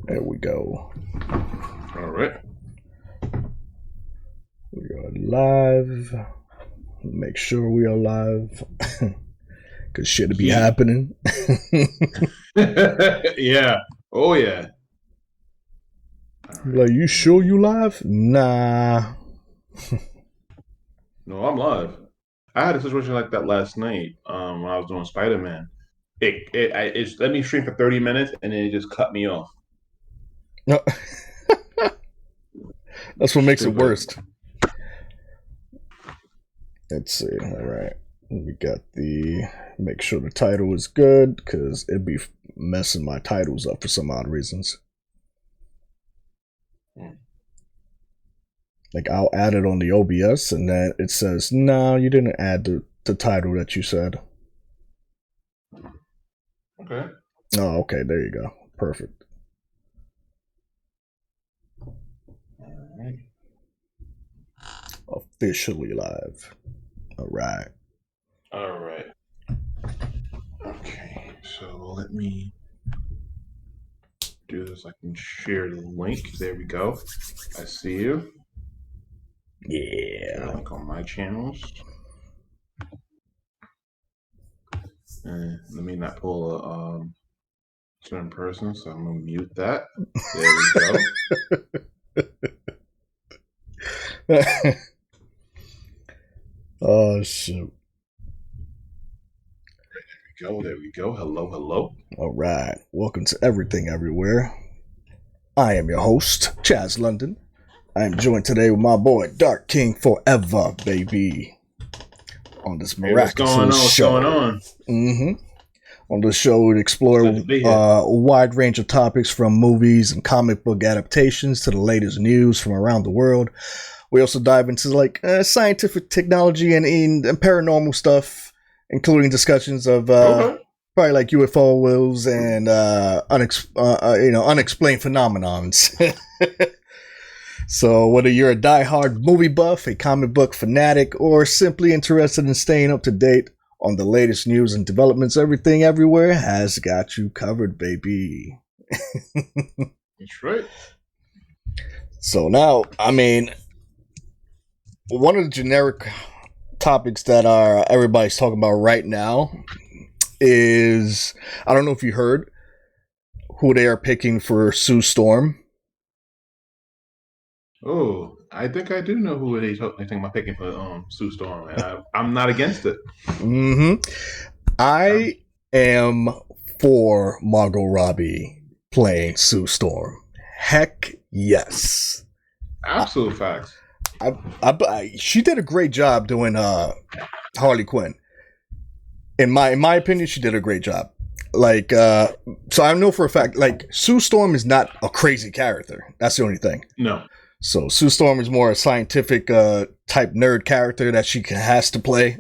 There we go. All right. We are live. Make sure we are live. Because shit be happening. Yeah. Oh, yeah. Like, you sure you live? Nah. No, I'm live. I had a situation like that last night when I was doing Spider-Man. It let me stream for 30 minutes and then it just cut me off. No. That's what makes it Stupid. worst. Let's see. All right. We got the... Make sure the title is good, because it'd be messing my titles up for some odd reasons. Like, I'll add it on the OBS, and then it says, no, you didn't add the title that you said. Okay. Oh, okay. There you go. Perfect. All right. Officially live. All right. All right. Okay. So let me do this. I can share the link. There we go. I see you. Yeah. Share the link on my channels. And let me not pull a certain person, so I'm gonna mute that. There we go. Oh, shoot. There we go. Hello, hello. All right. Welcome to Everything Everywhere. I am your host, Chaz London. I am joined today with my boy, Dark King Forever, baby. On this miraculous show. What's going on? On this show, we explore a wide range of topics from movies and comic book adaptations to the latest news from around the world. We also dive into scientific technology and paranormal stuff, including discussions of probably like UFOs and unexplained phenomenons. So whether you're a diehard movie buff, a comic book fanatic, or simply interested in staying up to date on the latest news and developments, Everything Everywhere has got you covered, baby. That's right. So now, I mean, one of the generic topics that everybody's talking about right now is, I don't know if you heard who they are picking for Sue Storm. Oh, I think I do know who they think about picking for Sue Storm, and I'm not against it. I am for Margot Robbie playing Sue Storm. Heck yes. Absolute facts. She did a great job doing Harley Quinn. In my opinion, she did a great job. Like, so I know for a fact, like, Sue Storm is not a crazy character. That's the only thing. No. So Sue Storm is more a scientific type nerd character that she has to play,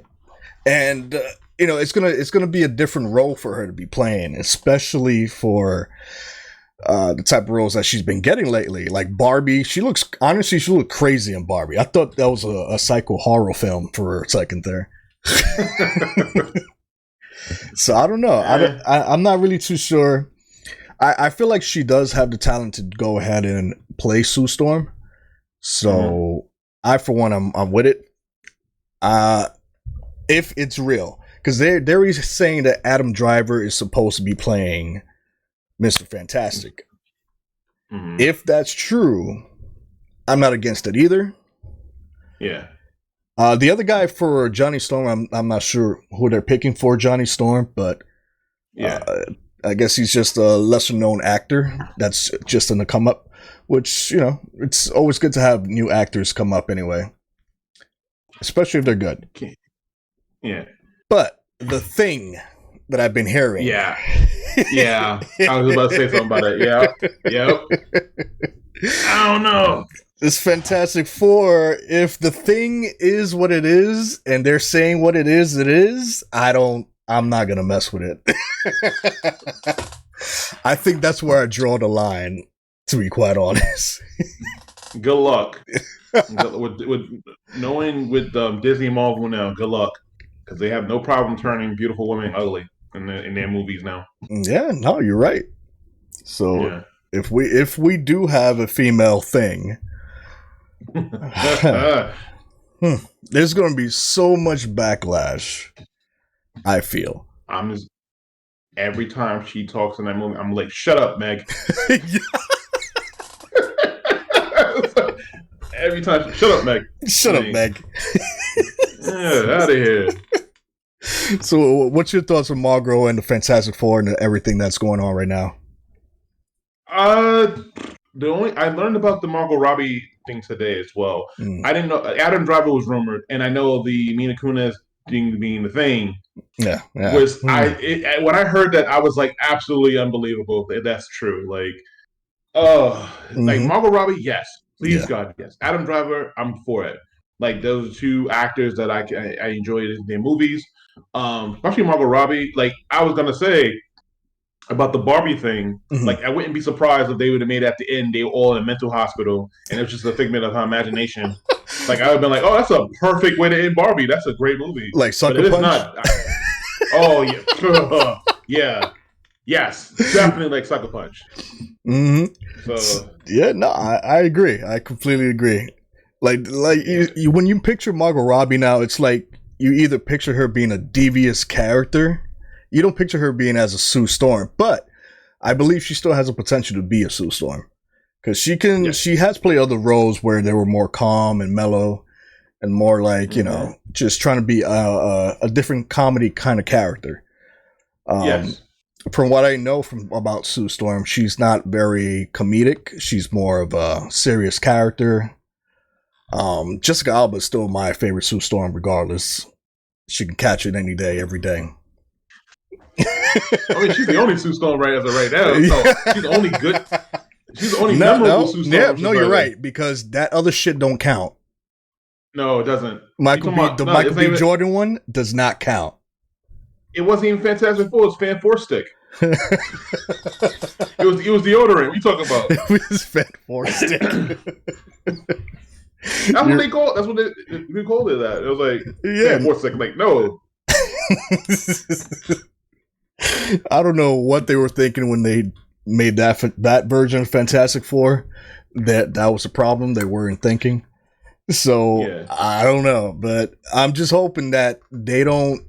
and it's gonna be a different role for her to be playing, especially for the type of roles that she's been getting lately. Like Barbie, she looked crazy in Barbie. I thought that was a psycho horror film for a second there. So I don't know. I'm not really too sure. I feel like she does have the talent to go ahead and play Sue Storm. So I, for one, I'm with it. If it's real, because they're saying that Adam Driver is supposed to be playing Mr. Fantastic. If that's true, I'm not against it either. Yeah. The other guy for Johnny Storm, I'm not sure who they're picking for Johnny Storm, but yeah, I guess he's just a lesser known actor that's just in the come up. Which, it's always good to have new actors come up anyway. Especially if they're good. Yeah. But the thing that I've been hearing. Yeah. Yeah. I was about to say something about it. Yeah. Yep. I don't know. This Fantastic Four, if the thing is what it is, and they're saying what it is, I'm not going to mess with it. I think that's where I draw the line. To be quite honest. Good luck. with knowing with Disney and Marvel now, good luck. Because they have no problem turning beautiful women ugly in their movies now. Yeah, no, you're right. So if we do have a female thing, there's going to be so much backlash. I feel. I'm just every time she talks in that movie, I'm like, shut up, Meg. Every time, shut up, Meg. Shut up, Meg. Yeah, out of here. So, what's your thoughts on Margot and the Fantastic Four and everything that's going on right now? I learned about the Margot Robbie thing today as well. I didn't know Adam Driver was rumored, and I know the Mila Kunis thing being the thing. Yeah. Was when I heard that, I was like, absolutely unbelievable. That's true. Like Margot Robbie, yes, please God, yes. Adam Driver, I'm for it. Like those two actors that I enjoyed in their movies. Especially Margot Robbie. Like I was gonna say about the Barbie thing, like I wouldn't be surprised if they would have made it at the end they were all in a mental hospital and it was just a figment of her imagination. Like I would have been like, oh, that's a perfect way to end Barbie. That's a great movie. Like Sucker but it Punch? Is not. Oh yeah, yeah, yes, definitely like Sucker Punch. So yeah, no, I agree. I completely agree. Like you, when you picture Margot Robbie now, it's like you either picture her being a devious character. You don't picture her being as a Sue Storm, but I believe she still has a potential to be a Sue Storm because she can. Yes. She has played other roles where they were more calm and mellow, and more like you know, just trying to be a different comedy kind of character. Yes. From what I know about Sue Storm, she's not very comedic. She's more of a serious character. Jessica Alba is still my favorite Sue Storm, regardless. She can catch it any day, every day. I mean, she's the only Sue Storm right as of right now. So she's the only good. She's the only memorable Sue Storm. Yeah, no, you're right because that other shit don't count. No, it doesn't. Michael B. Jordan one does not count. It wasn't even Fantastic Four. It was Fan Four Stick. it was deodorant. What are you talking about? It was Fan Four Stick. That's what they called. That's what they called it. That it was like Fan Four Stick. Like no. I don't know what they were thinking when they made that version of Fantastic Four. That was a problem they weren't thinking. So I don't know, but I'm just hoping that they don't,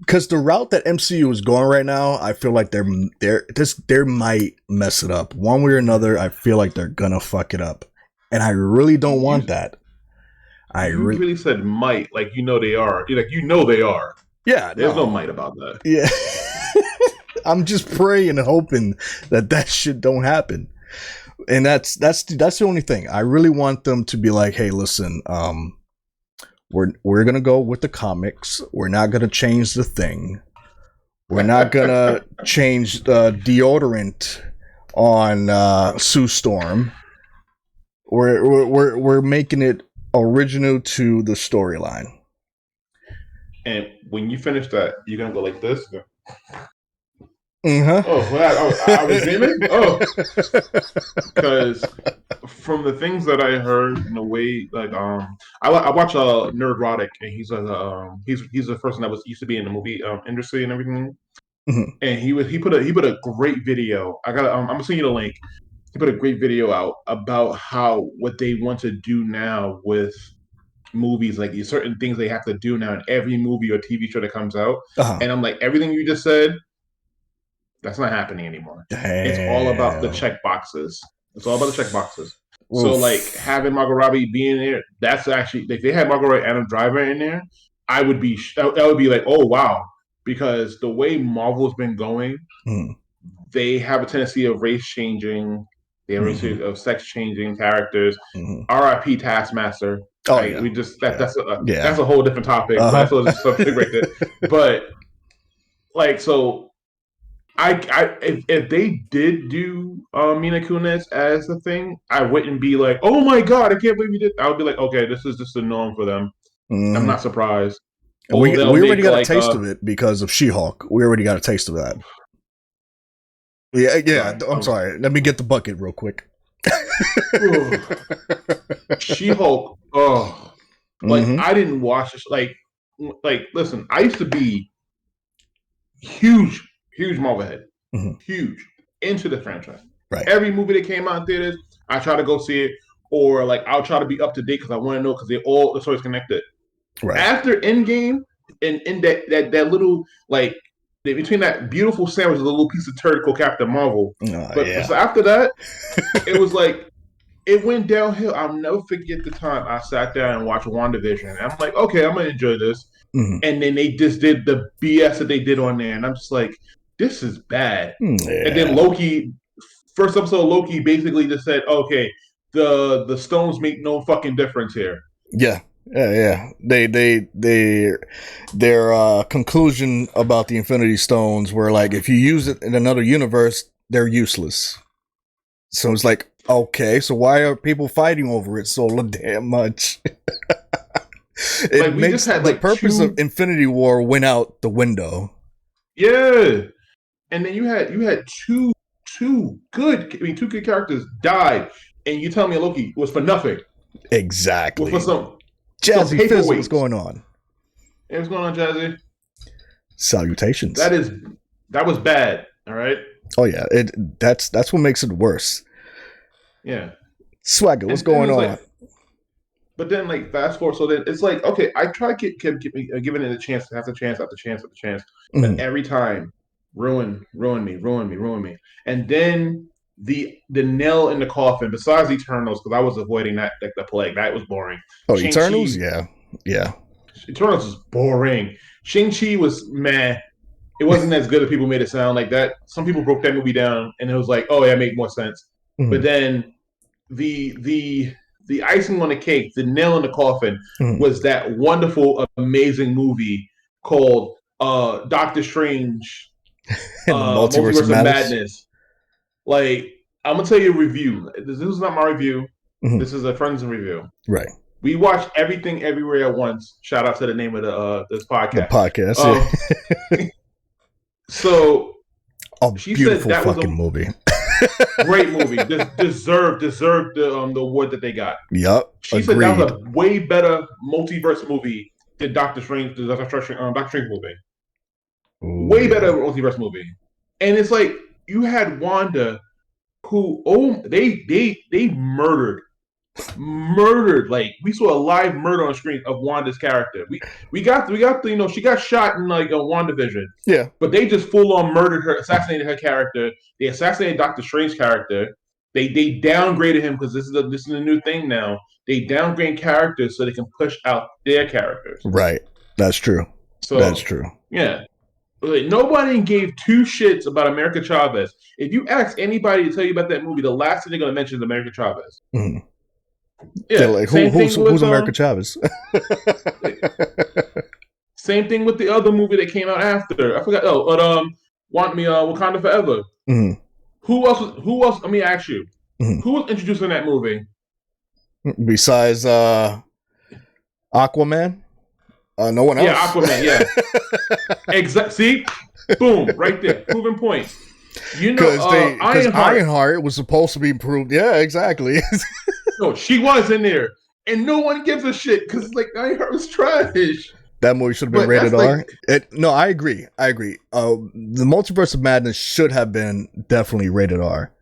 because the route that MCU is going right now, I feel like they might mess it up one way or another. I feel like they're gonna fuck it up, and I really don't want that. You really said might, like you know they are, like you know they are. Yeah, there's no might about that. Yeah. I'm just praying and hoping that shit don't happen. And that's the only thing. I really want them to be like, hey, listen, we're gonna go with the comics. We're not gonna change the thing. We're not gonna change the deodorant on Sue Storm. We're making it original to the storyline. And when you finish that, you're gonna go like this. Oh, I was dreaming. Oh, because from the things that I heard, in a way, like I watch Nerdrotic, and he's a person that used to be in the movie industry and everything. And he put a great video. I'm gonna send you the link. He put a great video out about what they want to do now with movies, like these certain things they have to do now in every movie or TV show that comes out. And I'm like, everything you just said, that's not happening anymore. Damn. It's all about the check boxes. It's all about the check boxes. Oof. So like having Margot Robbie being there, that's actually, if they had Margot Robbie and Adam Driver in there, I would be like, oh wow, because the way Marvel's been going, they have a tendency of race changing. They have a tendency of sex changing characters. R.I.P. Taskmaster. Oh like, yeah, we just that's a whole different topic. That's a subject right there. But like so. If they did do Mila Kunis as the thing, I wouldn't be like, oh my god, I can't believe you did. I would be like, okay, this is just the norm for them. I'm not surprised. We already got a taste of it because of She-Hulk. We already got a taste of that. Yeah. I'm sorry. Let me get the bucket real quick. She-Hulk. Oh, like I didn't watch this. Like, listen, I used to be huge Marvel head, huge into the franchise. Right. Every movie that came out in theaters, I try to go see it, or like I'll try to be up to date because I want to know because the story's connected. Right. After Endgame and in that little like between that beautiful sandwich, a little piece of turd called Captain Marvel. But Yeah. so after that, it was like it went downhill. I'll never forget the time I sat down and watched WandaVision. And I'm like, okay, I'm gonna enjoy this. Mhm. And then they just did the BS that they did on there, and I'm just like, this is bad. And then Yeah. Loki, first episode of Loki basically just said, okay, the stones make no fucking difference here. Yeah. Yeah. Their conclusion about the Infinity Stones were like, if you use it in another universe, they're useless. So it's like, okay, so why are people fighting over it so damn much? It Like we makes just had the like purpose of Infinity War went out the window. yeah, and then you had two good characters died, and you tell me Loki was for nothing, was for Exactly. some Jazzy Fizz, what's paperweights. going on? Hey, what's going on, Jazzy? Salutations. That was bad. All right. Oh yeah, that's what makes it worse. Yeah. Swagger, what's And it going was on? like, but then like fast forward, so then it's like okay, I try to keep giving it a chance after chance after chance after chance, but every time ruin me, and then the nail in the coffin. Besides Eternals, because I was avoiding that like the plague, that was boring. Oh, Shang-Chi, Eternals, yeah. Eternals was boring. Shang-Chi was meh. It wasn't as good as people made it sound like that. Some people broke that movie down, and it was like, oh yeah, it made more sense. But then the icing on the cake, the nail in the coffin, was that wonderful, amazing movie called Doctor Strange, In the Multiverse of Multiverse of Madness. Madness. Like, I'm gonna tell you a review. This is not my review. This is a friend's review. Right. We watched Everything Everywhere at Once. Shout out to the name of this podcast. The podcast. So she said that was a movie. Great movie. Deserved the award that they got. Yep. She said that was a way better multiverse movie than Doctor Strange movie. Ooh, way better multiverse movie. And it's like you had Wanda, who they murdered. Like we saw a live murder on screen of Wanda's character. We got the she got shot in like a WandaVision. Yeah. But they just full on murdered her, assassinated her character. They assassinated Doctor Strange's character. They downgraded him because this is a new thing now. They downgrade characters so they can push out their characters. Right. That's true. So that's true. Yeah. Nobody gave two shits about America Chavez. If you ask anybody to tell you about that movie, the last thing they're going to mention is America Chavez. Yeah, like, who's America Chavez? Same thing with the other movie that came out after. I forgot. Wakanda Forever. Who else? Let me ask you. Who was introduced in that movie? Besides Aquaman? No one else. Yeah, Aquaman. Yeah. Exactly. See, boom, right there, proven point. You know, because Ironheart was supposed to be improved. Yeah, exactly. No, she was in there, and no one gives a shit because like Ironheart was trash. That movie should have been rated R. No, I agree. The Multiverse of Madness should have been definitely rated R.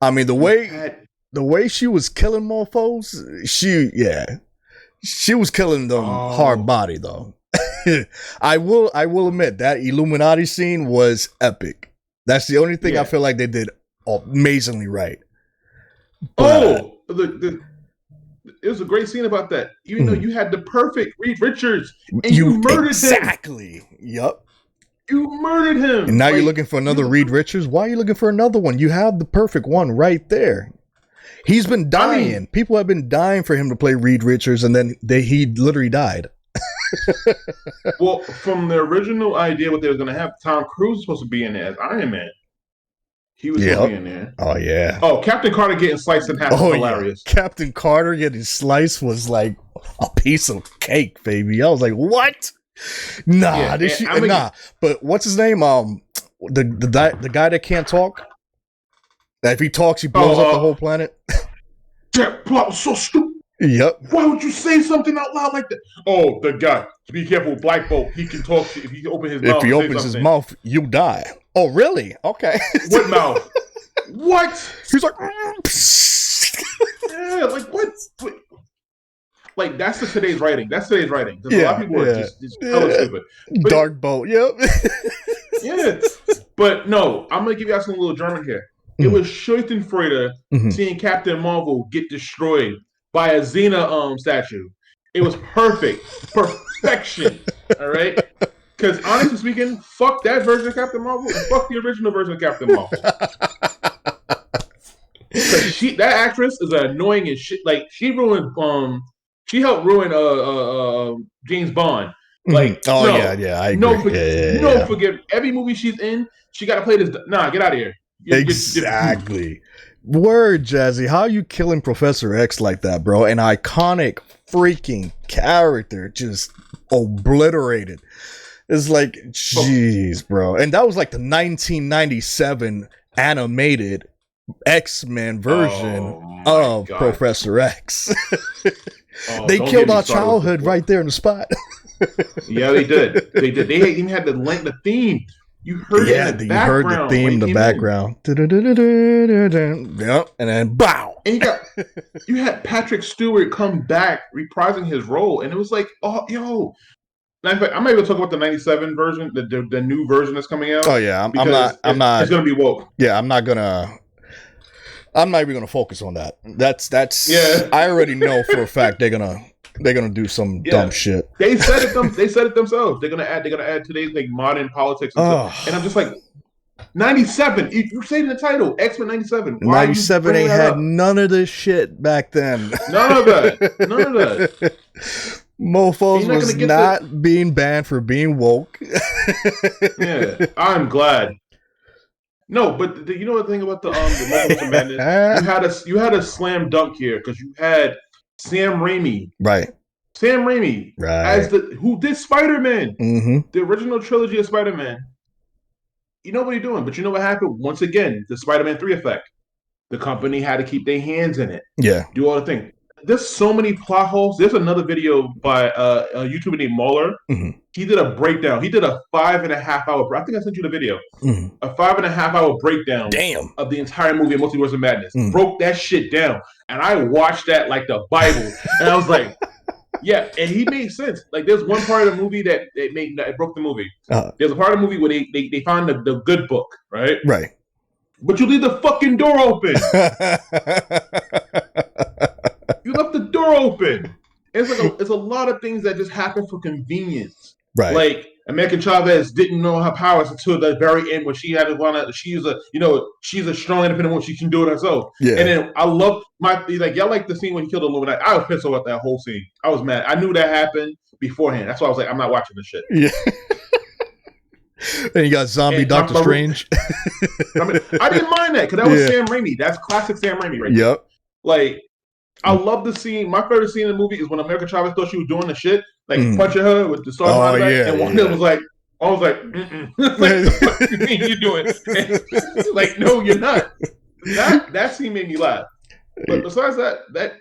I mean, the way she was killing mofos, she was killing them hard body though. I will admit that Illuminati scene was epic. That's the only thing I feel like they did amazingly right. But, it was a great scene about that. Even though you had the perfect Reed Richards and you murdered him. Exactly. Yep. You murdered him. And now you're looking for another Reed Richards? Why are you looking for another one? You have the perfect one right there. He's been dying. People have been dying for him to play Reed Richards, and then he literally died. Well, from the original idea, what they were going to have, Tom Cruise was supposed to be in there as Iron Man. He was supposed to be in there. Oh, yeah. Oh, Captain Carter getting sliced in half was hilarious. Yeah. Captain Carter getting sliced was like a piece of cake, baby. I was like, what? Nah, nah. But what's his name? The guy that can't talk. That if he talks, he blows up the whole planet. That plot was so stupid. Yep. Why would you say something out loud like that? Oh, the guy. Be careful, Black Bolt. He can talk. If he opens his mouth, you die. Oh, really? Okay. What mouth? what? He's like, Yeah, like what? Like that's today's writing. That's today's writing. Because a lot of people are just hella stupid. But dark boat. Yep. yeah, but no, I'm gonna give you some little German here. It was Schadenfreude seeing Captain Marvel get destroyed by a Xena statue. It was perfection. All right, because honestly speaking, fuck that version of Captain Marvel and fuck the original version of Captain Marvel. Because that actress is annoying as shit. Like she ruined she helped ruin James Bond. Like forgive every movie she's in. She got to play this. Nah, get out of here. Exactly. Word, Jazzy. How you killing Professor X like that, bro? An iconic freaking character just obliterated. It's like, jeez, bro. And that was like the 1997 animated X-Men version of Professor X. They killed our childhood right there in the spot. Yeah, they did. They even had the theme. You heard it in the background. You heard the theme in the background. Yep, and then bow. And you had Patrick Stewart come back reprising his role, and it was like, oh, yo. In fact, I'm not even talk about the '97 version, the new version that's coming out. Oh yeah, I'm not. It's gonna be woke. Yeah, I'm not even gonna focus on that. That's yeah. I already know for a fact they're gonna do some dumb shit. They said it themselves. They're gonna add today's like modern politics and stuff. And I'm just like, 97. You say in the title, X-Men 97. 97 ain't had none of this shit back then. None of that. Mofos was not being banned for being woke. Yeah, I'm glad. No, but you know the thing about the Multiverse of Madness? You had a slam dunk here because you had Sam Raimi, right? Sam Raimi, as who did Spider-Man, the original trilogy of Spider-Man. You know what he's doing, but you know what happened? Once again, the Spider-Man 3 effect. The company had to keep their hands in it. Yeah, do all the things. There's so many plot holes. There's another video by a YouTuber named Mauler. He did a breakdown. He did a 5.5 hour. I think I sent you the video. A 5.5 hour breakdown. Damn. Of the entire movie, Multiverse of Madness. Broke that shit down, and I watched that like the Bible, and I was like, yeah. And he made sense. Like, there's one part of the movie that it broke the movie. There's a part of the movie where they found the good book, right? Right. But you leave the fucking door open. You left the door open. It's a lot of things that just happen for convenience. Right. Like American Chavez didn't know her powers until the very end when she had to want to. She's a strong, independent woman. She can do it herself. Yeah. And then I love y'all like the scene when he killed Illuminati. I was pissed about that whole scene. I was mad. I knew that happened beforehand. That's why I was like, I'm not watching this shit. Yeah. And you got zombie Doctor Strange. I didn't mind that because that was Sam Raimi. That's classic Sam Raimi right there. Yep. Like, I love the scene. My favorite scene in the movie is when America Chavez thought she was doing the shit, like punching her with the star on back, and one of them was like, I was like, like, what do you mean you're doing? And, like, no, you're not. That scene made me laugh. But besides that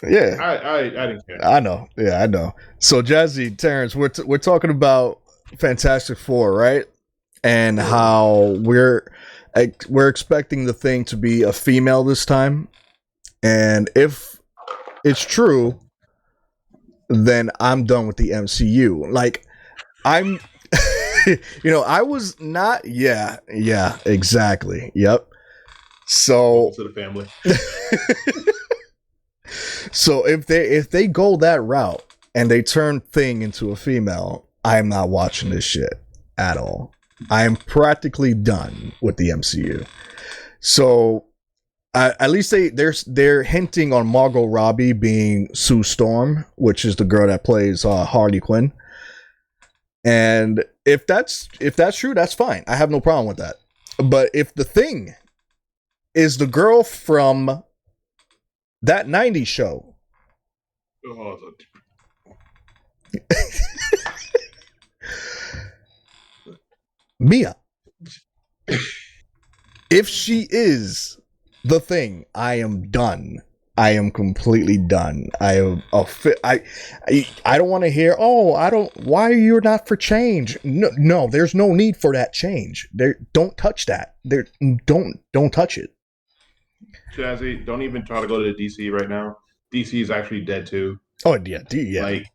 yeah, I didn't care. I know. Yeah, I know. So Jazzy, Terrence, we're talking about Fantastic Four, right? And how we're expecting the Thing to be a female this time. And if it's true, then I'm done with the MCU. Like, I'm, I was not. Yeah, exactly. Yep. So to the family. So if they go that route and they turn Thing into a female, I'm not watching this shit at all. I am practically done with the MCU. So. At least they're hinting on Margot Robbie being Sue Storm, which is the girl that plays Harley Quinn. And if that's true, that's fine. I have no problem with that. But if the Thing is the girl from that '90s show, Mia, if she is the Thing, I am done. I am completely done. I am I don't want to hear, why are you not for change? No, there's no need for that change. Don't touch that. Don't touch it. Jazzy, don't even try to go to the DC right now. DC is actually dead too. Oh yeah, yeah. Like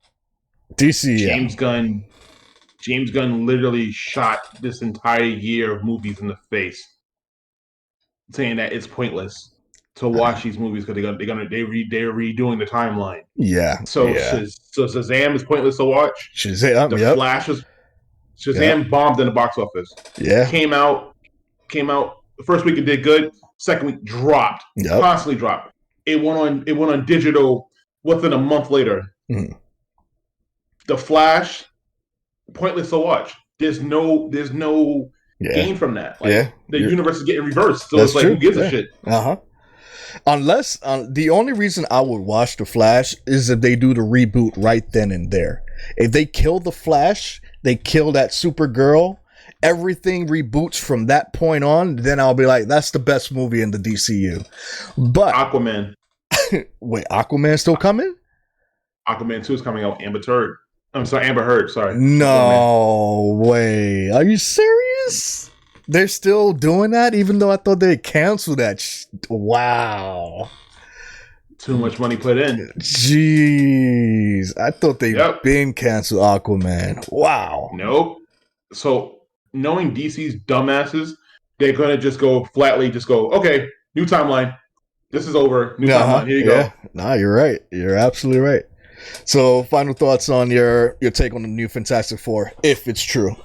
DC, yeah, James Gunn, James Gunn literally shot this entire year of movies in the face, saying that it's pointless to watch these movies because they're redoing the timeline. yeah, So yeah. so Shazam is pointless to watch. Shazam, The yep, Flash is yep, Shazam bombed in the box office. yeah, Came out came out the first week it did good. Second week dropped, yep. constantly dropped. It went on digital within a month later. Mm. The Flash, pointless to watch. There's no Yeah, gain from that. Like yeah. the universe is getting reversed. So That's it's like who true. gives a Yeah. shit? Uh-huh. Unless the only reason I would watch the Flash is if they do the reboot right then and there. If they kill the Flash, they kill that Supergirl, everything reboots from that point on, then I'll be like, that's the best movie in the DCU. But Aquaman. wait, Aquaman still coming? Aquaman 2 is coming out Amber Heard. I'm sorry, Amber Heard, sorry. No way. Are you serious? They're still doing that, even though I thought they canceled that. Wow. Too much money put in. Jeez. I thought they've Yep. been canceled Aquaman. Wow. Nope. So knowing DC's dumbasses, they're gonna just go flatly, just go, okay, new timeline. This is over. New timeline. Here you Yeah. go. Nah, you're right. You're absolutely right. So, final thoughts on your take on the new Fantastic Four, if it's true.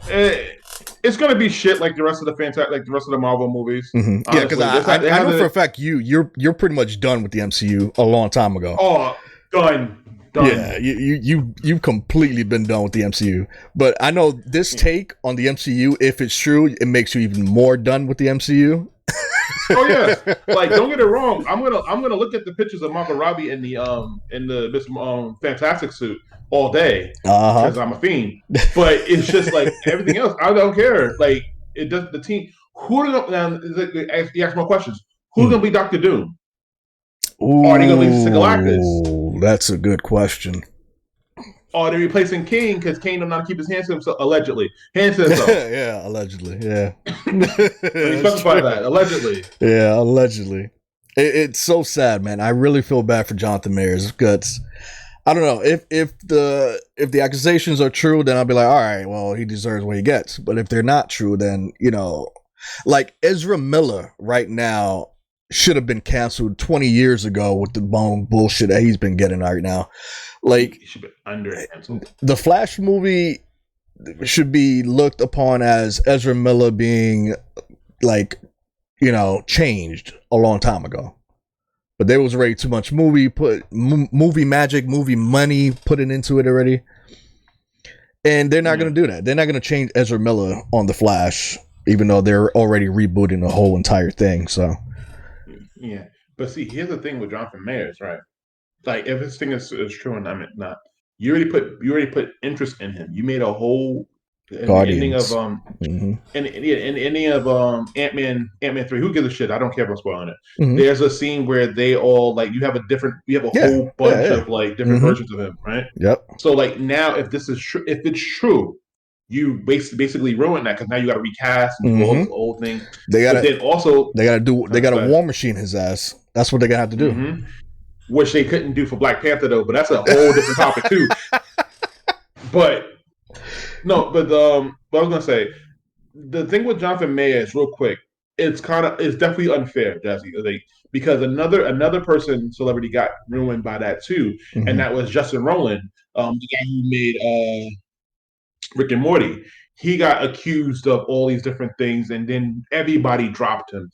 It's gonna be shit like the rest of the Marvel movies. Mm-hmm. Yeah, because I know for a fact you're pretty much done with the MCU a long time ago. Oh, done. Yeah, you've completely been done with the MCU. But I know this take on the MCU, if it's true, it makes you even more done with the MCU. Oh yeah, like don't get it wrong. I'm gonna look at the pictures of Margot Robbie in the Miss Fantastic suit all day because I'm a fiend. But it's just like everything else. I don't care. Like it does. The team. Who are gonna? You ask more questions. Who's gonna be Doctor Doom? Ooh, Are they gonna leave Galactus? That's a good question. Are they replacing Kane because Kane don't know how to keep his hands to himself? Allegedly, hands to himself. Yeah, allegedly. Yeah. Let me specify that. Allegedly. Yeah, allegedly. It's so sad, man. I really feel bad for Jonathan Mayers because I don't know if the accusations are true, then I'll be like, all right, well, he deserves what he gets. But if they're not true, then like Ezra Miller right now should have been canceled 20 years ago with the bone bullshit that he's been getting right now. Like he should be under canceled. The Flash movie should be looked upon as Ezra Miller being like, changed a long time ago. But there was already too much movie magic, movie money put into it already. And they're not going to do that. They're not going to change Ezra Miller on The Flash, even though they're already rebooting the whole entire thing. So, yeah. But see, here's the thing with Jonathan Mayers, right? Like, if this thing is true and I'm not, you already put interest in him. You made a whole ending of ending of Ant-Man 3. Who gives a shit? I don't care about spoiling it. Mm-hmm. There's a scene where they all like you have a whole bunch of like different versions of him, right? Yep. So like now, if this is true, if it's true, you basically ruin that because now you got to recast and do all this old thing. They got to War Machine his ass. That's what they're gonna have to do. Mm-hmm. Which they couldn't do for Black Panther though, but that's a whole different topic too. But what I was gonna say, the thing with Jonathan Mayers, real quick, it's definitely unfair, Jazzy, because another celebrity got ruined by that too, and that was Justin Roiland, the guy who made Rick and Morty. He got accused of all these different things, and then everybody dropped him.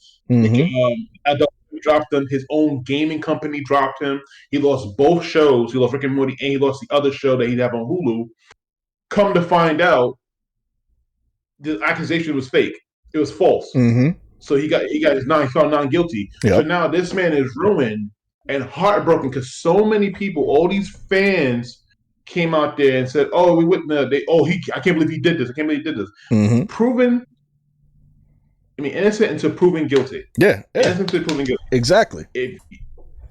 Dropped him. His own gaming company dropped him. He lost both shows. He lost Rick and Morty, and he lost the other show that he'd have on Hulu. Come to find out, the accusation was fake. It was false. So he found non guilty. Yep. So now this man is ruined and heartbroken because so many people, all these fans, came out there and said, "Oh, we wouldn't. I can't believe he did this. I can't believe he did this." Proven. Innocent until proven guilty. Yeah. Innocent until proven guilty. Exactly.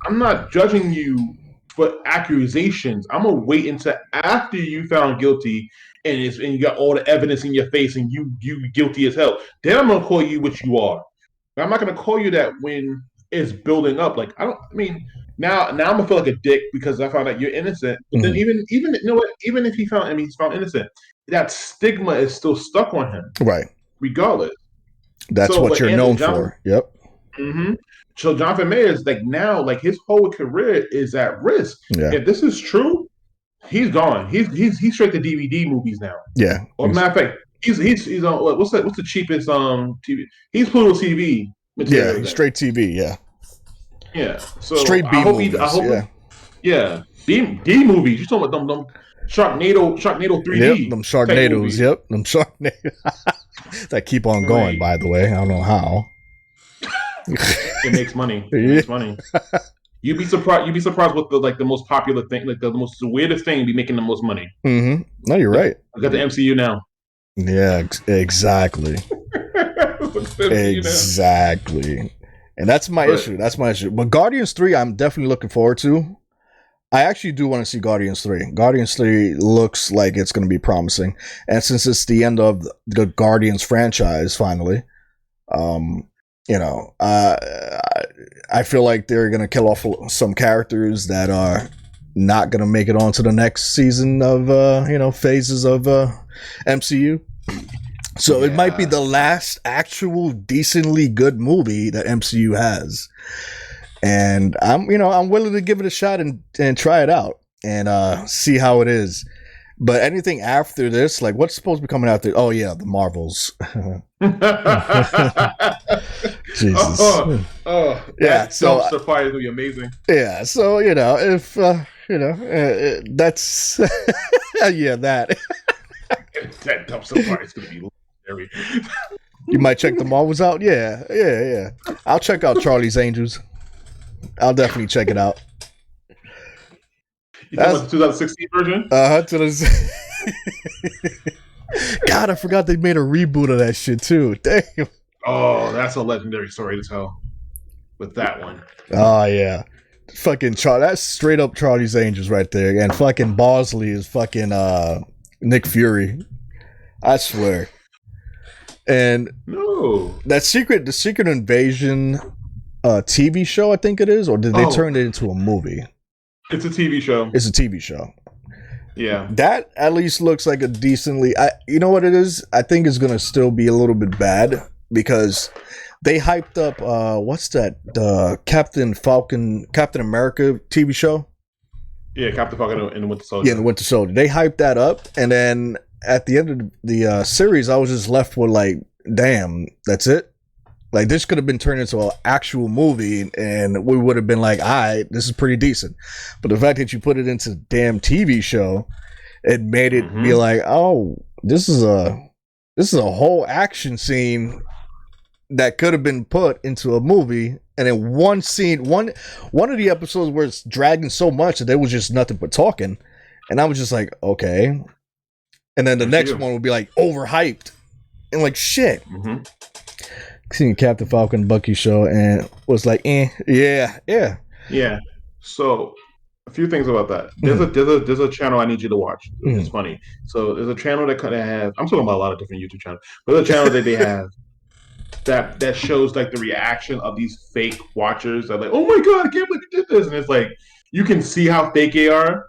I'm not judging you for accusations. I'm gonna wait until after you found guilty and you got all the evidence in your face and you guilty as hell. Then I'm gonna call you what you are. I'm not gonna call you that when is building up. Like I mean, now I'm gonna feel like a dick because I found out you're innocent. But then even you know what? Even if he's found innocent, that stigma is still stuck on him, Right. regardless. That's So, what but you're Anthony known Jonathan, for. Yep. so Jonathan Mayer's like now, like his whole career is at risk. Yeah. If this is true, he's gone. He's straight to DVD movies now. Yeah. Or matter of fact, he's on what's the cheapest TV? He's Pluto TV material. Yeah, he's straight TV. Yeah. Yeah. So Straight B movies. Yeah. B movies. You talking about them Sharknado 3D? Yep, them Sharknadoes. Yep, them Sharknadoes that keep on going. By the way, I don't know how. It makes money. It makes money. You'd be surprised. You'd be surprised with the most popular thing, like the most weirdest thing, be making the most money. Mm-hmm. No, you're right. I got the MCU now. Yeah, exactly. Exactly. And that's my issue. That's my issue. But Guardians 3, I'm definitely looking forward to. I actually do want to see Guardians 3. Guardians 3 looks like it's going to be promising. And since it's the end of the Guardians franchise, finally, you know, I feel like they're going to kill off some characters that are not going to make it onto the next season of, phases of MCU. So it might be the last actual decently good movie that MCU has. And I'm willing to give it a shot and try it out and see how it is. But anything after this, like what's supposed to be coming out there? Oh yeah, the Marvels. Jesus. Yeah. So dumpster fire is gonna be amazing. Yeah. So if that's yeah that dumpster fire is gonna be scary. You might check the Marvels out. Yeah. I'll check out Charlie's Angels. I'll definitely check it out. You talking about the 2016 version? God, I forgot they made a reboot of that shit too. Damn. Oh, that's a legendary story to tell. With that one. Oh yeah, fucking that's straight up Charlie's Angels right there, and fucking Bosley is fucking Nick Fury. I swear. And no, the Secret Invasion TV show, I think it is, or did they turn it into a movie? It's a TV show. It's a TV show. Yeah. That at least looks like a decently... you know what it is? I think it's going to still be a little bit bad because they hyped up... what's that? The Captain America TV show? Yeah, Captain Falcon and the Winter Soldier. Yeah, the Winter Soldier. They hyped that up, and then at the end of the series, I was just left with like, damn, that's it? Like, this could have been turned into an actual movie, and we would have been like, all right, this is pretty decent. But the fact that you put it into a damn TV show, it made it be like, oh, this is a whole action scene that could have been put into a movie, and in one scene, one of the episodes where it's dragging so much that there was just nothing but talking, and I was just like, okay. And then the next one would be like overhyped, and like shit. Seen Captain Falcon Bucky show and was like, yeah. So a few things about that. There's a channel I need you to watch. It's funny. So there's a channel that kind of have. I'm talking about a lot of different YouTube channels, but there's a channel that they have that shows like the reaction of these fake watchers. That like, oh my god, I can't believe you did this, and it's like you can see how fake they are.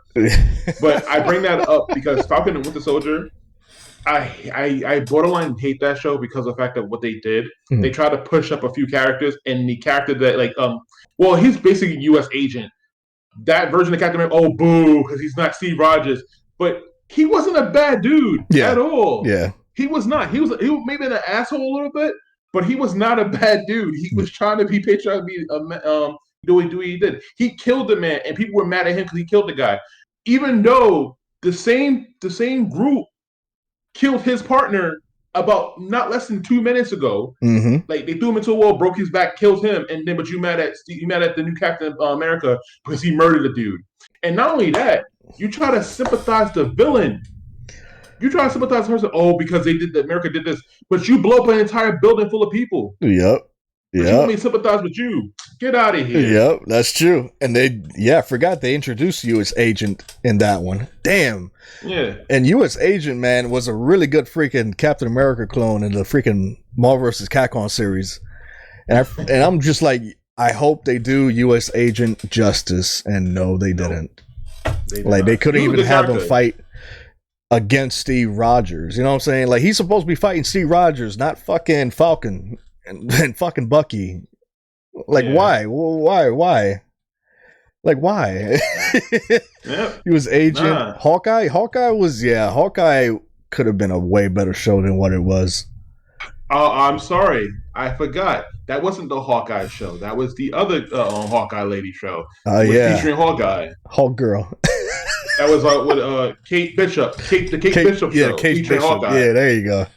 But I bring that up because Falcon and Winter Soldier. I borderline hate that show because of the fact that what they did, they tried to push up a few characters, and the character that he's basically a U.S. agent. That version of Captain America, oh boo, because he's not Steve Rogers, but he wasn't a bad dude at all. Yeah, he was not. He was maybe an asshole a little bit, but he was not a bad dude. He was trying to be patriotic, do what he did. He killed the man, and people were mad at him because he killed the guy, even though the same group killed his partner about not less than 2 minutes ago. Like they threw him into a wall, broke his back, killed him, and then but you mad at the new Captain America because he murdered a dude. And not only that, you try to sympathize the villain. You try to sympathize the person. Oh, because America did this, but you blow up an entire building full of people. Yep. But you want me to sympathize with you? Get out of here. Yep, that's true. And I forgot they introduced U.S. Agent in that one. Damn. Yeah. And U.S. Agent, man, was a really good freaking Captain America clone in the freaking Marvel vs. Capcom series. And I'm just like, I hope they do U.S. Agent justice, and no, they didn't. They couldn't even have him fight against Steve Rogers. You know what I'm saying? Like, he's supposed to be fighting Steve Rogers, not fucking Falcon and fucking Bucky. Like, why? Why? Like, why? He was Agent Hawkeye. Hawkeye could have been a way better show than what it was. Oh, I'm sorry, I forgot. That wasn't the Hawkeye show. That was the other Hawkeye lady show. Featuring Hawkeye, Hawk Girl. That was with Kate Bishop. Kate Bishop show. Yeah, Kate Bishop. Hawkeye. Yeah, there you go.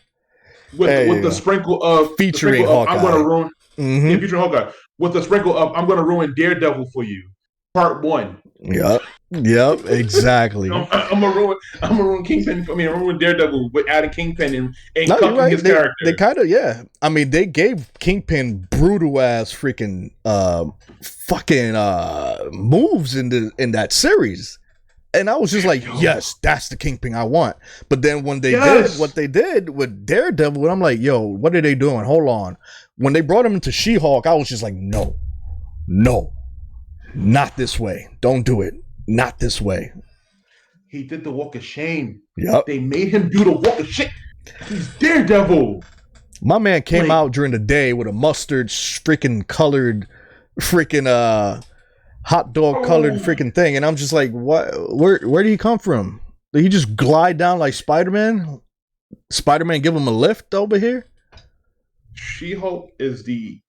With the sprinkle of featuring Hawkeye. I'm gonna ruin. Mm-hmm. Yeah, featuring Hawkeye with the sprinkle of I'm gonna ruin Daredevil for you. Part 1. Yep, exactly. I'm gonna ruin Kingpin. I'm gonna ruin Daredevil with adding Kingpin and cuffing his character. They kind of, I mean, they gave Kingpin brutal ass freaking fucking moves in that series, and I was just like, yes, that's the Kingpin I want. But then when they did what they did with Daredevil, I'm like, yo, what are they doing? Hold on. When they brought him into She-Hulk, I was just like, no. Not this way. Don't do it. Not this way. He did the walk of shame. Yep. They made him do the walk of shame. He's Daredevil. My man came out during the day with a mustard freaking colored freaking hot dog colored freaking thing, and I'm just like, what? Where did he come from? Did he just glide down like Spider-Man? Spider-Man give him a lift over here? She-Hulk is the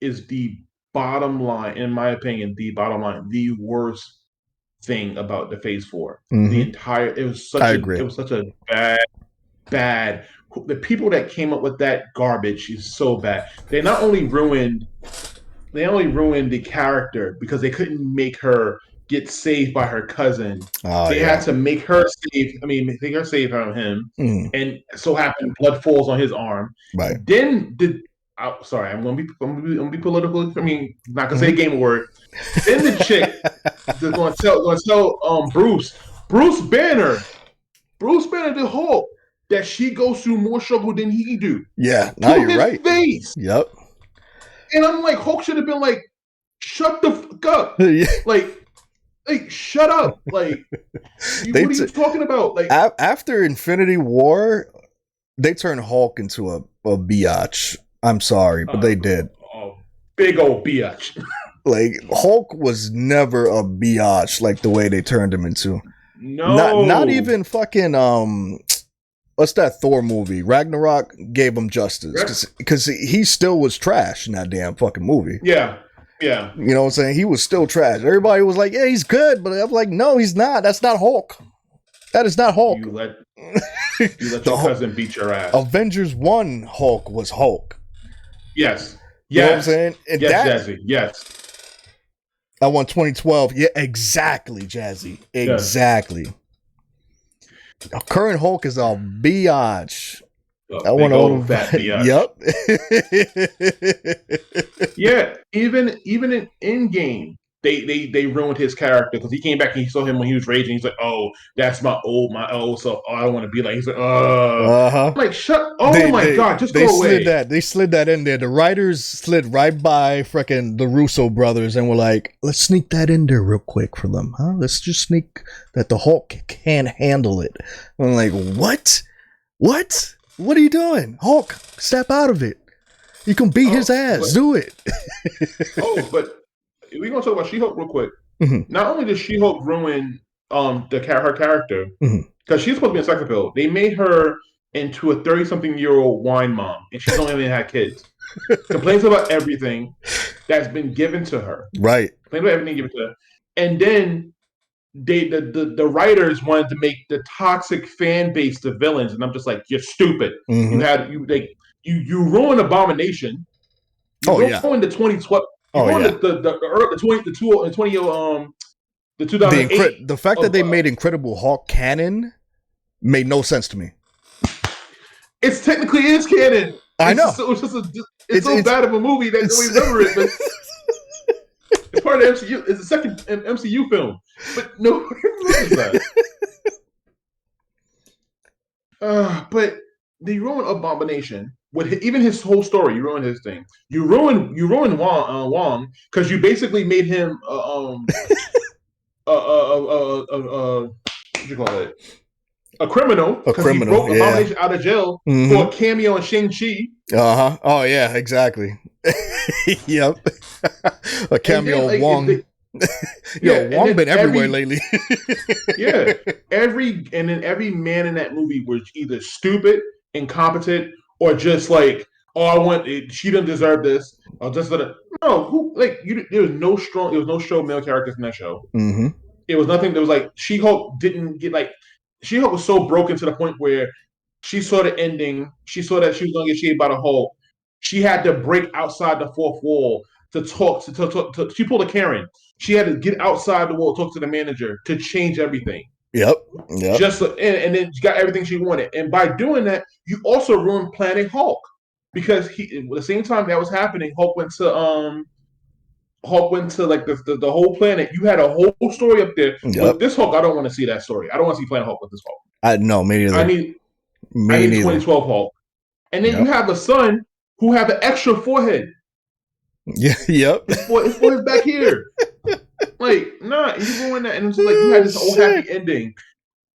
bottom line, in my opinion, the worst thing about the Phase 4. Mm-hmm. It was such a bad. The people that came up with that garbage is so bad. They not only ruined the character because they couldn't make her get saved by her cousin. They had to make her save him, and so happened blood falls on his arm. Right. Then sorry, I'm gonna be political. I mean, not gonna say a game word. Then the chick is gonna tell Bruce Banner the Hulk that she goes through more struggle than he do. Yeah, now you're right. Face. Yep. And I'm like, Hulk should have been like, shut the fuck up. like shut up. Like, what are you talking about? Like, after Infinity War, they turned Hulk into a biatch. I'm sorry, but they did. Big old biatch. Like, Hulk was never a biatch like the way they turned him into. No. Not even fucking what's that Thor movie? Ragnarok gave him justice because he still was trash in that damn fucking movie. Yeah. You know what I'm saying? He was still trash. Everybody was like, yeah, he's good, but I'm like, no, he's not. That's not Hulk. That is not Hulk. You let your cousin beat your ass. Avengers 1 Hulk was Hulk. Yes. You know what I'm saying? And Jazzy. Yes. I want 2012. Yeah, exactly, Jazzy. Exactly. Yes. Current Hulk is a biatch. I want to fat biatch. Yep. Yeah, even in Endgame, they ruined his character because he came back and he saw him when he was raging. He's like, "Oh, that's my old self. Oh, I don't want to be like." He's like, I'm like, shut! Oh my god, just go away. They slid that in there. The writers slid right by freaking the Russo brothers and were like, "Let's sneak that in there real quick for them, huh? Let's just sneak that the Hulk can't handle it." I'm like, what? What are you doing, Hulk? Step out of it. You can beat his ass. Do it. But we're gonna talk about She-Hulk real quick. Mm-hmm. Not only did She-Hulk ruin her character because she's supposed to be a sex appeal, they made her into a 30-something-year-old wine mom, and she's only even had kids. Complains about everything that's been given to her. Right. Complains about everything given to her, and then the writers wanted to make the toxic fan base the villains, and I'm just like, you're stupid. Mm-hmm. You ruined Abomination. You ruined the 2012. The 2008. The fact that they made Incredible Hulk canon made no sense to me. It's technically is canon. I know. It's so bad of a movie that nobody remember it. But it's part of the MCU. It's the second MCU film, but nobody remembers that. But they ruined Abomination. even his whole story. You ruined his thing. You ruined Wong because you basically made him what you call it, a criminal A because he criminal, broke yeah. Abomination out of jail for a Mm-hmm. cameo in Shang-Chi. Uh-huh. Oh yeah, exactly. Yep. A And then cameo of like if Wong. they, Yo, yeah, and Wong then been everywhere every lately. yeah, every man in that movie was either stupid, incompetent, or just like, oh, I want it, she didn't deserve this. Or just let it. No, who like you? There was no strong male characters in that show. Mm-hmm. It was nothing. There was like She-Hulk didn't get like She-Hulk was so broken to the point where she saw the ending. She saw that she was going to get shaved by the Hulk. She had to break outside the fourth wall to talk to she pulled a Karen. She had to get outside the wall, talk to the manager to change everything. Yep. Yep. Just and then she got everything she wanted. And by doing that, you also ruined Planet Hulk because at the same time that was happening, Hulk went to like the whole planet. You had a whole story up there. With Yep. this Hulk, I don't want to see that story. I don't want to see Planet Hulk with this Hulk. I no, me I neither. need I Me need neither. 2012 Hulk. And then you Yep. have a son who have an extra forehead. Yeah. Yep. His forehead's back here. Like, nah, you ruined that. And it's just like you had Oh, this whole shit. happy ending.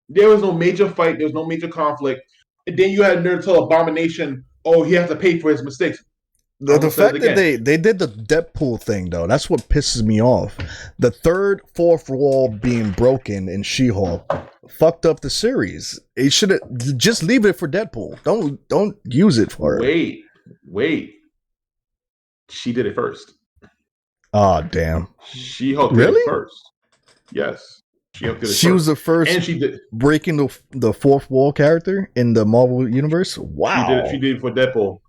There was no major fight. There was no major conflict. And then you had Nerd tell Abomination, oh, he has to pay for his mistakes. I The almost said it fact that again. they did the Deadpool thing though, that's what pisses me off. The third, fourth wall being broken in She-Hulk fucked up the series. It should just leave it for Deadpool. Don't use it for her. Wait. She did it first. Oh damn. She-Hulk did it Really? first. Yes. She-Hulk did it She was first. the first And she did breaking the fourth wall character in the Marvel universe. she Wow. did it for Deadpool.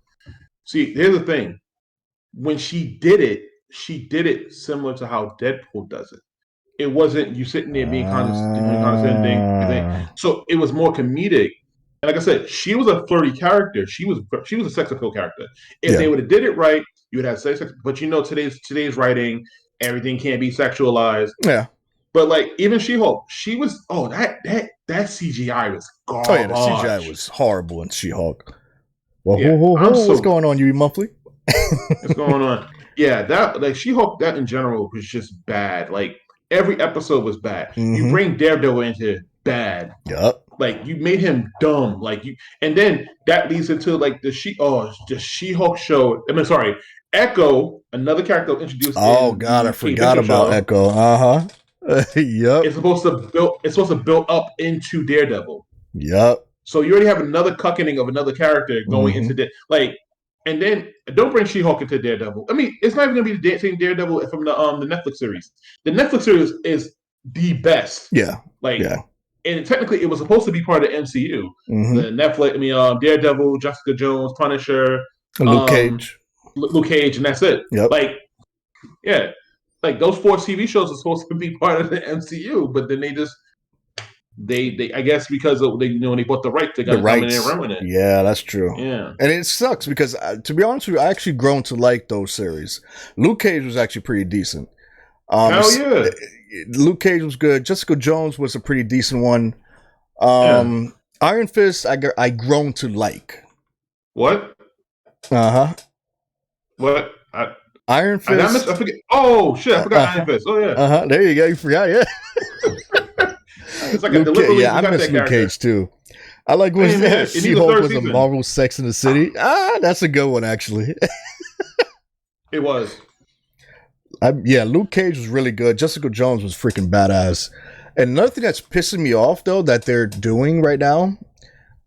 See, here's the thing. When she did it similar to how Deadpool does it. It wasn't you sitting there being condescending. So it was more comedic. And like I said, she was a flirty character. She was a sex appeal character. If Yeah. they would have did it right, you would have sex. But today's writing, everything can't be sexualized. Yeah. But like even She-Hulk, she was that CGI was Oh yeah, the CGI garbage. was horrible in She-Hulk. Well, Yeah, I'm what's so going on, you monthly? what's going on? Yeah, that like She-Hulk, that in general was just bad. Like every episode was bad. You Mm-hmm. bring Daredevil into bad. Yep. Like you made him dumb. And then that leads into like the She-Hulk show. I mean, sorry, Echo, another character introduced Oh in god, I the Kate forgot Bishop about show. Echo. Uh-huh. Yep. It's supposed to build up into Daredevil. Yep. So you already have another cuckening of another character going Mm-hmm. into and then don't bring She-Hulk into Daredevil. I mean, it's not even gonna be the same Daredevil from the Netflix series. The Netflix series is the best. Yeah. Like, Yeah. and technically, it was supposed to be part of the MCU. Mm-hmm. The Netflix, I mean, Daredevil, Jessica Jones, Punisher, Luke Cage. Luke Cage, and that's it. Yep. Like, yeah, like those 4 TV shows are supposed to be part of the MCU, but then they I guess because they bought the rights, they got The to come in and rights. run with it. Yeah, that's true. Yeah. And it sucks because, to be honest with you, I actually grown to like those series. Luke Cage was actually pretty decent. Hell yeah. Luke Cage was good. Jessica Jones was a pretty decent one. Yeah. Iron Fist, I grown to like. What? Uh huh. What? Iron Fist. I forget. Oh shit! I forgot Iron Fist. Oh yeah. There you go. You forgot, yeah. It's like deliberately yeah, I got miss that Luke character. Cage too. I like when Same here. It needs a She-Hulk third was a season. Marvel Sex in the City. That's a good one, actually. It was. Luke Cage was really good. Jessica Jones was freaking badass. And another thing that's pissing me off, though, that they're doing right now,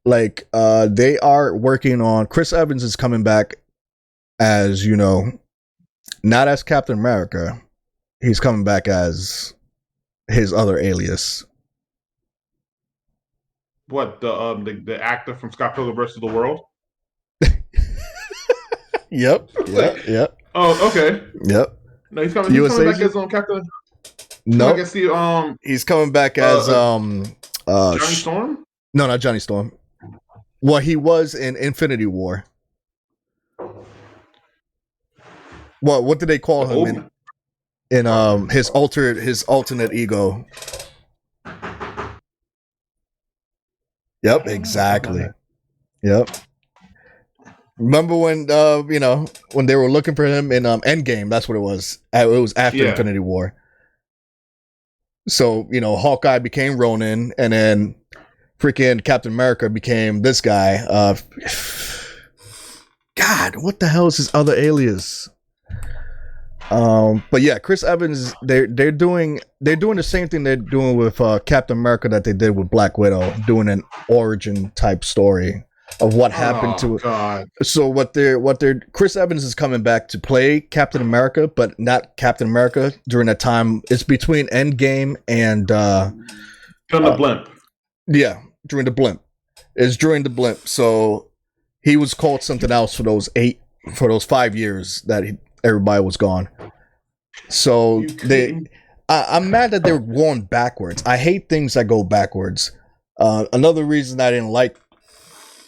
like, they are working on... Chris Evans is coming back as, not as Captain America. He's coming back as his other alias. What, the actor from Scott Pilgrim versus the World? Yep. Oh, okay. Yep. No, he's coming back as Captain. No, I see. He's coming back as Johnny Storm. No, not Johnny Storm. Well, he was in Infinity War. What did they call him in his alternate ego? Yep, exactly. Yep. Remember when when they were looking for him in Endgame? That's what it was. It was after Yeah. Infinity War. So Hawkeye became Ronin, and then freaking Captain America became this guy. God, what the hell is his other alias? But yeah, Chris Evans, they're doing the same thing they're doing with Captain America that they did with Black Widow, doing an origin type story of what happened Oh to. God. So what they're Chris Evans is coming back to play Captain America, but not Captain America during that time. It's between Endgame and From the blimp. yeah, during the blimp. It's during the blimp. So he was called something else for those 5 years that everybody was gone. So You couldn't. I'm mad that they're going backwards. I hate things that go backwards. Another reason I didn't like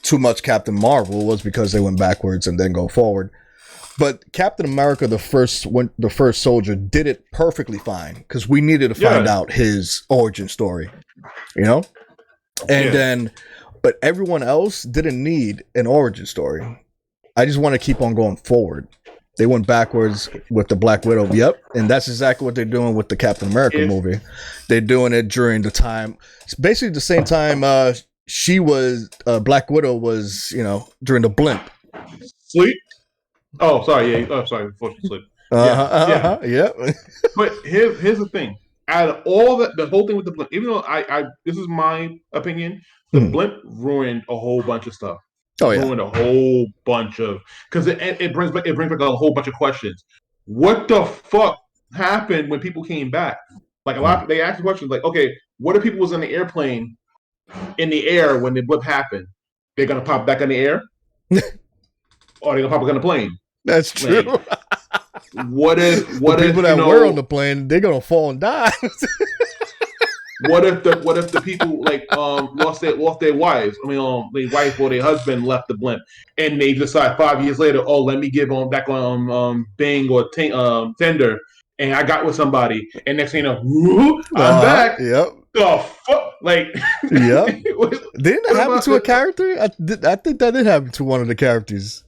too much Captain Marvel was because they went backwards and then go forward. But Captain America, the first soldier, did it perfectly fine because we needed to find out his origin story, you know. And then, but everyone else didn't need an origin story. I just want to keep on going forward. They went backwards with the Black Widow. Yep. And that's exactly what they're doing with the Captain America movie. They're doing it during the time. It's basically the same time she was, Black Widow was, during the blimp. Sleep. Oh, sorry. Yeah. Oh, sorry. Before she sleep. Yeah. Yep. But here's the thing. Out of all the whole thing with the blimp, even though I this is my opinion, the blimp ruined a whole bunch of stuff. Oh yeah. Ruined a whole bunch of because it brings back a whole bunch of questions. What the fuck happened when people came back? Like a lot, they ask questions like, okay, what if people was in the airplane in the air when the blip happened? They're gonna pop back in the air, or they're gonna pop back on the plane? That's true. What if the people that were on the plane, they're gonna fall and die? What if the people like lost their wives? I mean, their wife or their husband left the blimp, and they decide 5 years later, oh, let me give on back on Bing or Tinder, and I got with somebody, and next thing you know, I'm back. Yep. The fuck, like, yep. Didn't that happen to a character? I think that did happen to one of the characters.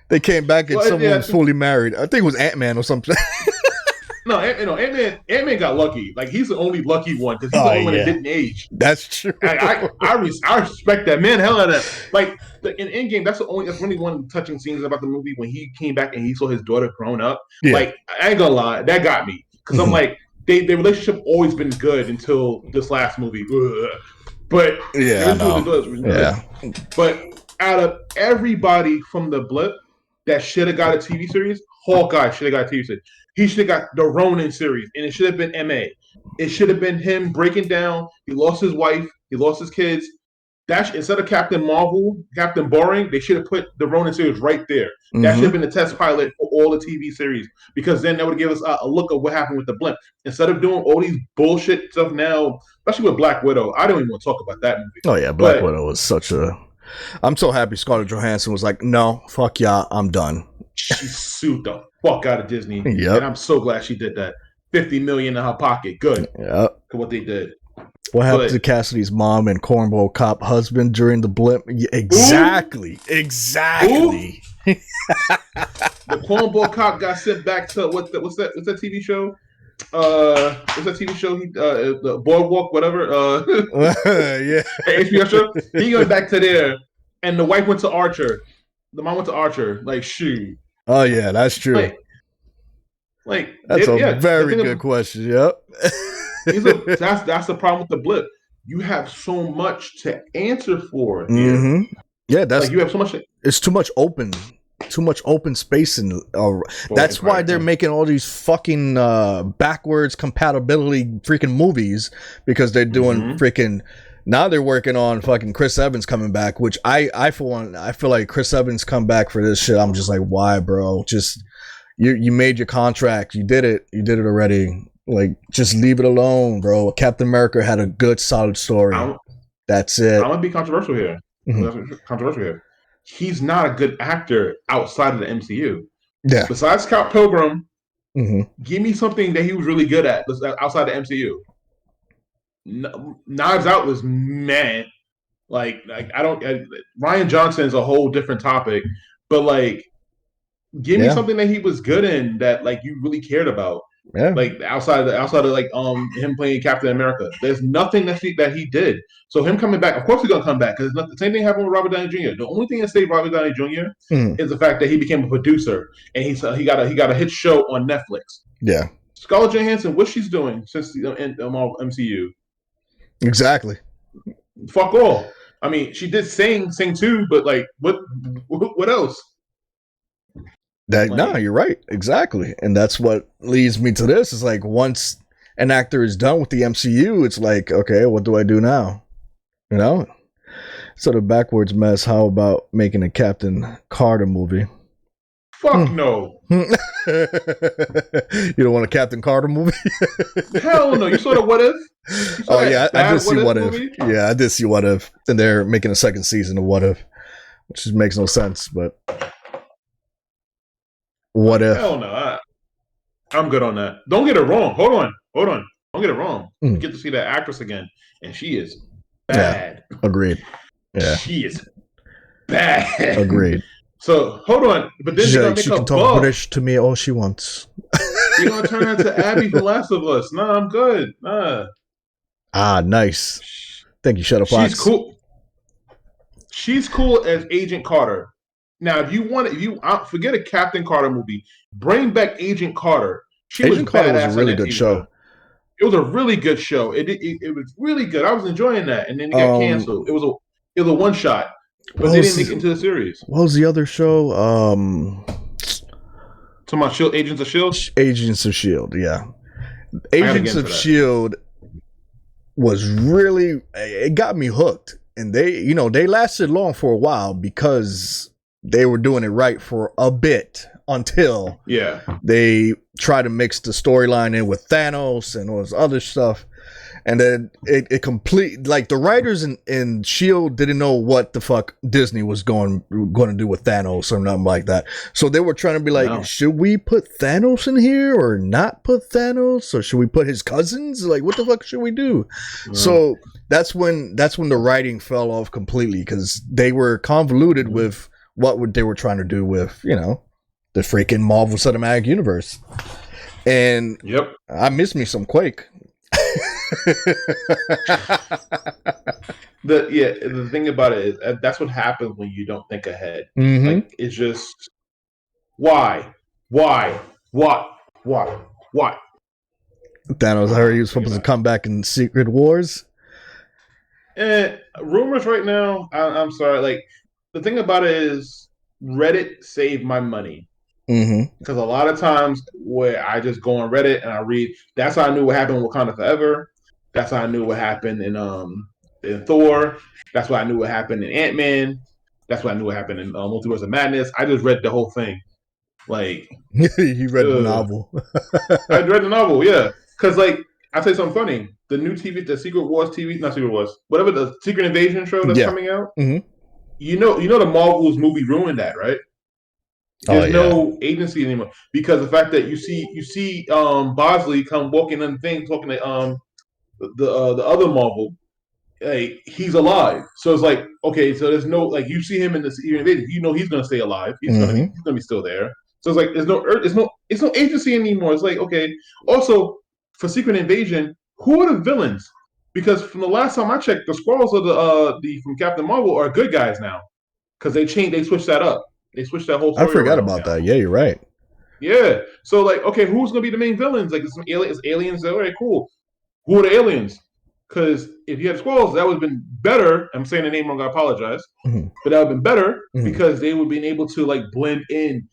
They came back and someone was fully married. I think it was Ant-Man or something. No, Ant-Man got lucky. Like, he's the only lucky one because he's the only one that didn't age. That's true. I respect that, man. Hell out of that. Like in Endgame, that's really one of the touching scenes about the movie when he came back and he saw his daughter grown up. Yeah. Like, I ain't gonna lie, that got me because I'm like, their relationship always been good until this last movie. Ugh. But But out of everybody from the blip that should have got a TV series, Hawkeye should have got a TV series. He should have got the Ronin series, and it should have been MA. It should have been him breaking down. He lost his wife. He lost his kids. Instead of Captain Marvel, Captain Boring, they should have put the Ronin series right there. Mm-hmm. That should have been the test pilot for all the TV series because then that would give us a look of what happened with the blimp. Instead of doing all these bullshit stuff now, especially with Black Widow, I don't even want to talk about that movie. Oh yeah, Black Widow was such a. I'm so happy Scarlett Johansson was like, no, fuck y'all, I'm done. She sued the fuck out of Disney. Yep. And I'm so glad she did that. $50 million in her pocket. Good. Yep. For what they did. What happened to Cassidy's mom and cornball cop husband during the blimp? Yeah, exactly. Ooh. Exactly. Ooh. The cornball cop got sent back to what's that TV show? What's that TV show? The Boardwalk, whatever. Yeah. HBO show. He went back to there, and the wife went to Archer. The mom went to Archer. Like, shoot. Oh yeah, that's true. Like that's a very good question. Yep. That's the problem with the blip. You have so much to answer for. Mm-hmm. Yeah, that's like you have so much. It's too much open space, and that's why they're making all these fucking backwards compatibility freaking movies because they're doing freaking. Now they're working on fucking Chris Evans coming back, which I for one, I feel like Chris Evans come back for this shit. I'm just like, why, bro? Just you made your contract, you did it already. Like, just leave it alone, bro. Captain America had a good, solid story. That's it. I'm gonna be controversial here. Controversial here. He's not a good actor outside of the MCU. Yeah. Besides Scott Pilgrim, give me something that he was really good at outside the MCU. Knives Out was meh. Like I don't. Ryan Johnson's a whole different topic. but like, give me Yeah. something that he was good in that like you really cared about. Yeah. Like outside of like him playing Captain America, there's nothing that he did. So him coming back, of course he's gonna come back because the same thing happened with Robert Downey Jr. The only thing that saved Robert Downey Jr. Mm. is the fact that he became a producer and he got a hit show on Netflix. Yeah. Scarlett Johansson, what she's doing since the MCU? Exactly. Fuck all. I mean, she did sing too, but like, what else? No, Like, you're right. Exactly. And that's what leads me to this. Is like once an actor is done with the MCU, it's like, okay, what do I do now? You know? Sort of backwards mess. How about making a Captain Carter movie? fuck no. You don't want a Captain Carter movie? Hell no. You saw the What If? Oh yeah, I did see What If. Movie? Yeah, I did see What If. And they're making a second season of What If, which just makes no sense, but what if? Hell no. I'm good on that. Don't get it wrong. Hold on. Don't get it wrong. You get to see that actress again, and she is bad. Yeah, agreed. Yeah. She is bad. Agreed. So hold on, but then they're gonna make she her can talk buff. British to me all she wants. They're gonna turn her into Abby from Last of Us. Nah, I'm good. Nah. Ah, nice. Thank you, Shadow Fox. She's cool. She's cool as Agent Carter. Now, if you forget a Captain Carter movie, bring back Agent Carter. Agent Carter was a really good show. It was a really good show. It was really good. I was enjoying that, and then it got canceled. It was a one shot, but they didn't make it into the series. What was the other show? Talking about Shield, Agents of Shield. Agents of Shield, yeah. Agents of Shield was really, it got me hooked, and they lasted long for a while because they were doing it right for a bit until they try to mix the storyline in with Thanos and all this other stuff. And then it complete, like the writers in Shield didn't know what the fuck Disney was going to do with Thanos or nothing like that. So they were trying to be like, should we put Thanos in here or not put Thanos? Or should we put his cousins? Like, what the fuck should we do? No. So that's when the writing fell off completely because they were convoluted with what they were trying to do with, the freaking Marvel Cinematic Universe. And I miss me some Quake. The thing about it is that's what happens when you don't think ahead. Mm-hmm. Like it's just why? Thanos, I heard he was supposed to come back in Secret Wars. Rumors right now. I'm sorry. Like the thing about it is Reddit saved my money. Because a lot of times where I just go on Reddit and I read, that's how I knew what happened with Wakanda Forever. That's how I knew what happened in Thor. That's why I knew what happened in Ant-Man. That's why I knew what happened in Multiverse of Madness. I just read the whole thing. Like you read the novel. I read the novel, yeah. Because like I'll tell you something funny. The new TV, the Secret Wars TV, not Secret Wars, whatever the Secret Invasion show that's coming out. Mm-hmm. You know the Marvel's movie ruined that, right? There's no agency anymore because the fact that you see Bosley come walking in the thing talking to the other Marvel, like he's alive. So it's like okay, so there's no like you see him in the Secret Invasion, he's gonna stay alive. He's gonna be still there. So it's like there's no agency anymore. It's like okay. Also for Secret Invasion, who are the villains? Because from the last time I checked, the Skrulls of the from Captain Marvel are good guys now because they switched that up. They switched that whole story. I forgot about that. Yeah, you're right. Yeah. So like, okay, who's gonna be the main villains? Like, some aliens. All right, cool. Who are the aliens? Because if you had Skrulls, that would have been better. I'm saying the name wrong. I apologize. But that would have been better because they would have been able to like blend in,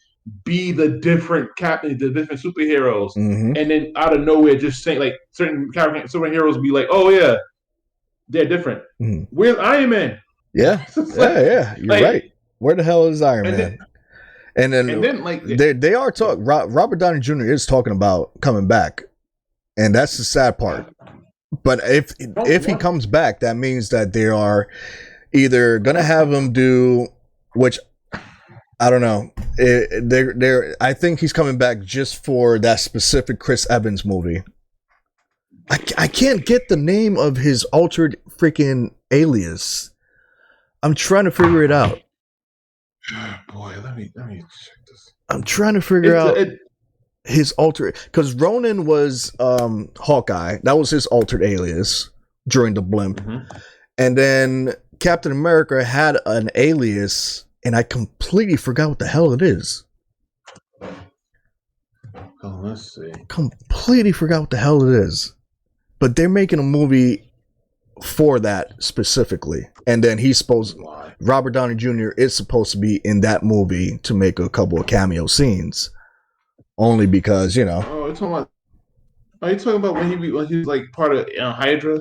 be the different captains, the different superheroes, and then out of nowhere, just saying like certain superheroes would be like, oh yeah, they're different. Where's Iron Man? Yeah, yeah. You're right. Where the hell is Iron Man? And then like they are talking. Robert Downey Jr. is talking about coming back, and that's the sad part. But if he comes back, that means that they are either gonna have him do, which I don't know. I think he's coming back just for that specific Chris Evans movie. I can't get the name of his altered freaking alias. I'm trying to figure it out. Boy, let me check this. I'm trying to figure out It, his alter, because Ronan was Hawkeye. That was his altered alias during the blimp. mm-hmm. And then Captain America had an alias, and I completely forgot what the hell it is. Oh, let's see. Completely forgot what the hell it is. But they're making a movie for that specifically. And then Robert Downey Jr. is supposed to be in that movie to make a couple of cameo scenes. Only because, Oh, are you talking about when he was like part of Hydra?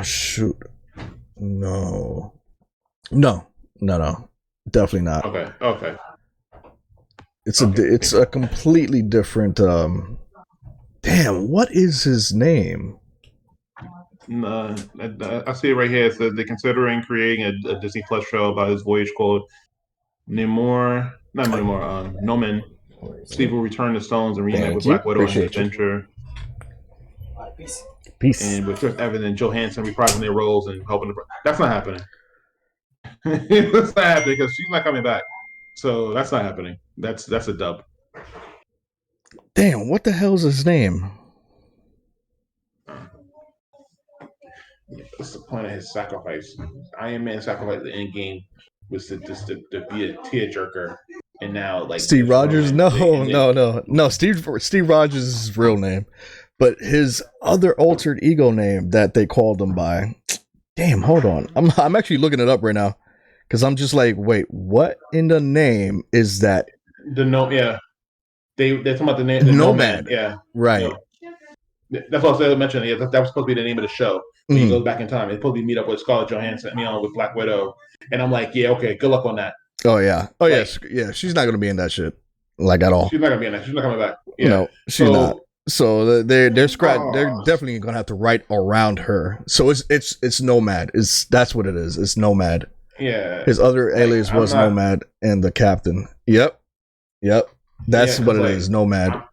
Shoot. No. Definitely not. Okay. It's a completely different damn, what is his name? I see it right here. It says they're considering creating a Disney Plus show about his voyage called Namor. Not Namor. Noman. Steve will return the stones and reunite with Black Widow in his adventure. Peace. And with Chris Evans and Johansson reprising their roles and helping. That's not happening. That's not happening because she's not coming back. So that's not happening. That's a dub. Damn, what the hell's his name? What's the point of his sacrifice? Iron Man sacrificed the end game was to be a tearjerker, and now like Steve Rogers. No. Steve Rogers is his real name, but his other altered ego name that they called him by. Damn, hold on. I'm actually looking it up right now because I'm just like, wait, what in the name is that? They're talking about the name. The Nomad. Yeah, right. You know, that's what I was mentioning. Yeah, that was supposed to be the name of the show. When he goes back in time, it's supposed to meet up with Scarlett Johansson, with Black Widow, and I'm like, yeah, okay, good luck on that. Oh yeah, yeah. She's not gonna be in that shit like at all. She's not gonna be in that. She's not coming back. Yeah. No, she's not. So they're definitely gonna have to write around her. So it's Nomad. That's what it is. It's Nomad. Yeah. His other alias was Nomad and the Captain. Yep. That's what it is. Nomad.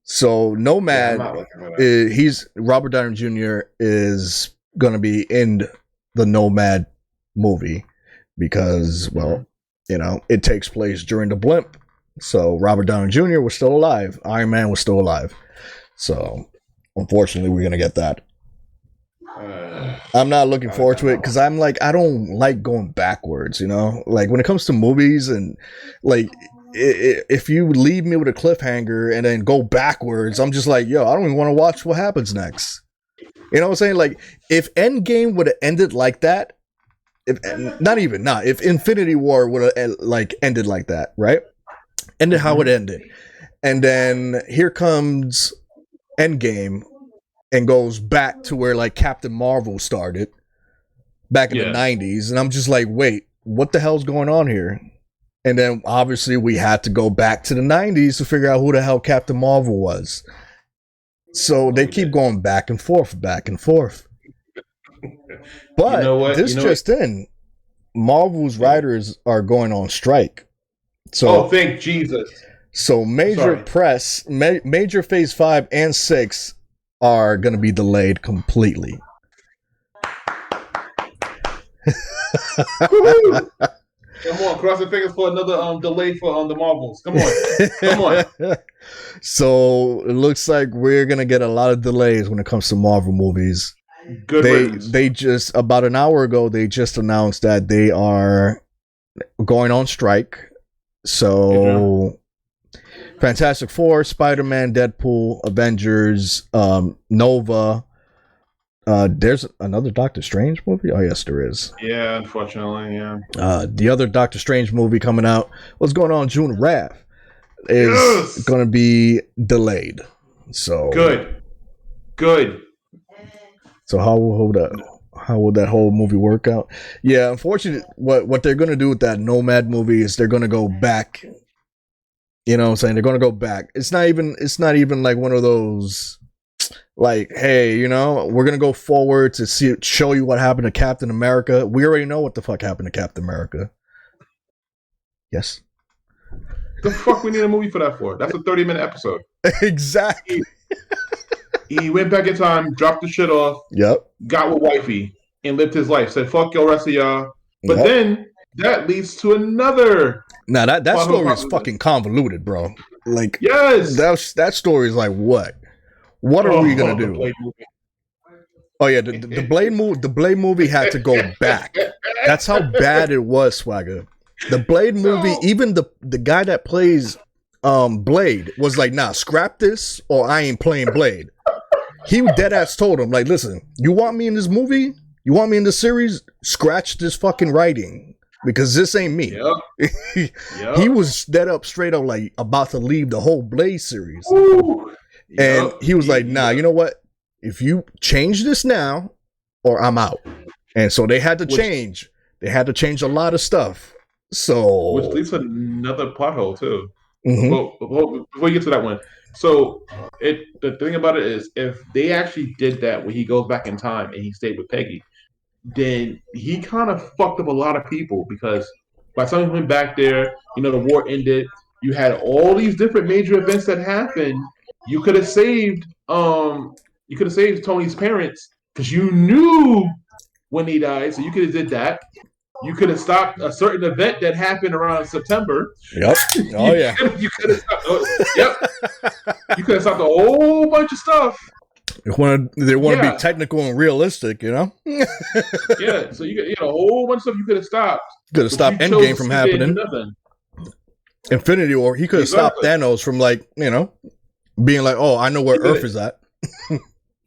So Nomad, he's Robert Downey Jr. is gonna be in the Nomad movie because, well, it takes place during the blimp. So Robert Downey Jr. was still alive. Iron Man was still alive. So unfortunately, we're gonna get that. I'm not looking forward to it because I'm like, I don't like going backwards. Like when it comes to movies and like. If you leave me with a cliffhanger and then go backwards, I'm just like, yo, I don't even want to watch what happens next. You know what I'm saying? Like, if Endgame would have ended like that, if Infinity War would have ended like that, right? Ended how it ended, and then here comes Endgame and goes back to where like Captain Marvel started back in the 90s, and I'm just like, wait, what the hell's going on here? And then obviously we had to go back to the 90s to figure out who the hell Captain Marvel was. So they keep going back and forth. But just in, Marvel's writers are going on strike. So thank Jesus. So major phase 5 and 6 are going to be delayed completely. Come on, cross your fingers for another delay for the Marvels. Come on. So it looks like we're gonna get a lot of delays when it comes to Marvel movies. They just about an hour ago they just announced that they are going on strike. So Fantastic Four, Spider-Man, Deadpool, Avengers, Nova. There's another Doctor Strange movie? Oh, yes, there is. Yeah, unfortunately, yeah. The other Doctor Strange movie coming out, what's going on? June Wrath is going to be delayed. So good. So how will that whole movie work out? Yeah, unfortunately, what they're going to do with that Nomad movie is they're going to go back. You know what I'm saying? They're going to go back. It's not even like one of those. Like, hey, we're gonna go forward to show you what happened to Captain America. We already know what the fuck happened to Captain America. Yes. The fuck we need a movie for that for? That's a 30-minute episode. Exactly. He went back in time, dropped the shit off. Yep. Got with wifey and lived his life. Said, "Fuck your rest of y'all. But then that leads to another. Now that story is fucking convoluted, bro. Like, yes, that story is like, what? What are we gonna do? Blade movie. Oh yeah, the Blade movie had to go back. That's how bad it was, Swagger. The Blade movie, even the guy that plays Blade was like, nah, scrap this or I ain't playing Blade. He dead ass told him, like, listen, you want me in this movie? You want me in this series? Scratch this fucking writing. Because this ain't me. Yep. He was dead up straight up like about to leave the whole Blade series. And he was like, nah, you know what? If you change this now or I'm out. And so they had to change. They had to change a lot of stuff. So which leads to another plot hole too. Well, before you get to that one, so the thing about it is, if they actually did that when he goes back in time and he stayed with Peggy, then he kind of fucked up a lot of people, because by the time he went back there, the war ended. You had all these different major events that happened. You could have saved Tony's parents, because you knew when he died, so you could have did that. You could have stopped a certain event that happened around September. Yep. Oh yeah. You could have stopped. Yep. You could have stopped a whole bunch of stuff. They want to be technical and realistic, Yeah. So you got a whole bunch of stuff you could have stopped. Could have stopped Endgame from happening. Infinity War. He could have stopped Thanos from being like, oh, I know where Earth is at.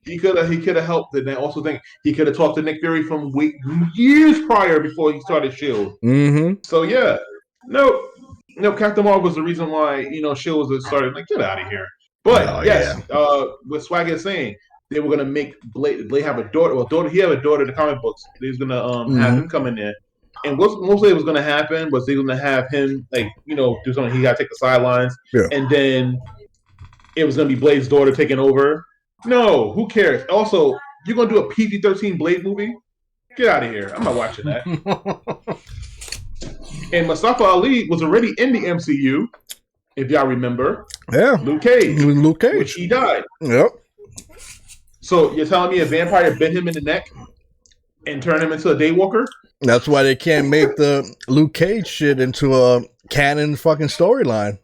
He could have helped, and I also think he could have talked to Nick Fury from years prior before he started Shield. So yeah, no, Captain Marvel was the reason why Shield was started. Like, get out of here. But what Swag is saying, they were gonna make Blade have a daughter. Well, he had a daughter in the comic books. They was gonna have him come in there, and what mostly was gonna happen was they were gonna have him do something. He got to take the sidelines, and then it was gonna be Blade's daughter taking over. No, who cares? Also, you're gonna do a PG-13 Blade movie? Get out of here! I'm not watching that. And Mustafa Ali was already in the MCU, if y'all remember. Yeah, Luke Cage, which he died. Yep. So you're telling me a vampire bit him in the neck and turned him into a daywalker? That's why they can't make the Luke Cage shit into a canon fucking storyline.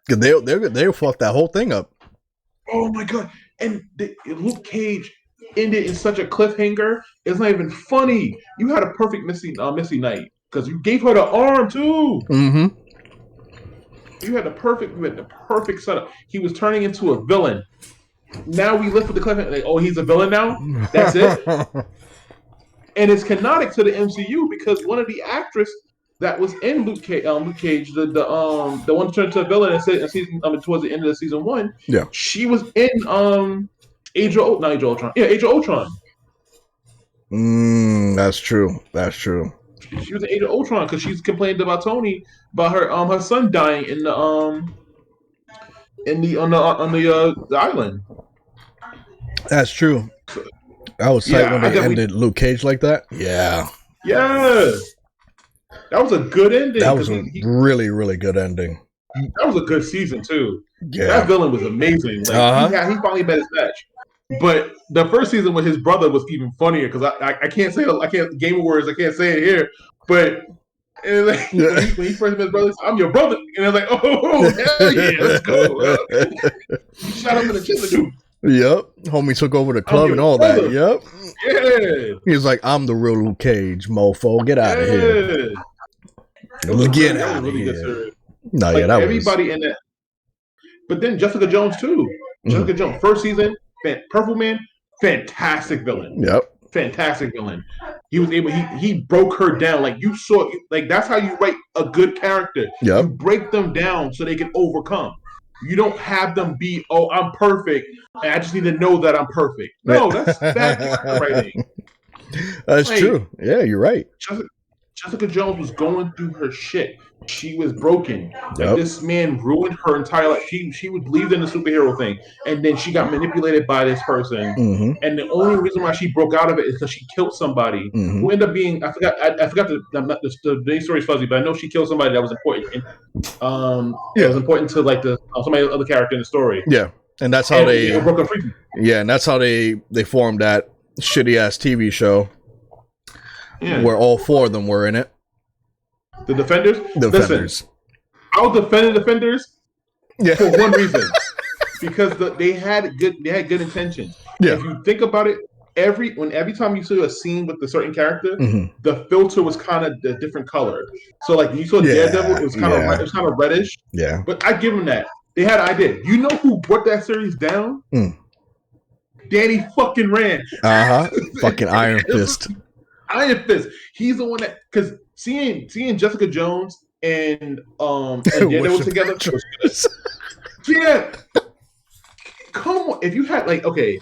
Cause they'll fuck that whole thing up. Oh my god! And Luke Cage ended in such a cliffhanger. It's not even funny. You had a perfect Missy night, because you gave her the arm too. You had the perfect setup. He was turning into a villain. Now we live with the cliffhanger. Like, oh, he's a villain now. That's it. And it's canonic to the MCU, because one of the actresses that was in Luke Cage, the one turned to a villain and said towards the end of the season 1. Yeah, she was in Age of Ultron. Yeah, Age of Ultron. That's true. She was in Age of Ultron because she's complained about Tony about her son dying on the island. That's true. I was tight when they ended Luke Cage like that. Yeah. That was a good ending. That was a really, really good ending. That was a good season too. Yeah. That villain was amazing. Like, he finally met his match. But the first season with his brother was even funnier, because I can't say Game Awards. I can't say it here. But when he first met his brother, I'm your brother, and I was like, oh hell yeah, let's go. He shot him in the chest, dude. Yep, homie took over the club and all brother. that. Yep. Yeah. He was like, I'm the real Luke Cage, mofo. Get out of here. Get out of here. No, like, that everybody in that. But then Jessica Jones too. Jessica Jones, first season, Purple Man, fantastic villain. Yep. Fantastic villain. He was able. He broke her down. Like, you saw. Like, that's how you write a good character. Yep. You break them down so they can overcome. You don't have them be, oh, I'm perfect, and I just need to know that I'm perfect. No, that's bad character writing. That's true. Yeah, you're right. Jessica Jones was going through her shit. She was broken. Like, this man ruined her entire life. She would believe in the superhero thing, and then she got manipulated by this person. And the only reason why she broke out of it is because she killed somebody who ended up being, I forgot the name story is fuzzy, but I know she killed somebody that was important. It was important to like somebody other character in the story. Yeah, and that's how they broke up. Yeah, and that's how they formed that shitty ass TV show. Yeah. where all 4 of them were in it. The Defenders. The Listen, Defenders. I'll defend the Defenders Yeah. for one reason, because they had good intentions. Yeah. If you think about it, every time you saw a scene with a certain character, Mhm. the filter was kind of a different color. So like when you saw Yeah, Daredevil, it was kind of reddish. Yeah. But I give them that. They had an idea. You know who brought that series down? Danny fucking Rand. Fucking Iron Fist. Iron Fist. He's the one that, because seeing Jessica Jones and Daredevil together was good. Yeah. Come on. If you had like, okay,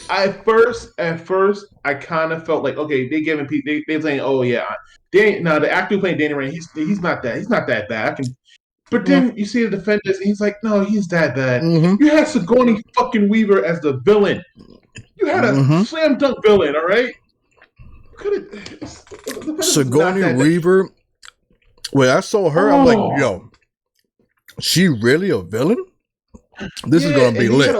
at first I kind of felt like, okay, they giving people, they saying, oh yeah, the actor playing Danny Rand, he's not that bad. But then you see the Defenders, and he's like, no, he's that bad. You had Sigourney fucking Weaver as the villain. You had a slam dunk villain, all right? Sigourney Weaver. When I saw her, I'm like, yo, she really a villain? This is gonna be lit.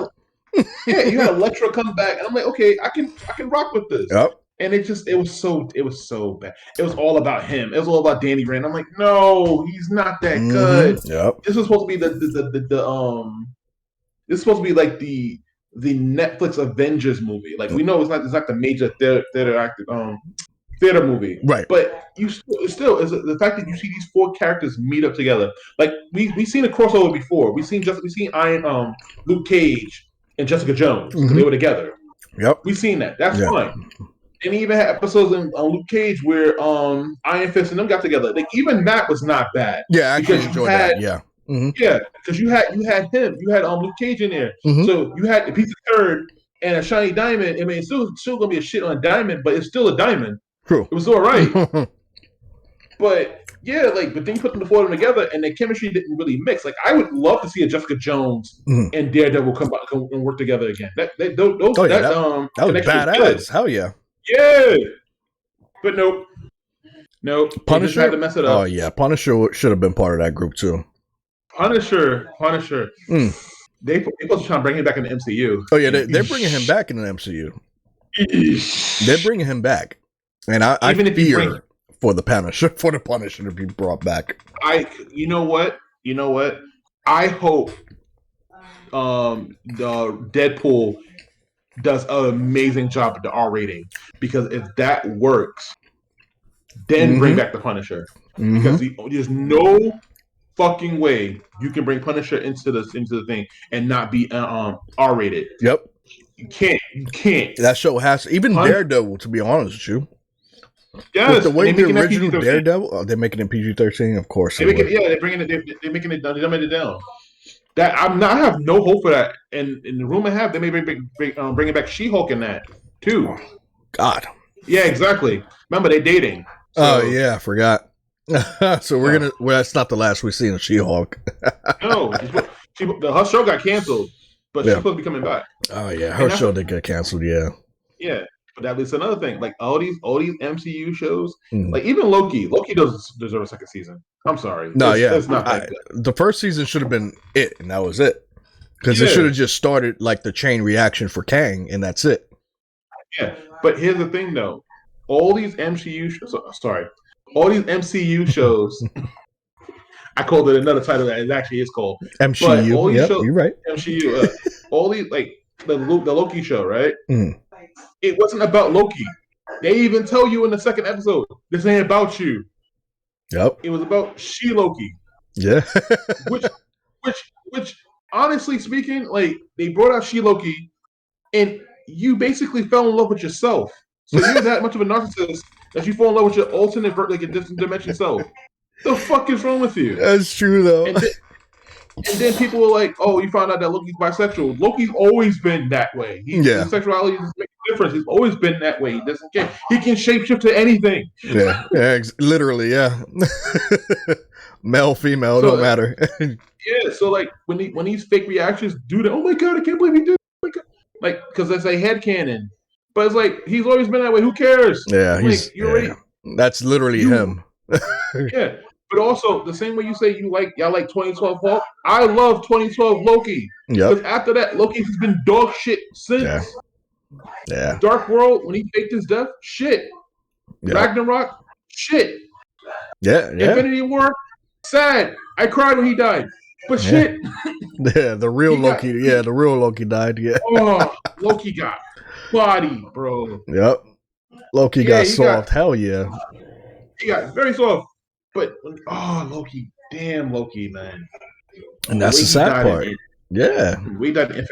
You had Electro come back, and I'm like, okay, I can rock with this. Yep. And it was so bad. It was all about him. It was all about Danny Rand. I'm like, no, he's not that good. Yep. This was supposed to be this is supposed to be like the Netflix Avengers movie. Like we know it's not the major theater movie, right? But you still is the fact that you see these 4 characters meet up together. Like we seen a crossover before. We seen Luke Cage and Jessica Jones because they were together. Yep, we seen that. That's fine. And he even had episodes on Luke Cage where Iron Fist and them got together. Like even that was not bad. Yeah, I actually enjoyed that. Yeah. Yeah, because you had him, you had Luke Cage in there, so you had a piece of curd and a shiny diamond. I mean, it's still gonna be a shit on a diamond, but it's still a diamond. True. It was all right. But yeah, but then you put them 4 of them together, and the chemistry didn't really mix. Like I would love to see a Jessica Jones and Daredevil come and work together again. That was badass. Hell yeah. Yeah. But nope. Punisher had to mess it up. Oh yeah, Punisher should have been part of that group too. Punisher. They supposed to try to bring him back in the MCU. Oh yeah, they're bringing him back in the MCU. They're bringing him back, and I fear for the Punisher to be brought back. You know what? I hope the Deadpool does an amazing job with the R rating, because if that works, then bring back the Punisher, because there's no fucking way you can bring Punisher into the thing and not be R rated. Yep, you can't. That show has even Daredevil. To be honest with you, yes, with the way the original Daredevil, they're making it PG-13. Of course, they're making it down. That I have no hope for that. And in the room I have, they may bring back She-Hulk in that too. Oh, God. Yeah, exactly. Remember, they're dating. So. Oh yeah, I forgot. So we're gonna. Well, that's not the last we've seen of She-Hulk. No, her show got canceled, but she's supposed to be coming back. Oh yeah, her show did get canceled. Yeah. Yeah, but that was another thing. Like all these MCU shows, like even Loki does deserve a second season. I'm sorry. No, it's not that good. The first season should have been it, and that was it. Because it should have just started like the chain reaction for Kang, and that's it. Yeah, but here's the thing, though. All these MCU shows. I called it another title that it actually is called MCU. Yeah, you're right. MCU. All these the Loki show, right? It wasn't about Loki. They even tell you in the second episode, this ain't about you. Yep. It was about She-Loki. Yeah. which honestly speaking, they brought out She-Loki, and you basically fell in love with yourself. So you're that much of a narcissist that you fall in love with your alternate, like a different dimension self. The fuck is wrong with you? That's true, though. And then people were like, "Oh, you found out that Loki's bisexual." Loki's always been that way. His sexuality doesn't make a difference. He's always been that way. He doesn't care. He can shapeshift to anything. Yeah, literally, yeah. Male, female, don't matter. Yeah, so when these fake reactions do that, oh my god, I can't believe he did. Oh my god. Because that's a headcanon. But it's he's always been that way. Who cares? Yeah, that's literally him. Yeah. But also, the same way you say y'all like 2012 Hulk, I love 2012 Loki. Because after that, Loki has been dog shit since. Yeah. Dark World, when he faked his death, shit. Yep. Ragnarok, shit. Yeah. Infinity War, sad. I cried when he died. But shit. Yeah, the real Loki. The real Loki died. Yeah. Oh, Loki got body, bro. Yep. Loki got soft. Hell yeah. He got very soft. But Loki, damn Loki, man. And that's the sad part. Yeah. We died in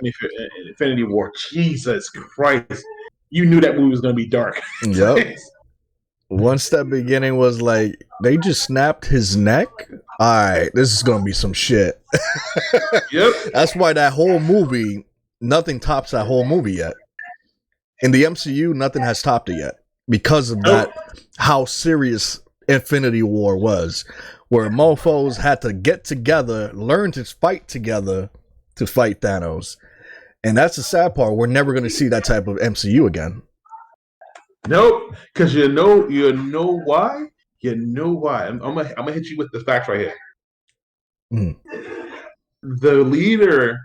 Infinity War. Jesus Christ. You knew that movie was going to be dark. Yep. Once that beginning was like, they just snapped his neck. All right, this is going to be some shit. Yep. That's why that whole movie, nothing tops that whole movie yet. In the MCU, nothing has topped it yet. Because of that, how serious Infinity War was. Where mofos had to get together, learn to fight together to fight Thanos. And that's the sad part. We're never going to see that type of MCU again. Nope, because you know why. You know why. I'm gonna hit you with the facts right here. The leader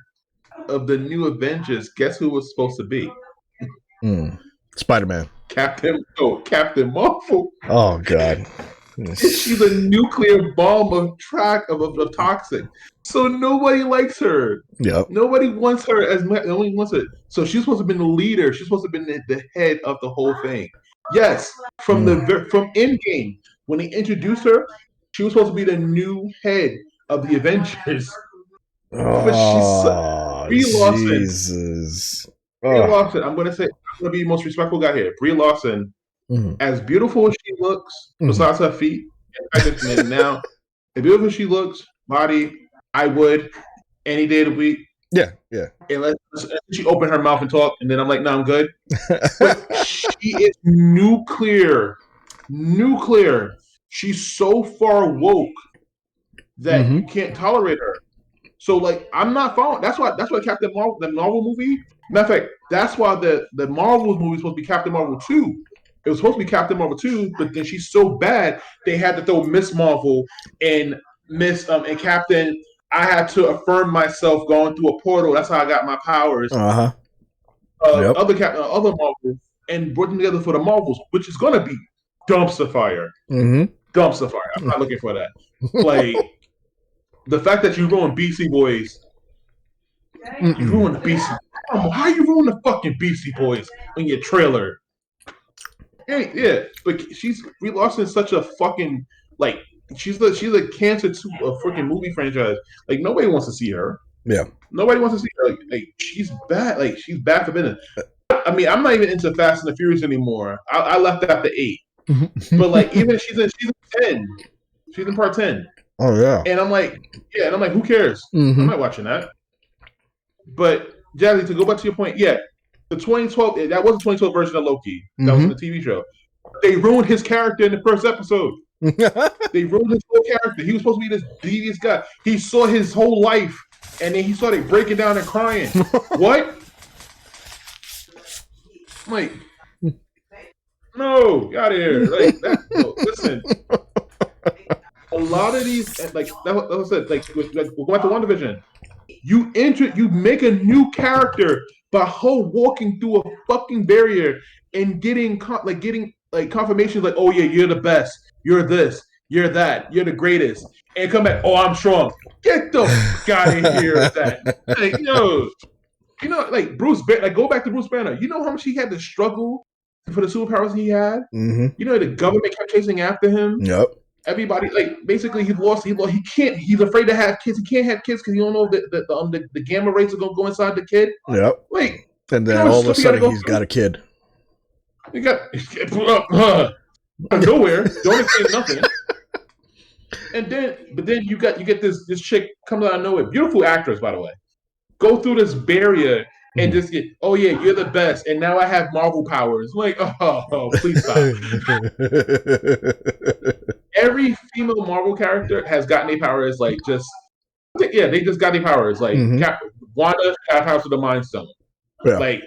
of the new Avengers, guess who was supposed to be? Spider-Man. Captain Marvel. Oh God. She's a nuclear bomb of toxic. So nobody likes her. Yep. Nobody wants her as much. Nobody wants her. So she's supposed to have been the leader. She's supposed to have been the head of the whole thing. Yes, from Endgame, when they introduced her, she was supposed to be the new head of the Avengers. Oh, Brie Larson. Jesus. Brie Larson. I'm gonna be the most respectful guy here. Brie Larson. As beautiful as she looks, besides her feet, and now, as beautiful as she looks, body, I would any day of the week. Yeah. Unless she open her mouth and talk, and then I'm like, no, I'm good. But she is nuclear. She's so far woke that you can't tolerate her. So like, I'm not following. That's why Captain Marvel, the Marvel movie. Matter of fact, that's why the Marvel movie is supposed to be Captain Marvel 2. It was supposed to be Captain Marvel 2, but then she's so bad they had to throw Miss Marvel and and Captain. I had to affirm myself going through a portal. That's how I got my powers. Yep. Other Marvel, and brought them together for the Marvels, which is gonna be dumpster fire. Dumpster fire. I'm not looking for that. Like the fact that you ruined Beastie Boys. You ruined the Beastie. How you ruin the fucking Beastie Boys in your trailer? Yeah, but Brie Larson is such a fucking like she's a cancer to a freaking movie franchise. Like nobody wants to see her. Yeah, nobody wants to see her. Like she's bad. Like she's bad for business. I mean, I'm not even into Fast and the Furious anymore. I left after 8. But like even she's in 10. She's in part 10. Oh yeah. And I'm like, who cares? I'm not watching that. But Jazzy, to go back to your point, the 2012 that was the 2012 version of Loki. That was in the TV show. They ruined his character in the first episode. They ruined his whole character. He was supposed to be this devious guy. He saw his whole life, and then he started breaking down and crying. What? I'm like, no, get out of here. Like, listen. A lot of these, like that was it. Like we're going to WandaVision. You make a new character by walking through a fucking barrier and getting confirmations like, oh yeah, you're the best, you're this, you're that, you're the greatest, and come back, oh I'm strong. Get the fuck out of here with that. Like, like Bruce Banner, like go back to Bruce Banner. You know how much he had to struggle for the superpowers he had? You know the government kept chasing after him. Yep. Everybody, like, basically, he lost. He can't. He's afraid to have kids. He can't have kids because he don't know that the gamma rays are gonna go inside the kid. Yep. Like, and then all of a sudden he's got a kid. He got nowhere. Don't explain nothing. And then you get this chick comes out of nowhere. Beautiful actress, by the way. Go through this barrier and just get, oh yeah, you're the best, and now I have Marvel powers. Like, oh please stop. Every female Marvel character has gotten their powers they just got their powers. Like Wanda got powers with the Mind Stone. Yeah. Like,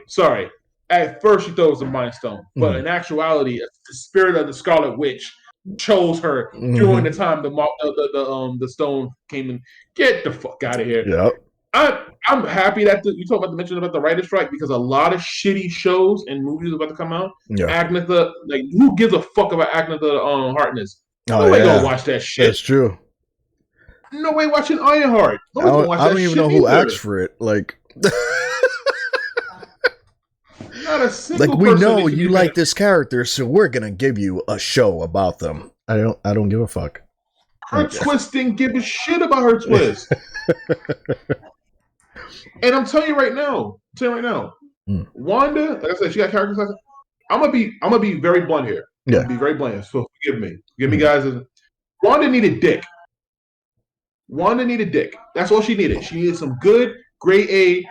sorry. At first she thought it was a Mind Stone, but in actuality, the spirit of the Scarlet Witch chose her during the time the stone came in. Get the fuck out of here. Yep. I'm happy that you talk about the mention about the writer's strike because a lot of shitty shows and movies are about to come out. Yeah. Agnetha, like who gives a fuck about Agnetha Harkness? Oh Nobody gonna yeah, watch that shit. that's true. Nobody watching Ironheart. Nobody's gonna watch I that don't even shit know who either. asked for it. Like, Not a single we person. know you like this character, so we're gonna give you a show about them. I don't give a fuck. Her twist didn't give a shit about her twist. And I'm telling you right now, Wanda, like I said, she got characters. I'm gonna be very blunt here. I'm gonna be very blunt here, so forgive me. Forgive me, guys. Wanda needed dick. Wanda needed dick. That's all she needed. She needed some good, grade A,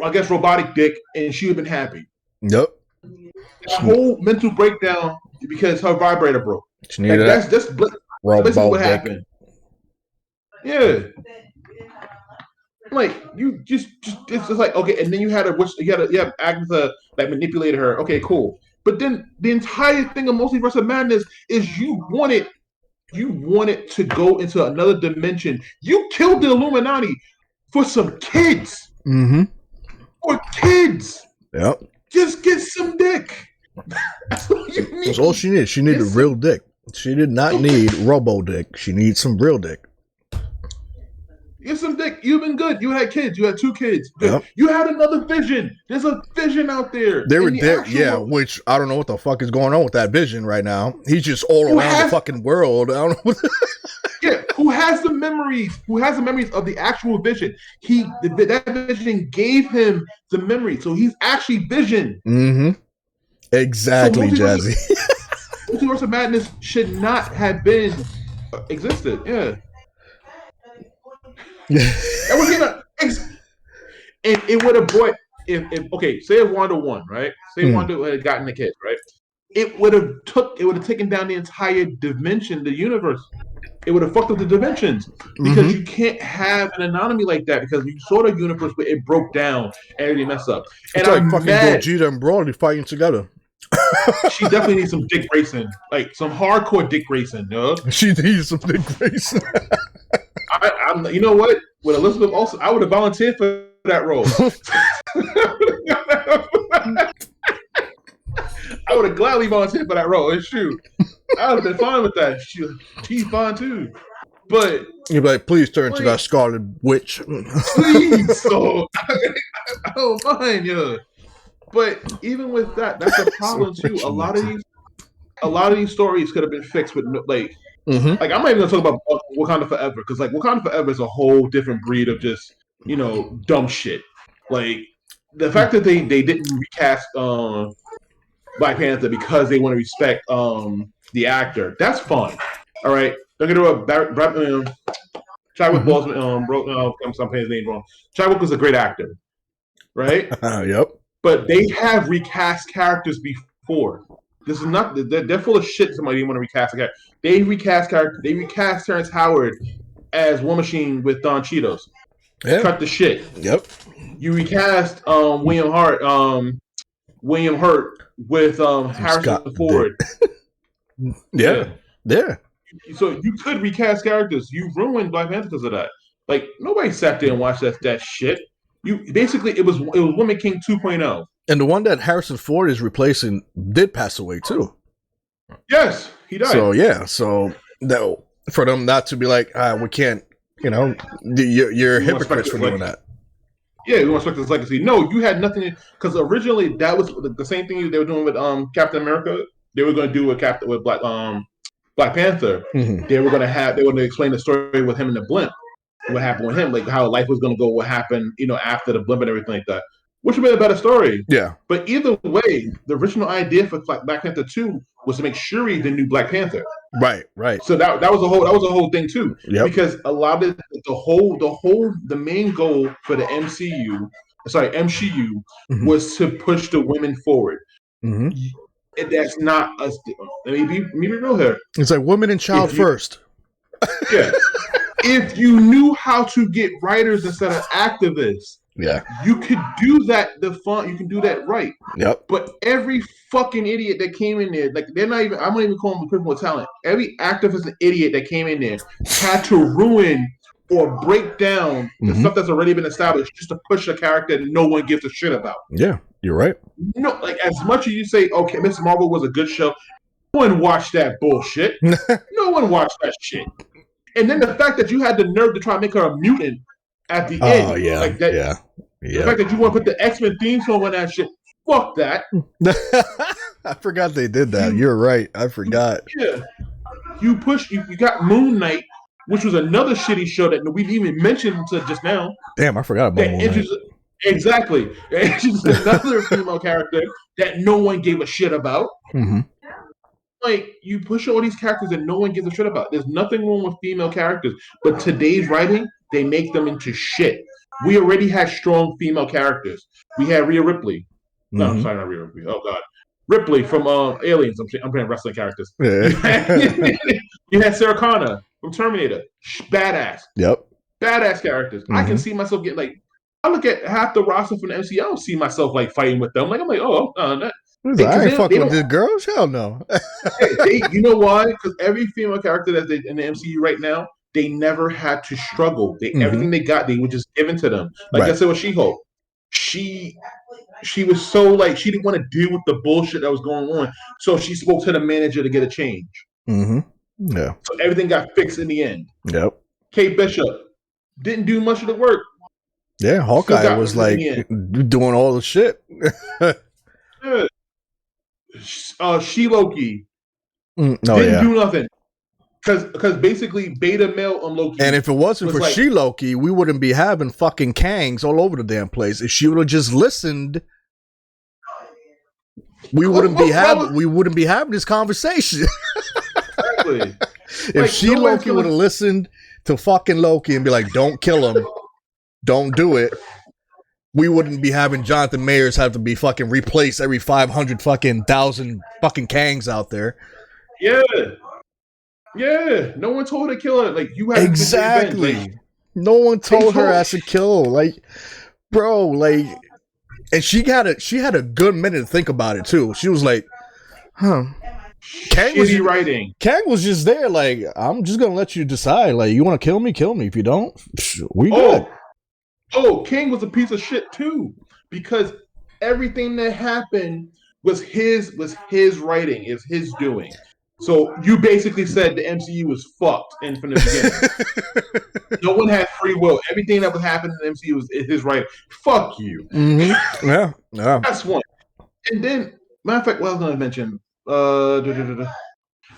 I guess, robotic dick, and she would have been happy. Yep. That whole mental breakdown because her vibrator broke. She needed that's basically what happened. Yeah. Like you just it's just like okay, and then you had Agatha that manipulated her. Okay, cool. But then the entire thing of Multiverse of Madness is you wanted to go into another dimension. You killed the Illuminati for some kids. Mm-hmm. For kids. Yep. Just get some dick. That's all you need. That's all she needed. She needed real dick. She did not need robo dick. She needs some real dick. Get some dick. You've been good. You had kids. You had 2 kids. Yep. You had another vision. There's a vision out there. They were there, yeah. Which I don't know what the fuck is going on with that vision right now. He's just all around the fucking world. I don't know. Yeah, who has the memories? Who has the memories of the actual vision? That vision gave him the memory, so he's actually Vision. Mm-hmm. Exactly, so Jazzy. Multiverse of Madness should not have been existed. Yeah. That was and it would have brought if okay, say if Wanda won, right? Say Wanda had gotten the kids, right? It would have taken down the entire dimension, the universe. It would have fucked up the dimensions because you can't have an anomaly like that because you saw the universe, but it broke down and everything messed up. It's and like I'm fucking Gogeta and Broly fighting together. She definitely needs some Dick Grayson, like some hardcore Dick Grayson. She needs some Dick Grayson. I'm, you know what? With Elizabeth Olsen, I would have volunteered for that role. I would have gladly volunteered for that role. It's true. I would have been fine with that. She's fine too. But you'd be like, please turn to that Scarlet Witch. Please. So I don't mind, yeah. But even with that, that's a problem too. A lot of these stories could have been fixed with like I'm not even gonna talk about Wakanda Forever because like Wakanda Forever is a whole different breed of just dumb shit. Like the fact that they didn't recast Black Panther because they want to respect the actor. That's fun. All right, don't get it wrong. Chadwick Boseman I'm saying his name wrong. Chadwick was a great actor, right? Yep. But they have recast characters before. This is not. They're full of shit. Somebody want to recast a character. They recast characters. They recast Terrence Howard as War Machine with Don Cheetos. Yeah. Cut the shit. Yep. You recast William Hurt with Harrison Ford. Yeah. So you could recast characters. You ruined Black Panther because of that. Like nobody sat there and watched that shit. You basically it was Woman King 2.0. And the one that Harrison Ford is replacing did pass away too. Yes, he died. So yeah, no, for them not to be like, we can't, you're hypocrites for doing that. Yeah, we want to respect his legacy. No, you had nothing because originally that was the same thing they were doing with Captain America. They were going to do with Black Panther. Mm-hmm. They were going to explain the story with him in the blimp. What happened with him, like how life was going to go, what happened, after the blimp and everything like that, which would be a better story. Yeah. But either way, the original idea for Black Panther 2 was to make Shuri the new Black Panther. Right. So that was a whole thing too. Yep. Because a lot of the main goal for the MCU was to push the women forward. Mm-hmm. And that's not us. Let me be real here. It's like women and child first. Yeah. If you knew how to get writers instead of activists, you could do that. You can do that right. Yep. But every fucking idiot that came in there, like they're not even. I'm not even calling them people with talent. Every activist and idiot that came in there had to ruin or break down the stuff that's already been established just to push a character that no one gives a shit about. Yeah, you're right. No, like as much as you say, okay, Miss Marvel was a good show, no one watched that bullshit. No one watched that shit. And then the fact that you had the nerve to try and make her a mutant at the end, like that, the fact that you want to put the X-Men theme song on that shit, fuck that. I forgot they did that. You're right. I forgot. Yeah. You got Moon Knight, which was another shitty show that we didn't even mention until just now. Damn, I forgot about Moon Knight. Exactly. It's just another female character that no one gave a shit about. Mm-hmm. Like, you push all these characters that no one gives a shit about. There's nothing wrong with female characters, but today's writing, they make them into shit. We already had strong female characters. We had Rhea Ripley. No, I'm sorry, not Rhea Ripley. Oh, God. Ripley from Aliens. I'm playing wrestling characters. Yeah. You had Sarah Connor from Terminator. Badass. Yep. Badass characters. I can see myself getting, like, I look at half the roster from the MCU. I don't see myself, like, fighting with them. Like, I'm like, I ain't fucking with the girls? Hell no. You know why? Because every female character that's in the MCU right now, they never had to struggle. Everything they got, they were just given to them. Like I said with She-Hulk. She was so, like, she didn't want to deal with the bullshit that was going on. So she spoke to the manager to get a change. Mm-hmm. Yeah. So everything got fixed in the end. Yep. Kate Bishop didn't do much of the work. Yeah, Hawkeye was like doing all the shit. Yeah. She-Loki didn't do nothing. Because basically beta male on Loki. And if it wasn't for She-Loki, we wouldn't be having fucking Kangs all over the damn place. If she would have just listened, we wouldn't be having this conversation. Exactly. If She-Loki would have listened to fucking Loki and be like, don't kill him, don't do it, we wouldn't be having Jonathan Mayers have to be fucking replaced every 500 fucking 1,000 fucking Kangs out there. Yeah. Yeah, no one told her to kill her. Like, you had exactly. Like, no one told her as to kill. Like, bro, like, and she had a good minute to think about it too. She was like, "Huh." Kang was just there. Like, I'm just gonna let you decide. Like, you want to kill me? Kill me. If you don't, we good. Oh, King was a piece of shit too, because everything that happened was his writing, is his doing. So you basically said the MCU was fucked from the beginning. No one had free will. Everything that was happening in the MCU was his right. Fuck you. Mm-hmm. Yeah. That's one. And then, matter of fact, what I was going to mention,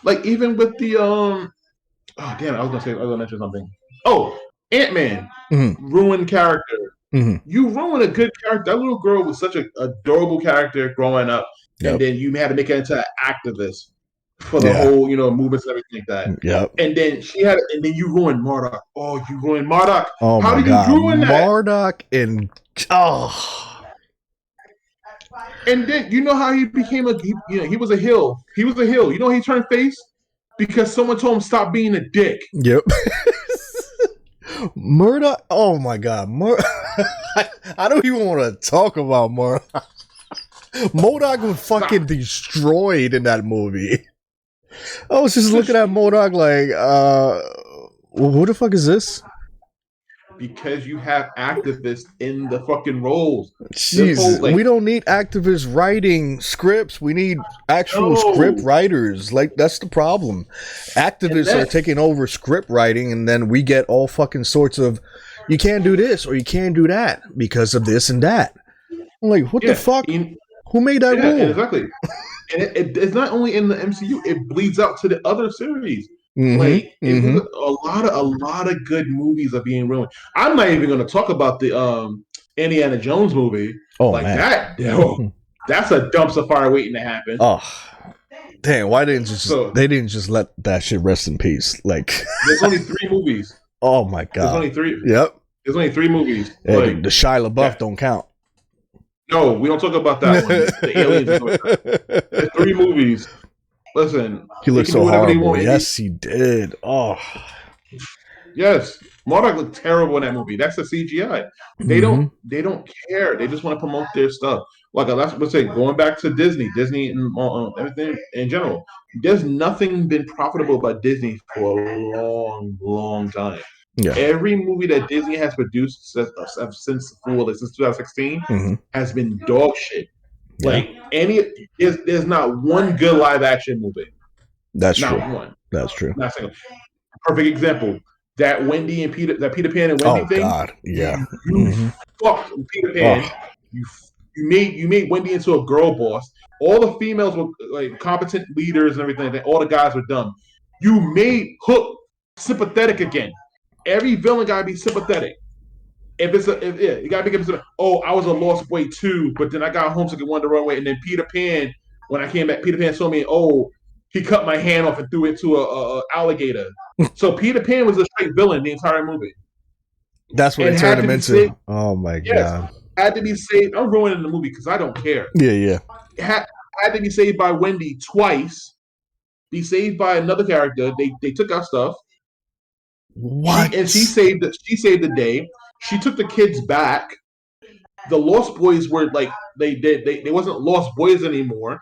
like even with the I was going to mention something. Oh, Ant-Man, ruined character. Mm-hmm. You ruined a good character. That little girl was such an adorable character growing up, and then you had to make her into an activist for the whole, movements and everything like that. Yep. And then you ruined MODOK. Oh, you ruined MODOK. Oh, how did you ruin that? MODOK and And then you know how he became he was a heel. He was a heel. You know how he turned face? Because someone told him stop being a dick. Yep. MODOK. Oh my god. I don't even want to talk about MODOK. MODOK was fucking destroyed in that movie. I was just looking at MODOK like, who the fuck is this? Because you have activists in the fucking roles. Jeez, we don't need activists writing scripts. We need actual script writers. Like, that's the problem. Activists are taking over script writing, and then we get all fucking sorts of, you can't do this or you can't do that because of this and that. I'm like, what the fuck? Who made that rule? Exactly. And it's not only in the MCU; it bleeds out to the other series. Mm-hmm, like a lot of good movies are being ruined. I'm not even going to talk about the Indiana Jones movie. Oh, man. That. That's a dumpster fire waiting to happen. Oh, damn! Why didn't they didn't just let that shit rest in peace? Like, there's only 3 movies. Oh my god! There's only 3. Yep. There's only 3 movies. Yeah, like, the Shia LaBeouf don't count. No, we don't talk about that one. The aliens. There's 3 movies. Listen, he looked so horrible. Yes, he did. Oh, yes. MODOK looked terrible in that movie. That's the CGI. They don't care. They just want to promote their stuff. Like, let's say, going back to Disney and everything in general. There's nothing been profitable about Disney for a long, long time. Yeah. Every movie that Disney has produced since 2016 Hmm. has been dog shit. Yeah. Like there's not one good live action movie. That's Not true. one. That's true. Not single. Perfect example. That Peter Pan and Wendy Oh thing. God. Yeah. You Hmm. fucked Peter Pan. Oh. You made Wendy into a girl boss. All the females were like competent leaders and everything. All the guys were dumb. You made Hook sympathetic again. Every villain gotta be sympathetic. You gotta make it. Oh, I was a lost boy too, but then I got homesick and wanted to run away. And then Peter Pan, when I came back, Peter Pan told me, "Oh, he cut my hand off and threw it to a alligator." So Peter Pan was a straight villain the entire movie, That's what and they turned had to him be into. saved. Oh my Yes, God. had to be saved. I'm ruining the movie because I don't care. Yeah. Yeah. Had to be saved by Wendy twice. Be saved by another character. They took our stuff. What? She saved the day. She took the kids back. The Lost Boys were like they wasn't Lost Boys anymore.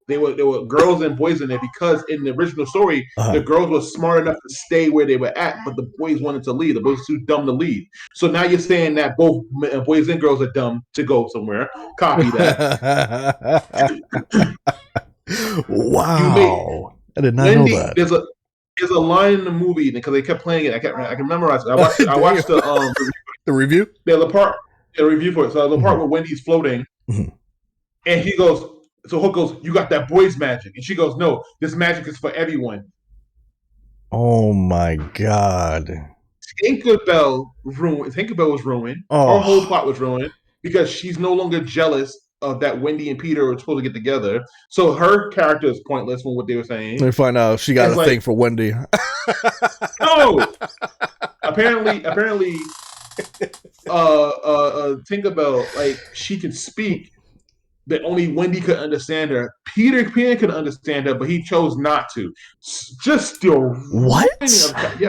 They were girls and boys in there because in the original story Uh-huh. the girls were smart enough to stay where they were at, but the boys wanted to leave. The boys were too dumb to leave. So now you're saying that both boys and girls are dumb to go somewhere. Copy that. You made Wow. I did not know Wendy. that. There's a line in the movie because they kept playing it. I can memorize it. I watched The review. the part the review for it. So the part Mhm. where Wendy's floating. Mhm. And he goes, so Hook goes, "You got that boy's magic." And she goes, "No, this magic is for everyone." Oh my God. Tinkerbell was ruined. Her whole Oh. plot was ruined because she's no longer jealous of that Wendy and Peter were supposed to get together. So her character is pointless from what they were saying. Let me find out if she got It's a like, thing for Wendy. no. Apparently, Tinkerbell, like she can speak, that only Wendy could understand her. Peter Pan could understand her, but he chose not to. Just the ruining What? of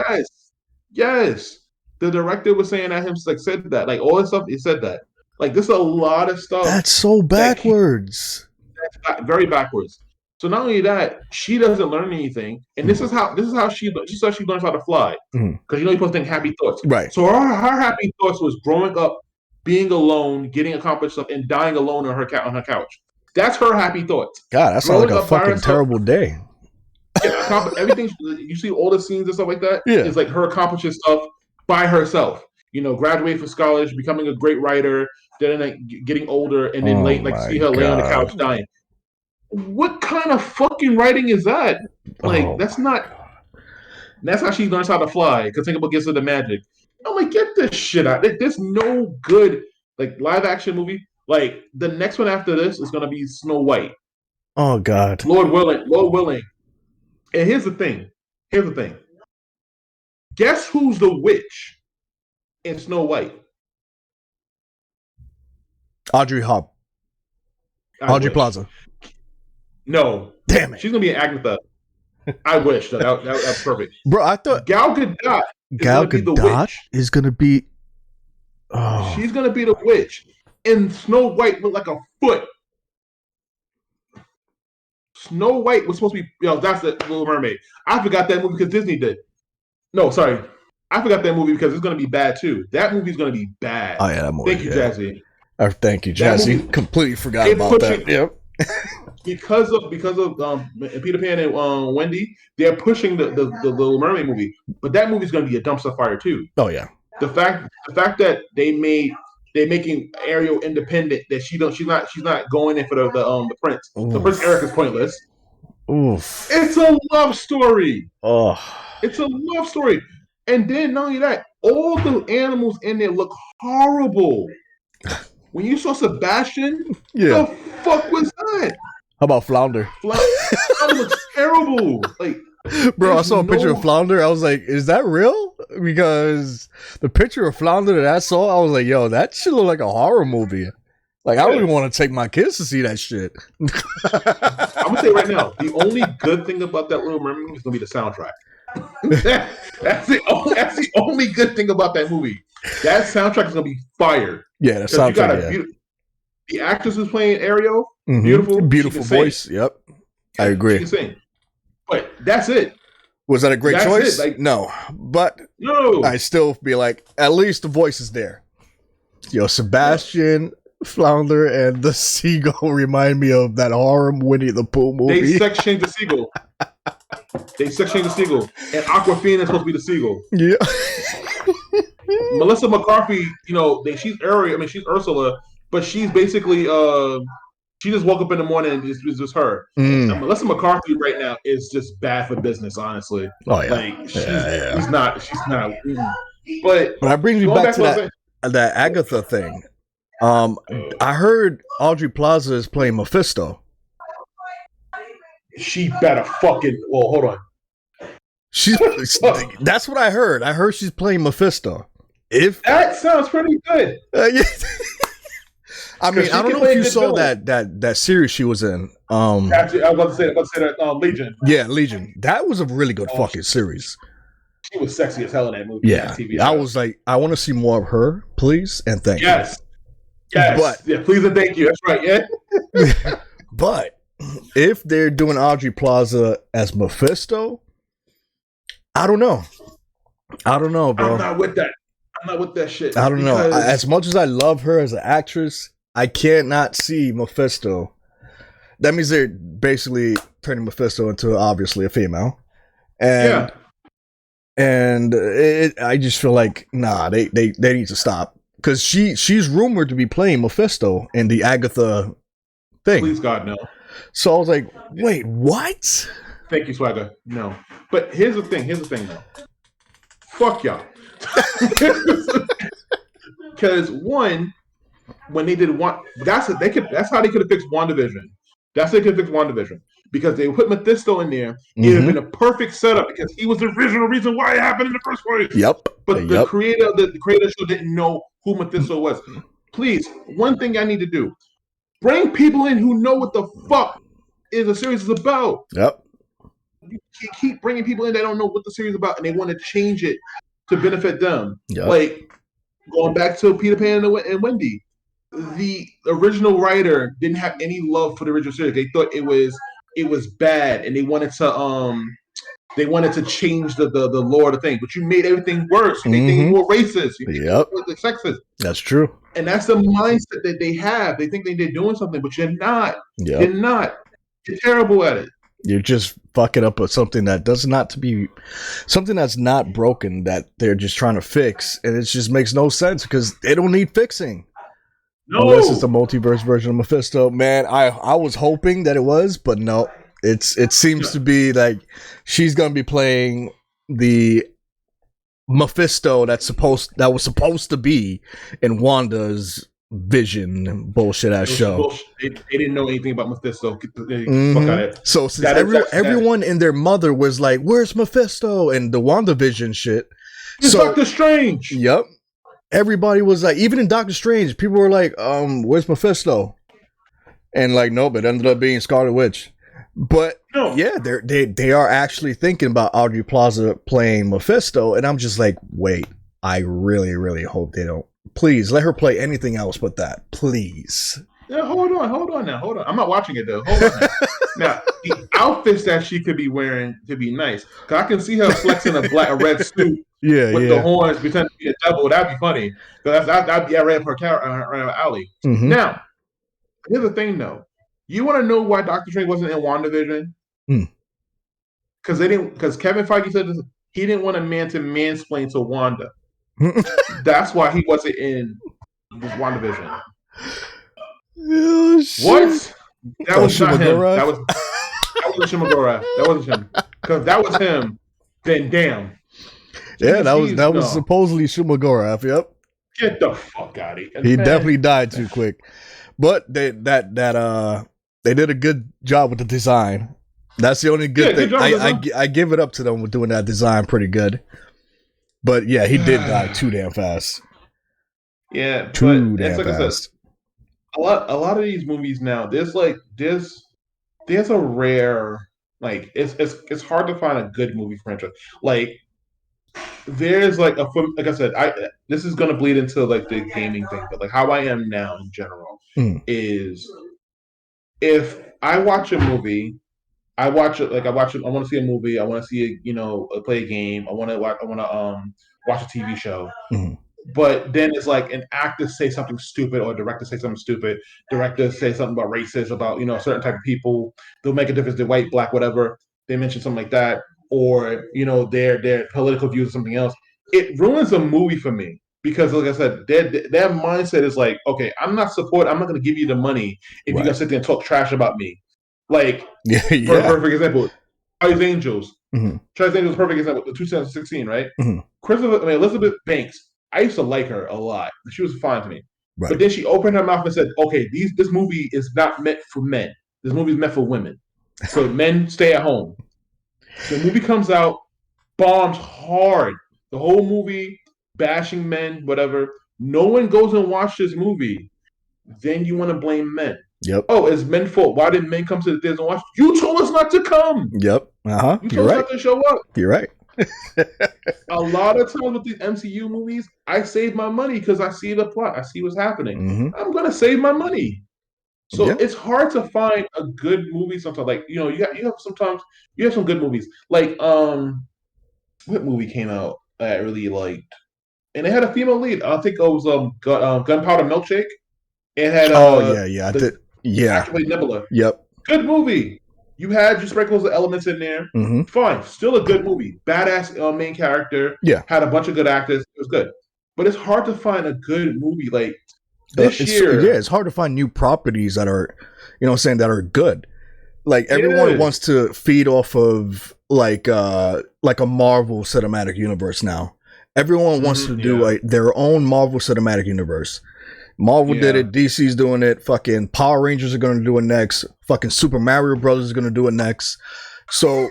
yes. The director was saying that him like said that like all this stuff. He said that like there's a lot of stuff That's so that backwards. that's very backwards. So not only that, she doesn't learn anything, and this is how she learns how to fly Mhm. because you're supposed to think happy thoughts. Right. So her happy thoughts was growing up, being alone, getting accomplished stuff, and dying alone on her couch. That's her happy thoughts. God, that sounds like Growing a up by fucking herself, terrible day. yeah, everything you see, all the scenes and stuff like that Yeah. is like her accomplishing stuff by herself. Graduating from college, becoming a great writer, then like getting older, and then Oh like my see her lay on the couch God. dying. What kind of fucking writing is that? Like, Oh that's my not. God. That's how she learns how to fly. Because Tinkerbell gives her the magic. I'm like, get this shit out. There's no good like live action movie. Like the next one after this is gonna be Snow White. Oh God. Lord willing. Lord willing. And here's the thing. Here's the thing. Guess who's the witch in Snow White? Audrey Hop. I Audrey wish. Plaza. No. Damn it. She's gonna be an Agatha. I wish that's perfect. Bro, I thought Gal Gadot is Gal gonna be the Gadot witch. is gonna be oh She's gonna be the witch. And Snow White looked like a foot. Snow White was supposed to be, that's the Little Mermaid. I forgot that movie because Disney did. No, sorry. I forgot that movie because it's going to be bad too. That movie's going to be bad. Oh yeah, that movie. Thank you, Yeah. Jazzy. Thank you, That Jesse. movie, Completely forgot they're about pushing that. Yep. because of Peter Pan and Wendy. They're pushing the Little Mermaid movie, but that movie's going to be a dumpster fire too. Oh yeah. The fact that they're making Ariel independent, that she's not going in for the prince. The Prince Eric is Oof. pointless. Oof. It's a love story. Oh. It's a love story. And then not only that, all the animals in there look horrible. When you saw Sebastian, Yeah. the fuck was that? How about Flounder? Flounder looks terrible. Like, bro, I saw a picture of Flounder. I was like, is that real? Because the picture of Flounder that I saw, I was like, yo, that shit look like a horror movie. Like, I don't even want to take my kids to see that shit. I'm gonna say right now, the only good thing about that Little Mermaid movie is gonna be the soundtrack. that's the only good thing about that movie. That soundtrack is gonna be fire. Yeah, the soundtrack. The actress who's playing Ariel, beautiful voice. Yep, I agree. She can sing, but that's it. Was that a great That's choice? it. Like, No, but I no. still be like, at least the voice is there. Yo, Yeah. Sebastian, Flounder, and the seagull remind me of that horror Winnie the Pooh They movie. sex change the seagull. They sex change the seagull. And Aquafina is supposed to be the seagull. Yeah. Melissa McCarthy, she's Ariel. I mean, she's Ursula, but she's basically she just woke up in the morning and it's just her. And Mm. Melissa McCarthy right now is just bad for business, honestly. Oh yeah. Like Yeah. she's not. But But that brings me going back back to to what I was that Agatha thing. I heard Audrey Plaza is playing Mephisto. saying, she better fucking. Well, hold on. She's that's what I heard. I heard she's playing Mephisto. If That sounds pretty good. yeah. I mean, She I don't can know play if a you good saw villain. that series she was in. Actually, I was about to say that Legion. Yeah, Legion. That was a really good Oh, fucking series. She was sexy as hell in that movie. Yeah, That TV I show. was like, I want to see more of her, please, and thank Yes. you. Yes. Yeah, please and thank you. That's right. Yeah. But if they're doing Audrey Plaza as Mephisto, I don't know. I don't know, bro. I'm not with that. I'm not with that shit. I don't know. As much as I love her as an actress, I cannot see Mephisto. That means they're basically turning Mephisto into obviously a female, and I just feel like they need to stop because she's rumored to be playing Mephisto in the Agatha thing. Please God, no. So I was like, wait, what? Thank you, Swagger. No. But here's the thing though. Fuck y'all. Because one, when they did one, that's how they could have fixed WandaVision. That's how they could have fixed WandaVision. Because they put Mephisto in there, it would have been a perfect setup because he was the original reason why it happened in the first place. Yep. But the creator of the creator show didn't know who Mephisto was. Please, one thing I need to do: bring people in who know what the fuck is the series is about. Yep. You keep bringing people in that don't know what the series is about, and they want to change it to benefit them. Yep. Like going back to Peter Pan and Wendy, the original writer didn't have any love for the original series. They thought it was bad, and they wanted to change the lore of the thing. But you made everything worse. You made things more racist. You made things sexist. That's true. And that's the mindset that they have. They think they're doing something, but you're not. Yep. You're not. You're terrible at it. You're just fucking up with something that does not to be something that's not broken that they're just trying to fix, and it just makes no sense because they don't need fixing. No. Unless it's a multiverse version of Mephisto. Man, I was hoping that it was, but no. It seems to be like she's gonna be playing the Mephisto that was supposed to be in Wanda's Vision bullshit ass show. They didn't know anything about Mephisto. So since everyone and their mother was like, "Where's Mephisto?" and the WandaVision shit, it's Doctor Strange. Yep, everybody was like, even in Doctor Strange, people were like, "Where's Mephisto?" And like, nope, it ended up being Scarlet Witch. But yeah, they are actually thinking about Audrey Plaza playing Mephisto, and I'm just like, wait, I really, really hope they don't. Please let her play anything else but that, please. Yeah, hold on now. I'm not watching it though. Hold on now. The outfits that she could be wearing to be nice, because I can see her flexing a red suit with the horns, pretending to be a devil. That'd be funny. That'd be right up her alley. Mm-hmm. Now, here's the thing though. You want to know why Doctor Strange wasn't in WandaVision? Because Kevin Feige said he didn't want a man to mansplain to Wanda. That's why he wasn't in WandaVision. Oh, what? That was not him. That wasn't Shimagora. That wasn't him. Because if that was him, then damn. Yeah, that was supposedly Shumagorath. Yep. Get the fuck out of here. He definitely died too quick. But they did a good job with the design. That's the only good thing. I give it up to them with doing that design pretty good. But yeah, he did die too damn fast. Yeah, too damn fast. A lot of these movies now, there's a rare, like it's hard to find a good movie franchise. Like there's like I said, this is gonna bleed into like the gaming thing, but like how I am now in general is if I watch a movie I watch it like I watch it. I want to see a movie. I want to see play a game. I want to watch a TV show. Mhm. But then it's like an actor say something stupid or a director say something stupid. Director say something about racist, about a certain type of people. They'll make a difference. They're white, black, whatever. They mention something like that, or their political views or something else. It ruins a movie for me because, like I said, their mindset is like, okay, I'm not going to give you the money if you're gonna Right. sit there and talk trash about me. Like, Yeah. Yeah. perfect example, Charlie's Angels. Mhm. Charlie's Angels is a perfect example. The 2016, right? Mhm. Elizabeth Banks. I used to like her a lot. She was fine to me. Right. But then she opened her mouth and said, "Okay, this movie is not meant for men. This movie is meant for women. So men stay at home." The movie comes out, bombs hard. The whole movie bashing men, whatever. No one goes and watch this movie. Then you want to blame men. Yep. Oh, it's men's fault. Why didn't men come to the theaters and watch? You told us not to come. Yep. You You're told us right. not to show up. You're right. A lot of times with these MCU movies, I save my money because I see the plot, I see what's happening. Mm-hmm. I'm gonna save my money. So Yeah. it's hard to find a good movie sometimes. Like you have some good movies. Like what movie came out that I really liked? And it had a female lead. I think it was Gunpowder Milkshake. It had Oh yeah. Yeah. I the did. Yeah. actor played Nebula. Yep. Good movie. You had your sprinkles of elements in there. Mm-hmm. Fine. Still a good movie. Badass main character. Yeah. Had a bunch of good actors. It was good. But it's hard to find a good movie like this year. It's hard to find new properties that are, that are good. Like everyone Yes. wants to feed off of like a Marvel cinematic universe now. Everyone wants to do their own Marvel cinematic universe. Marvel did it. DC's doing it. Fucking Power Rangers are going to do it next. Fucking Super Mario Brothers is going to do it next. So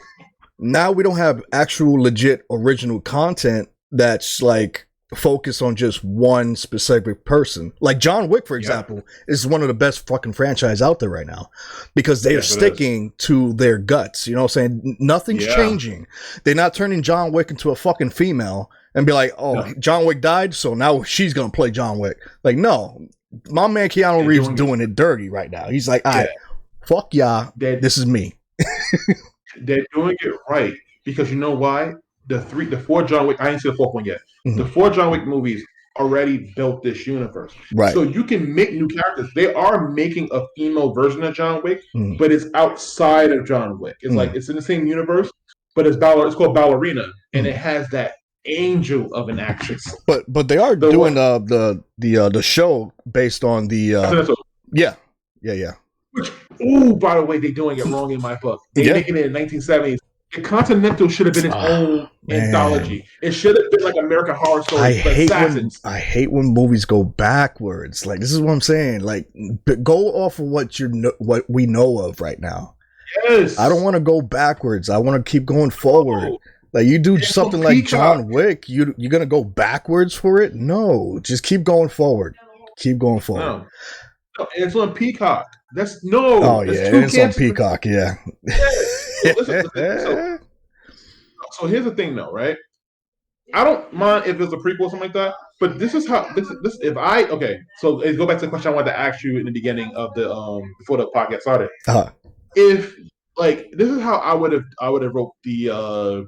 now we don't have actual legit original content that's like focused on just one specific person. Like John Wick, for example, is one of the best fucking franchise out there right now because they are sticking to their guts. You know what I'm saying? Nothing's changing. They're not turning John Wick into a fucking female and be like, oh, John Wick died, so now she's going to play John Wick. Like, no. My man Keanu Reeves doing it dirty right now. He's like, all right, fuck y'all. This is me. They're doing it right because you know why? The 4 John Wick, I ain't seen the 4th one yet. Mm-hmm. The 4 John Wick movies already built this universe. Right. So you can make new characters. They are making a female version of John Wick, but it's outside of John Wick. It's like it's in the same universe, but it's called Ballerina, and it has that angel of an actress. But they are doing the show based on the yeah. Which, by the way, they're doing it wrong in my book. They're making it in 1970s. The Continental should have been its own anthology. It should have been like American Horror Story. I hate when movies go backwards. Like, this is what I'm saying. Like, go off of what we know of right now. Yes. I don't want to go backwards. I want to keep going forward. Oh. Like, you do something like John Wick, you're gonna go backwards for it? No, just keep going forward. Keep going forward. No, it's on Peacock. That's no. Oh yeah, it's on Peacock. Yeah. So here's the thing, though, right? I don't mind if it's a prequel or something like that, but this is how this. If I so let's go back to the question I wanted to ask you in the beginning of the before the podcast started. If this is how I would have wrote the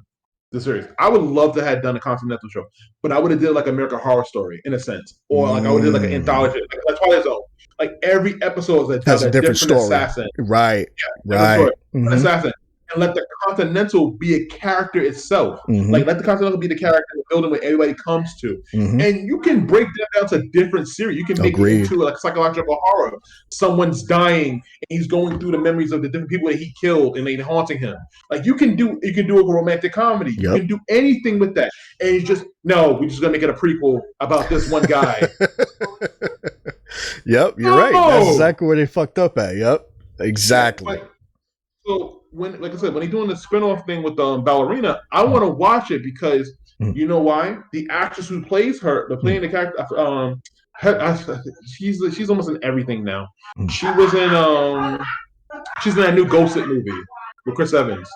series. I would love to have done a Continental show, but I would have did like American Horror Story in a sense, or like I would have did like an anthology, like Twilight Zone. Like every episode is a different story. Assassin, right? An assassin, and let the Continental be a character itself. Like let the Continental be the character in the building where everybody comes to, and you can break that down to different series. You can make it into like psychological horror. Someone's dying, and he's going through the memories of the different people that he killed, and they're haunting him. Like you can do a romantic comedy. You can do anything with that, and it's just we're just gonna make it a prequel about this one guy. Yep, you're right. That's exactly where they fucked up at. Yep, exactly. So when, like I said, when he's doing the spinoff thing with Ballerina, I want to watch it because you know why? The actress who plays her, playing the character, she's almost in everything now. She was in she's in that new Ghosted movie with Chris Evans.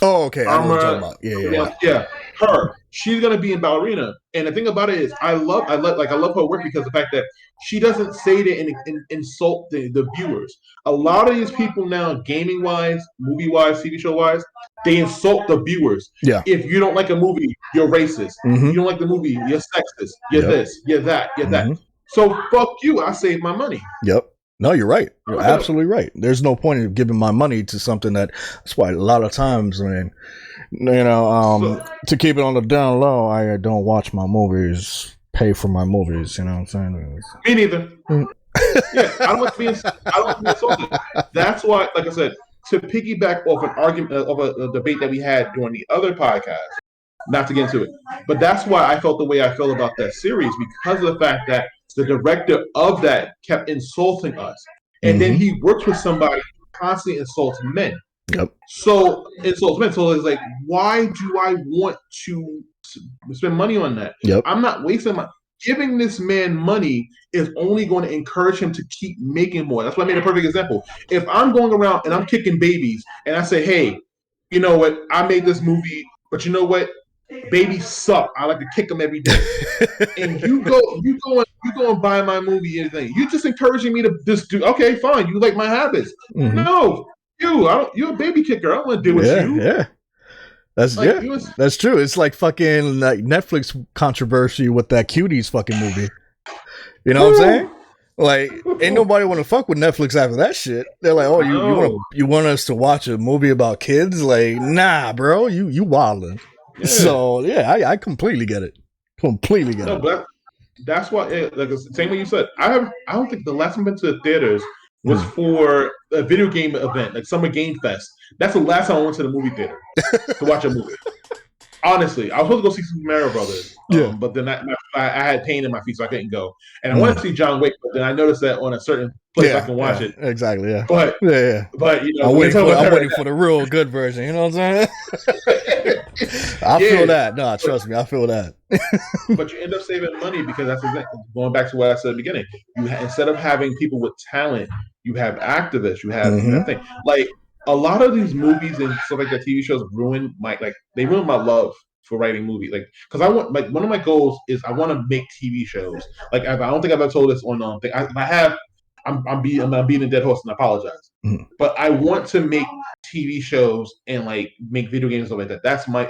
Oh, okay. I know what you're talking Armor, about. Yeah. yeah, her. She's gonna be in ballerina, and the thing about it is, I love her work because of the fact that she doesn't say it and insult the viewers. A lot of these people now, gaming wise, movie wise, TV show wise, they insult the viewers. Yeah. If you don't like a movie, you're racist. If Mm-hmm. you don't like the movie, you're sexist. You're Yep. this, you're that, you're that. Mm-hmm. So fuck you. I save my money. Yep. No, you're right. I'm You're not gonna. absolutely right. There's no point in giving my money to something that's why a lot of times, man, So, to keep it on the down low, I don't watch my movies, pay for my movies, you know what I'm saying? me neither. Yeah, I don't want to be. I don't want to be insulted. That's why, like I said, to piggyback off an argument of a debate that we had during the other podcast. Not to get into it, but that's why I felt the way I feel about that series because of the fact that the director of that kept insulting us, and then Mm-hmm. he works with somebody who constantly insults men. Yep. So insults men. So it's like, why do I want to spend money on that? Yep. I'm not wasting my. Giving this man money is only going to encourage him to keep making more. That's why I made a perfect example. If I'm going around and I'm kicking babies and I say, hey, you know what? I made this movie, but you know what? Babies suck. I like to kick them every day. And you go and buy my movie and everything. You're just encouraging me to just do. Okay, fine. You like my habits. Mm-hmm. No, you're a baby kicker. I don't want to deal with you. Yeah. Like you was, That's true. It's like fucking like Netflix controversy with that Cuties fucking movie. You know what I'm saying? Like, ain't nobody want to fuck with Netflix after that shit. They're like, oh, you want us to watch a movie about kids? Like, nah, bro, you wildin'. Yeah. So yeah, I completely get it. Completely get it. But that's why, like the same way you said. I don't think the last time I went to the theaters was for a video game event, like Summer Game Fest. That's the last time I went to the movie theater to watch a movie. Honestly, I was supposed to go see Super Mario Brothers, but then I had pain in my feet, so I couldn't go. And I wanted to see John Wick, but then I noticed that on a certain place I can watch it. Exactly. Yeah. But you know, I'm waiting for the real good version. You know what I'm saying? I feel that. No, trust me, I feel that. But you end up saving money because that's going back to what I said at the beginning. Instead of having people with talent, you have activists. You have things like a lot of these movies and stuff like that. TV shows ruin my love for writing movies. Like because I want one of my goals is I want to make TV shows. Like I don't think I've ever told this on thing. I have. I'm beating a dead horse and I apologize. But I want to make TV shows and like make video games and stuff like that. That's my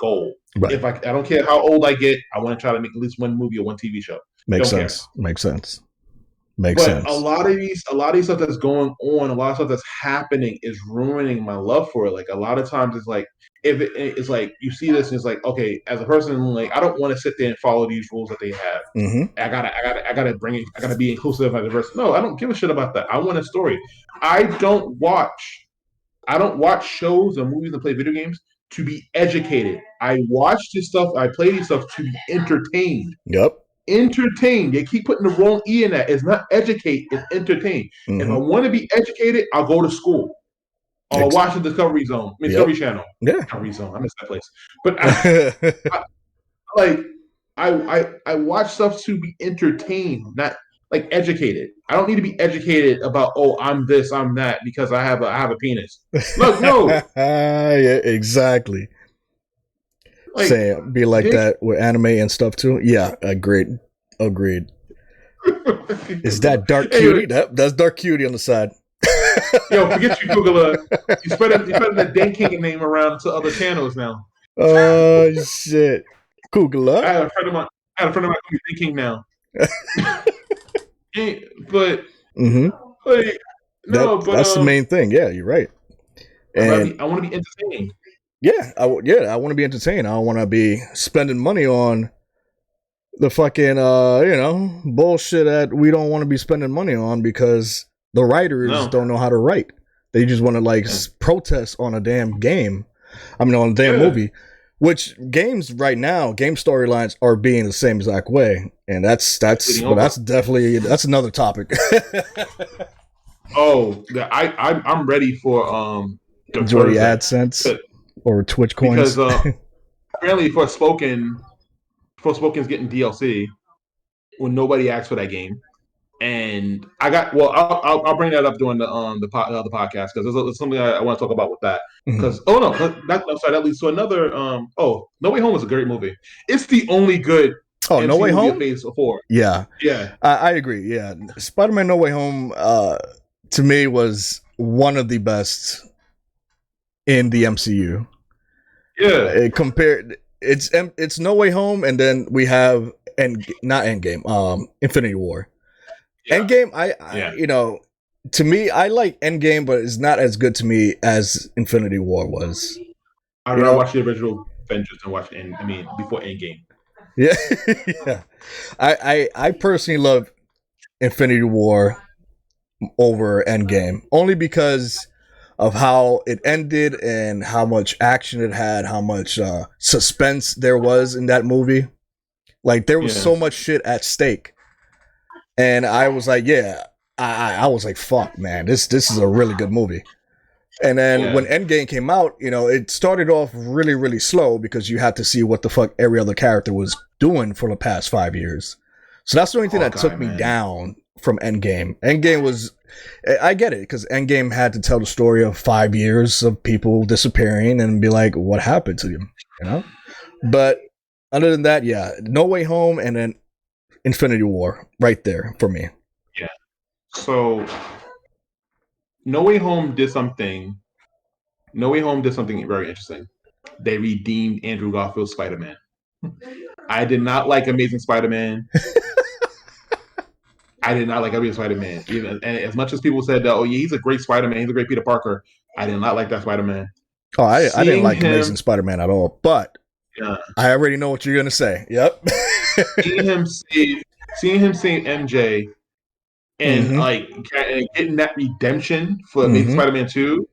goal. Right. If I don't care how old I get, I want to try to make at least one movie or one TV show. Makes sense. But a lot of these stuff that's going on, a lot of stuff that's happening is ruining my love for it. Like a lot of times it's like it's like you see this and it's like, okay, as a person, like I don't want to sit there and follow these rules that they have. I gotta be inclusive and diverse. No, I don't give a shit about that. I want a story. I don't watch shows or movies and play video games to be educated. I watch this stuff, I play this stuff to be entertained. Yep. Entertained. They keep putting the wrong E in that. It's not educate, it's entertain. If I want to be educated, I'll go to school. Or watch the Discovery Zone. Discovery Channel. Yeah. Discovery Zone. I miss that place. But I watch stuff to be entertained, not like educated. I don't need to be educated about, oh, I'm this, I'm that, because I have a penis. Look, no. Yeah, exactly. Like, say be like that with anime and stuff too. Yeah, agreed. Is that Dark Cutie? That's Dark Cutie on the side. Yo, forget you, Googler. You spreading that Dan King name around to other channels now. Oh shit, Googler. I had a friend of mine who's Dan King now. But like, no, that's the main thing. Yeah, you're right. And I want to be entertained. Yeah, I want to be entertained. I don't want to be spending money on the fucking bullshit that we don't want to be spending money on because the writers don't know how to write. They just want to protest on a damn game. On a damn movie. Which games right now, game storylines are being the same exact way, and that's another topic. I'm ready for enjoy the AdSense or Twitch coins because apparently Forspoken's getting DLC when nobody asked for that game. And I got well. I'll bring that up during the podcast because there's something I want to talk about with that. Mhm. Because oh no, I'm sorry. That leads to another. No Way Home is a great movie. It's the only good Oh, No MCU Way movie of Home? Phase Four. Yeah, Yeah, I agree. Yeah, Spider-Man No Way Home, to me, was one of the best in the MCU. yeah, It compared, it's No Way Home, and then we have not Endgame, Infinity War. yeah, Endgame, yeah. to me, I like Endgame, but it's not as good to me as Infinity War was. I'd You rather know, watch the original Avengers than watch. I mean, before Endgame. yeah, yeah. I personally love Infinity War over Endgame only because of how it ended and how much action it had, how much suspense there was in that movie. Like there was Yeah, so much shit at stake, and I was like, yeah, I was like, fuck, man, this is a really good movie. And then when yeah. Endgame came out, it started off really, really slow because you had to see what the fuck every other character was doing for the past 5 years. So that's the only thing that Hawkeye, took me man. down from Endgame. Endgame was, I get it, because Endgame had to tell the story of 5 years of people disappearing and be like, what happened to them, you know? But other than that, yeah, No Way Home and then Infinity War right there for me. Yeah. So No Way Home did something. No Way Home did something very interesting. They redeemed Andrew Garfield's Spider Man. I did not like Amazing Spider Man. I did not like Amazing Spider Man. Even and as much as people said that, oh yeah, he's a great Spider Man, he's a great Peter Parker. I did not like that Spider Man. Oh, I didn't Seeing like him, Amazing Spider-Man at all, but uh, I already know what you're gonna say. Yep. seeing him save, seeing him save MJ, and Mm-hmm. like getting that redemption for Amazing Mm-hmm. Spider Man 2.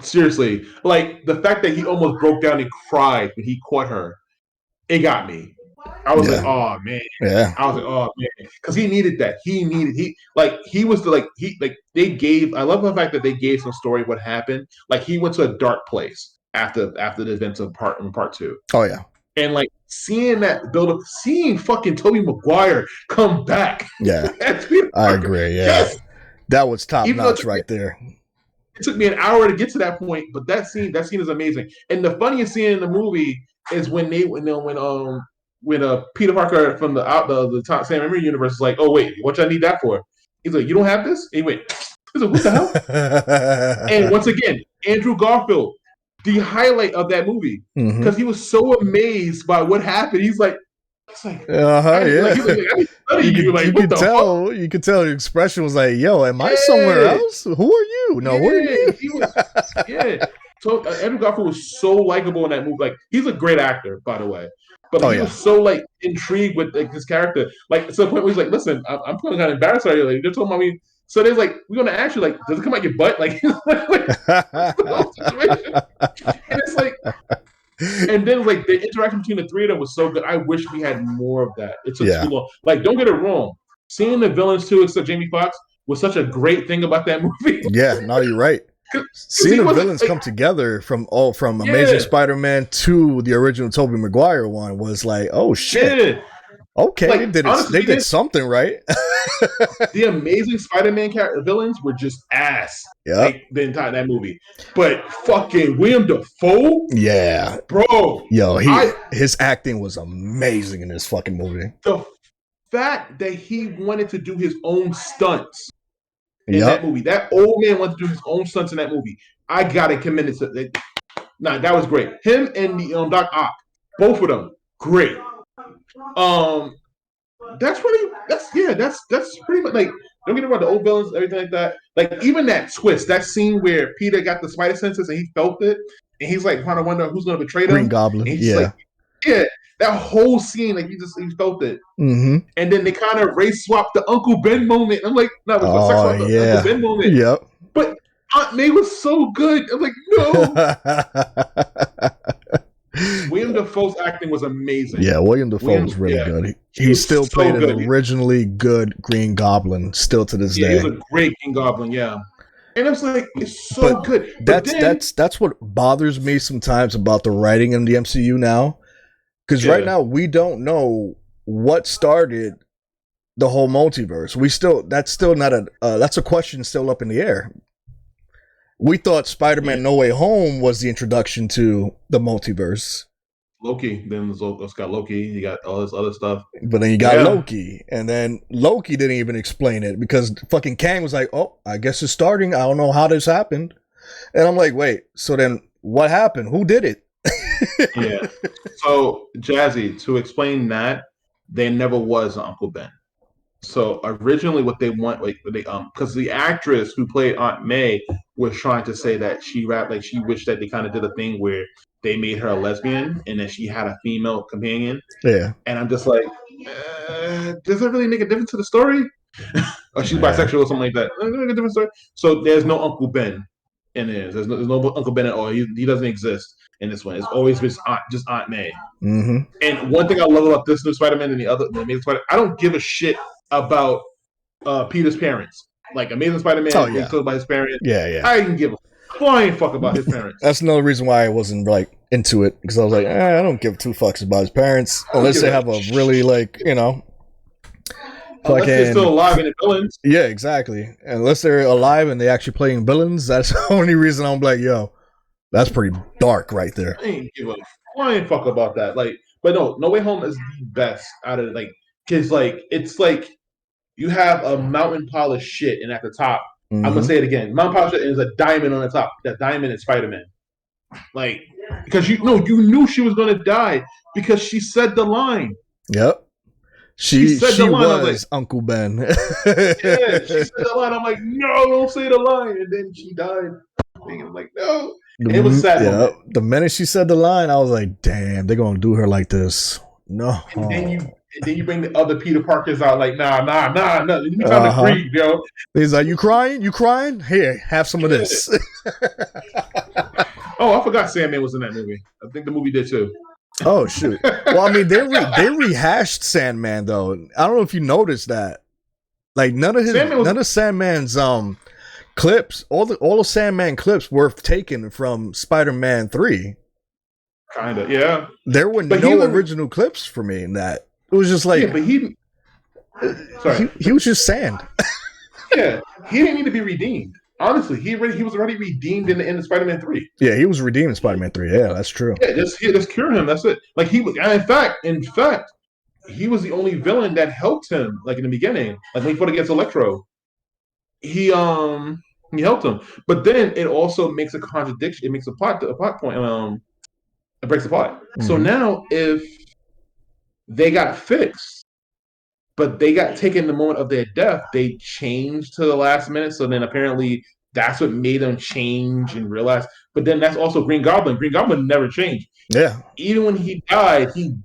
Seriously, like the fact that he almost broke down and cried when he caught her, it got me. I was like, Yeah. oh man. Yeah. I was like, oh man, because he needed that. He was the they gave. I love the fact that they gave some story of what happened. Like he went to a dark place after the events of part two, Oh yeah. and like seeing that build up, seeing fucking Tobey Maguire come back Yeah. as Peter I Parker. agree. Yeah. Yes, That was top even though notch right there. it took me an hour to get to that point, but that scene is amazing. And the funniest scene in the movie is when Peter Parker from the top Sam Raimi universe is like, oh wait, what y'all need that for? He's like, you don't have this? And he went, he's like, what the hell? And once again, Andrew Garfield, the highlight of that movie, Mm-hmm. because he was so amazed by what happened. It's like Uh-huh. I didn't like Yeah. he's like I didn't study You you. could Like you what could the fuck? tell you could tell your expression was like, yo, am I somewhere Yeah, else? Who are you? No, who are yeah. you? He was yeah. So Andrew Garfield was so likable in that movie. Like he's a great actor, by the way. But Oh like, he yeah. was so like intrigued with like his character. Like to the point where he's like, "Listen, I'm kind of embarrassed already." Like they're talking about me. So there's like, we're gonna ask you like, does it come out your butt? Like, what's the whole situation? And it's like, and then like the interaction between the three of them was so good. I wish we had more of that. It took too Yeah. long. Like, don't get it wrong. Seeing the villains too, except Jamie Foxx, was such a great thing about that movie. Yeah, no, you're right. Because Seeing he the wasn't villains like, come together from Amazing yeah, Spider-Man to the original Tobey Maguire one was like, oh shit. yeah. Okay, they Like did it. honestly, They did something right. the Amazing Spider-Man villains were just ass. Yep. Like the entire that movie, but fucking William Dafoe, Yeah. bro. Yo, I his acting was amazing in this fucking movie. the fact that he wanted to do his own stunts in that Yep. movie, that old man wanted to do his own stunts in that movie. I gotta commend it to that. Nah, that was great. Him and the Doc Ock, both of them, great. Um, that's pretty much like don't get me wrong, the old villains, everything like that. Like even that twist, that scene where Peter got the spider senses and he felt it, and he's like trying to wonder who's gonna betray them, Green and Goblin. he's just like, Yeah. yeah, that whole scene, like he felt it. Mm-hmm. And then they kind of race swapped the Uncle Ben moment. I'm like, no, but sex Oh swap the Uncle yeah. Ben moment. Yep. But Aunt May was so good. I'm like, no. William Dafoe's acting was amazing. Yeah, William Dafoe William, was really yeah, good. he He was still so played an good. originally good Green Goblin, still to this Yeah, he was day. a great King Goblin. Yeah, and I was like, it's But so good. But that's then, that's that's what bothers me sometimes about the writing in the MCU now. Because right yeah, now we don't know what started the whole multiverse. That's still not that's a question still up in the air. We thought Spider-Man No Way Home was the introduction to the multiverse. Loki. Then it's got Loki. You got all this other stuff. But then you got Loki. And then Loki didn't even explain it because fucking Kang was like, oh, I guess it's starting. I don't know how this happened. And I'm like, wait, so then what happened? Who did it? Yeah. So, Jazzy, to explain that, there never was an Uncle Ben. So originally, what they want, because the actress who played Aunt May was trying to say that she wished that they kind of did a thing where they made her a lesbian and that she had a female companion. Yeah. And I'm just like, does that really make a difference to the story? Or she's bisexual or something like that. Make a different story. So there's no Uncle Ben in there. There's no Uncle Ben at all. He doesn't exist in this one. It's always been just Aunt May. Mm-hmm. And one thing I love about this new Spider-Man and the Amazing Spider-Man, I don't give a shit about Peter's parents. Like Amazing Spider-Man, they talk about his parents. Yeah. I didn't give a flying fuck about his parents. That's another reason why I wasn't like into it, because I was like, I don't give two fucks about his parents unless they have a really unless they're still alive and they're villains. Yeah, exactly. Unless they're alive and they actually playing villains, that's the only reason I'm like, yo, that's pretty dark right there. I ain't give a flying fuck about that. But No Way Home is the best out of because it's like you have a mountain pile of shit, and at the top, I'm gonna say it again, mountain pile of shit, and there's a diamond on the top. That diamond is Spider-Man. Because you knew she was gonna die because she said the line. Yep. She was Uncle Ben. Yeah, she said the line. I'm like, no, don't say the line. And then she died. And I'm like, no. It was sad. Yeah, the minute she said the line, I was like, damn, they're gonna do her like this. No. And then you bring the other Peter Parkers out like, nah. Let me try to breathe, yo. He's like, you crying? You crying? Here, have some of this. Oh, I forgot Sandman was in that movie. I think the movie did too. Oh shoot! Well, I mean, they rehashed Sandman though. I don't know if you noticed that. Like none of Sandman's clips, all the Sandman clips were taken from Spider-Man 3. Kinda, yeah. There were no original clips for me in that. It was just like, but he was just sand. Yeah, he didn't need to be redeemed. Honestly, he was already redeemed in the Spider-Man 3. Yeah, he was redeemed in Spider-Man 3. Yeah, that's true. Yeah, just cure him. That's it. Like he was. In fact, he was the only villain that helped him. Like in the beginning, like when he fought against Electro, he helped him. But then it also makes a contradiction. It makes a plot point. It breaks the plot. Mm-hmm. So now, if they got fixed, but they got taken the moment of their death, they changed to the last minute. So then apparently that's what made them change and realize. But then that's also Green Goblin. Green Goblin never changed. Yeah. Even when he died, he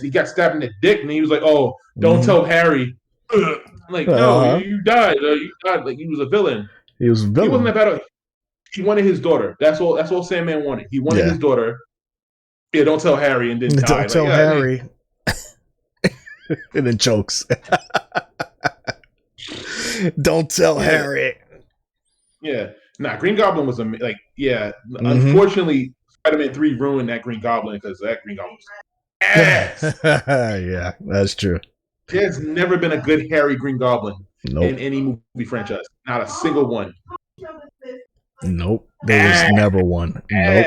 got stabbed in the dick, and he was like, "Oh, don't tell Harry." Like, no, you died. You died. Like he was a villain. He was a villain. He wasn't that bad. He wanted his daughter. That's all Sandman wanted. He wanted his daughter. Yeah, don't tell Harry, and then die. Don't tell Harry. And then chokes. Don't tell Harry. Yeah. Nah, Green Goblin was unfortunately, Spider-Man 3 ruined that Green Goblin because that Green Goblin was ass. Yeah, that's true. There's never been a good Harry Green Goblin in any movie franchise. Not a single one. Nope. There was never one. Nope.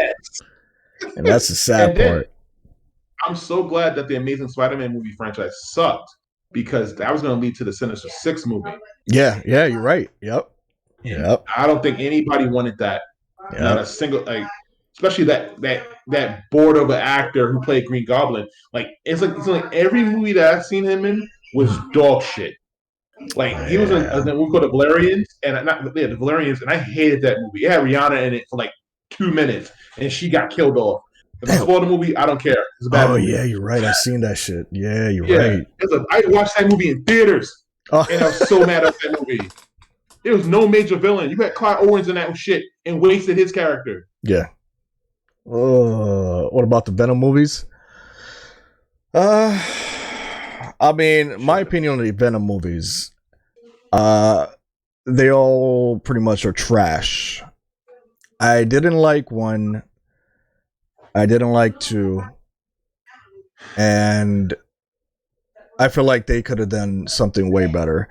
And that's the sad part. I'm so glad that the Amazing Spider-Man movie franchise sucked because that was going to lead to the Sinister Six movie. Yeah, you're right. Yep. I don't think anybody wanted that. Yep. Not a single, especially that bored of an actor who played Green Goblin. It's like every movie that I've seen him in was dog shit. He was in a movie called The Valerians, The Valerians, and I hated that movie. It had Rihanna in it for 2 minutes, and she got killed off. If I spoil the movie, I don't care. It's a bad movie. Yeah, you're right. I've seen that shit. Yeah, you're right. I watched that movie in theaters, and I was so mad at that movie. There was no major villain. You had Clyde Owens in that shit and wasted his character. Yeah. What about the Venom movies? I mean, my opinion on the Venom movies, they all pretty much are trash. I didn't like 1. I didn't like 2. And I feel like they could have done something way better.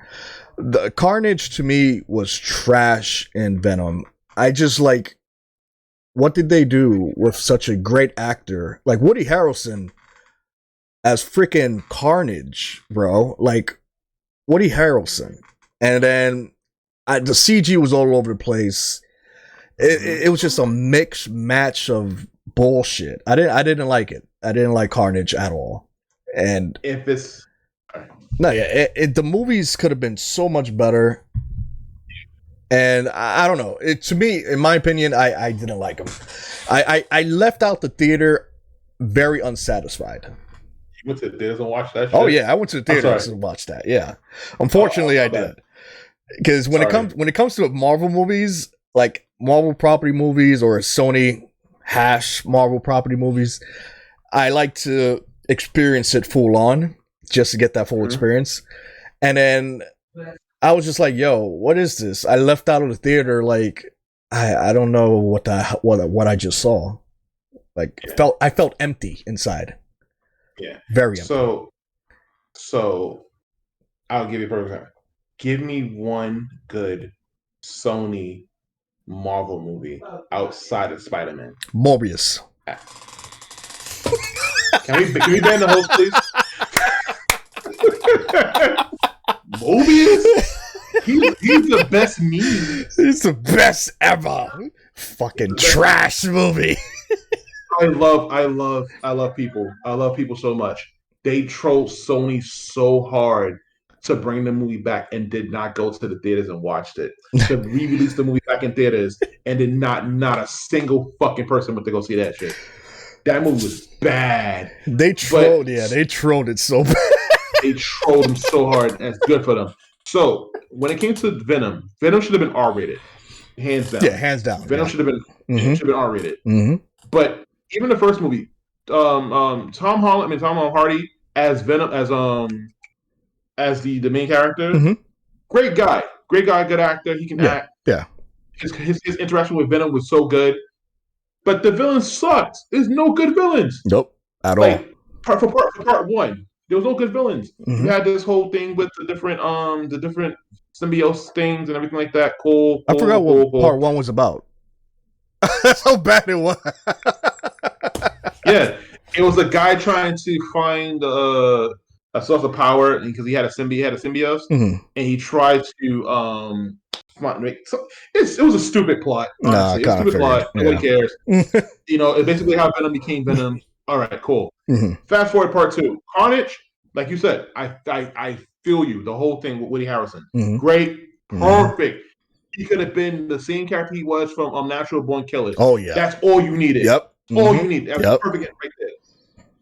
The Carnage to me was trash in Venom. I just like, what did they do with such a great actor like Woody Harrelson as freaking Carnage, bro? Like Woody Harrelson, and then the CG was all over the place. It was just a mixed match of bullshit. I didn't like it. I didn't like Carnage at all. And if it's no, yeah, the movies could have been so much better. And I don't know. To me, in my opinion, I didn't like them. I left out the theater very unsatisfied. You went to the theaters and watched that shit? Oh yeah, I went to the theaters and watched that. Yeah, unfortunately, I did. Because when it comes to Marvel movies, like Marvel property movies or Sony hash Marvel property movies, I like to experience it full on just to get that full experience. And then I was just like, yo, what is this? I left out of the theater like I don't know what I just saw. Like I felt empty inside. Yeah. Very empty. So I'll give you a perfect example. Give me one good Sony Marvel movie outside of Spider-Man. Morbius. Can we ban the host, please? Mobius? He's the best meme. He's the best ever. Fucking trash movie. I love people. I love people so much. They trolled Sony so hard to bring the movie back and did not go to the theaters and watched it. To re-release the movie back in theaters and did not a single fucking person went to go see that shit. That movie was bad. They trolled, they trolled it so bad. They trolled them so hard, and it's good for them. So when it came to Venom should have been R-rated, hands down. Yeah, hands down. Venom should have been R-rated. Mm-hmm. But even the first movie, Tom Hardy as Venom, as the main character, great guy, good actor. He can act. Yeah. His interaction with Venom was so good. But the villains sucked. There's no good villains. Nope, at all. For part one, there was no good villains. You had this whole thing with the different symbiosis things and everything like that. Cool. I forgot what part one was about. That's how bad it was. Yeah, it was a guy trying to find a source of power because he had a symbiote, and he tried to it was a stupid plot. Honestly, it's a stupid plot. Nobody cares. It's basically how Venom became Venom. All right, cool. Fast forward part two, Carnage. Like you said, I feel you. The whole thing with Woody Harrelson, great, perfect. He could have been the same character he was from Natural Born Killers. Oh yeah, that's all you needed. Yep, all you need. That's perfect right there.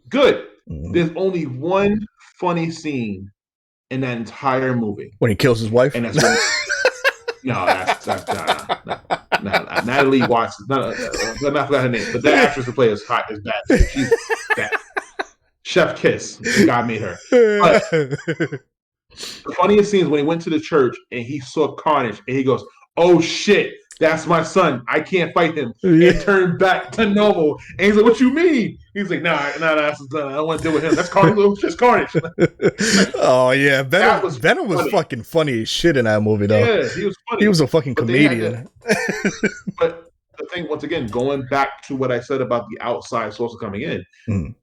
Good. There's only one funny scene in that entire movie when he kills his wife, and that's when. No, that's Natalie Watts. I forgot her name, but the actress who plays hot is bad. She's bad. Chef Kiss. God made her. But the funniest scene is when he went to the church and he saw Carnage and he goes, "Oh shit, that's my son. I can't fight him." And turned back to normal. And he's like, "What you mean?" He's like, "Nah, that's his son. I don't want to deal with him. That's Carnage. It's just Carnage." Oh yeah, Venom was fucking funny as shit in that movie though. Yeah, he was funny. He was a fucking comedian. But the thing, once again, going back to what I said about the outside sources coming in,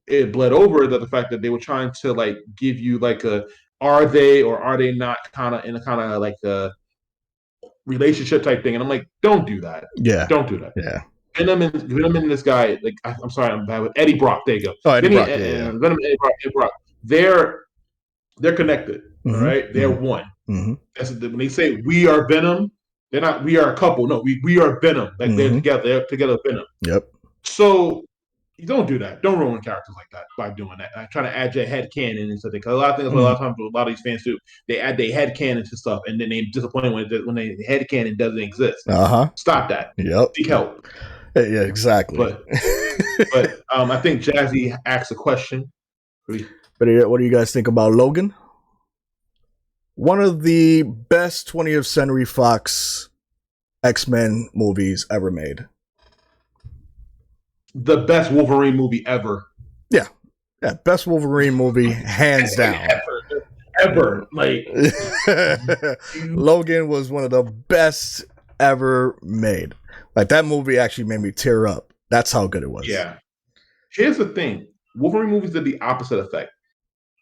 it bled over the fact that they were trying to like give you like are they or are they not kind of like a relationship type thing, and I'm like, don't do that. Yeah, don't do that. Yeah, Venom and this guy, like I'm sorry, I'm bad with Eddie Brock. There you go. Oh, Eddie Brock. Venom and Eddie Brock. They're connected. All right, they're one. That's when they say we are Venom. They're not. We are a couple. No, we are Venom. Like they're together. They're together. Venom. Yep. So you don't do that. Don't ruin characters like that by doing that. Trying to add your head canon and something. Because a lot of things, a lot of times, a lot of these fans do. They add their head canon to stuff, and then they're disappointed when the head canon doesn't exist. Stop that. Yep. Seek help. Yeah, exactly. But I think Jazzy asked a question. But what do you guys think about Logan? One of the best 20th Century Fox X-Men movies ever made. The best Wolverine movie ever. Yeah, best Wolverine movie, hands down. ever. Like, Logan was one of the best ever made. Like, that movie actually made me tear up. That's how good it was. yeah. Here's the thing: Wolverine movies did the opposite effect.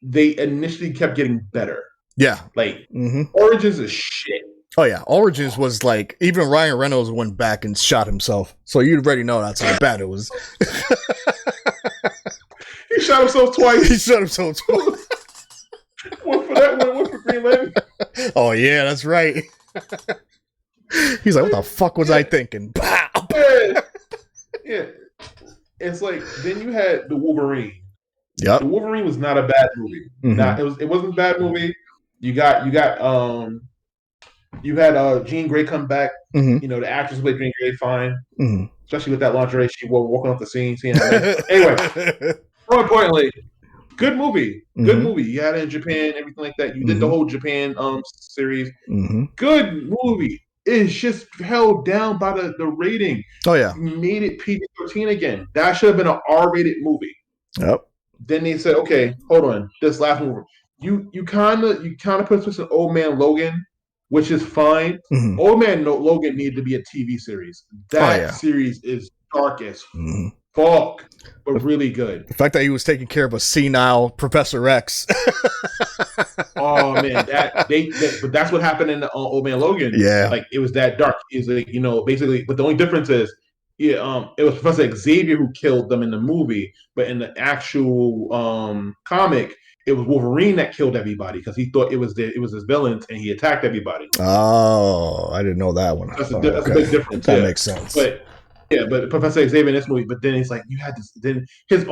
They initially kept getting better. Yeah. Like, Origins is shit. Oh yeah, Origins was like, even Ryan Reynolds went back and shot himself, so you already know that's how bad it was. He shot himself twice. He shot himself twice. One for that one for Green Lantern. Oh yeah, that's right. He's like, what the fuck was I thinking? Yeah. It's like, then you had the Wolverine. Yep. The Wolverine was not a bad movie. Nah, it wasn't a bad movie. You had Jean Grey come back. You know, the actress played Jean Grey fine. Especially with that lingerie she wore walking off the scene, seeing her. Anyway, more importantly, good movie. Good movie. You had it in Japan, everything like that. You did the whole Japan series. Good movie. It's just held down by the rating. Oh yeah. Made it PG-13 again. That should have been an R-rated movie. Yep. Then they said, okay, hold on. This last movie. You kind of put this in Old Man Logan, which is fine. Old Man Logan needed to be a TV series. That series is dark as fuck, but really good. The fact that he was taking care of a senile Professor X. Oh man, but that's what happened in the Old Man Logan. Yeah, like it was that dark. Is like, you know, basically, but the only difference is, it was Professor Xavier who killed them in the movie, but in the actual comic, it was Wolverine that killed everybody because he thought it was his villains and he attacked everybody. Oh, I didn't know that one. That's a big difference. That makes sense. But Professor Xavier in this movie, but then it's like you had this. Then his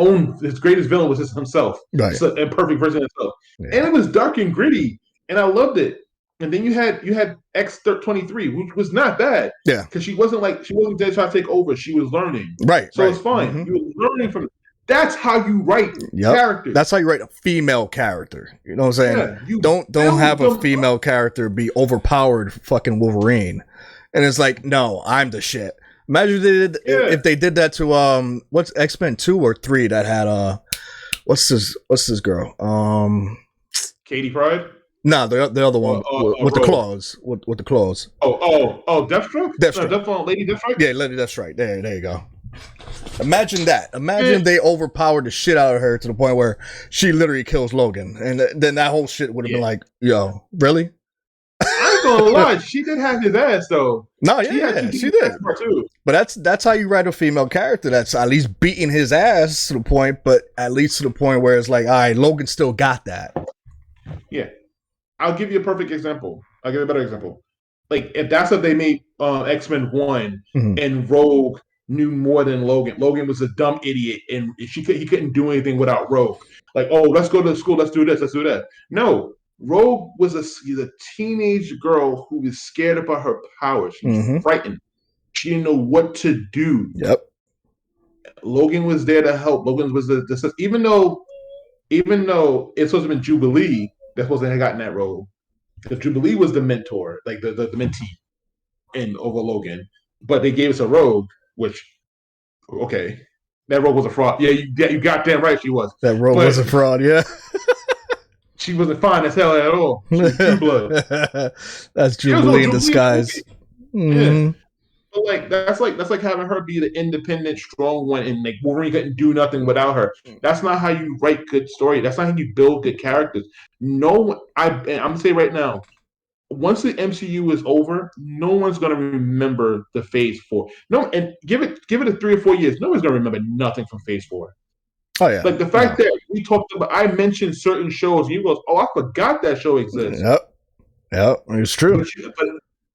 greatest villain was just himself, right? So, a perfect version of himself, and it was dark and gritty, and I loved it. And then you had X-23, which was not bad, because she wasn't dead trying to take over. She was learning, right? So it's fine. You were learning from. That's how you write characters. That's how you write a female character. You know what I'm saying? Yeah, don't have a female character be overpowered fucking Wolverine. And it's like, no, I'm the shit. Imagine if they did that to what's X-Men 2 or 3 that had what's this girl? Katie Pride? No, the other one with the claws. With the claws. Oh, Deathstroke? Deathstroke. No, Lady Deathstroke? Yeah, Lady Deathstroke. There you go. Imagine that. Imagine they overpowered the shit out of her to the point where she literally kills Logan. And then that whole shit would have been like, yo, really? I ain't gonna lie, she did have his ass though. No, she did. But that's how you write a female character that's at least beating his ass to the point, but at least to the point where it's like, all right, Logan still got that. Yeah. I'll give you a perfect example. I'll give you a better example. Like, if that's what they made X-Men 1 and Rogue knew more than Logan. Logan was a dumb idiot and he couldn't do anything without Rogue. Like, oh, let's go to school, let's do this, let's do that. No. Rogue was a teenage girl who was scared about her powers. She was frightened. She didn't know what to do. Yep. Logan was there to help. Logan was the even though it's supposed to have been Jubilee that's supposed to have gotten that role. Because Jubilee was the mentor, like the mentee over Logan. But they gave us a Rogue, which that Rogue was a fraud. Yeah, you goddamn right she was. That Rogue was a fraud, yeah. She wasn't fine as hell at all. She was True Blood. That's Jubilee in disguise. Yeah. But that's like having her be the independent, strong one, and like Wolverine couldn't do nothing without her. That's not how you write good story. That's not how you build good characters. I'm gonna say right now, once the MCU is over, no one's gonna remember the Phase 4. No, and give it a 3 or 4 years, no one's gonna remember nothing from Phase 4. Oh yeah. Like the fact that we talked about, I mentioned certain shows, and you goes, "Oh, I forgot that show exists." Yep, it's true. But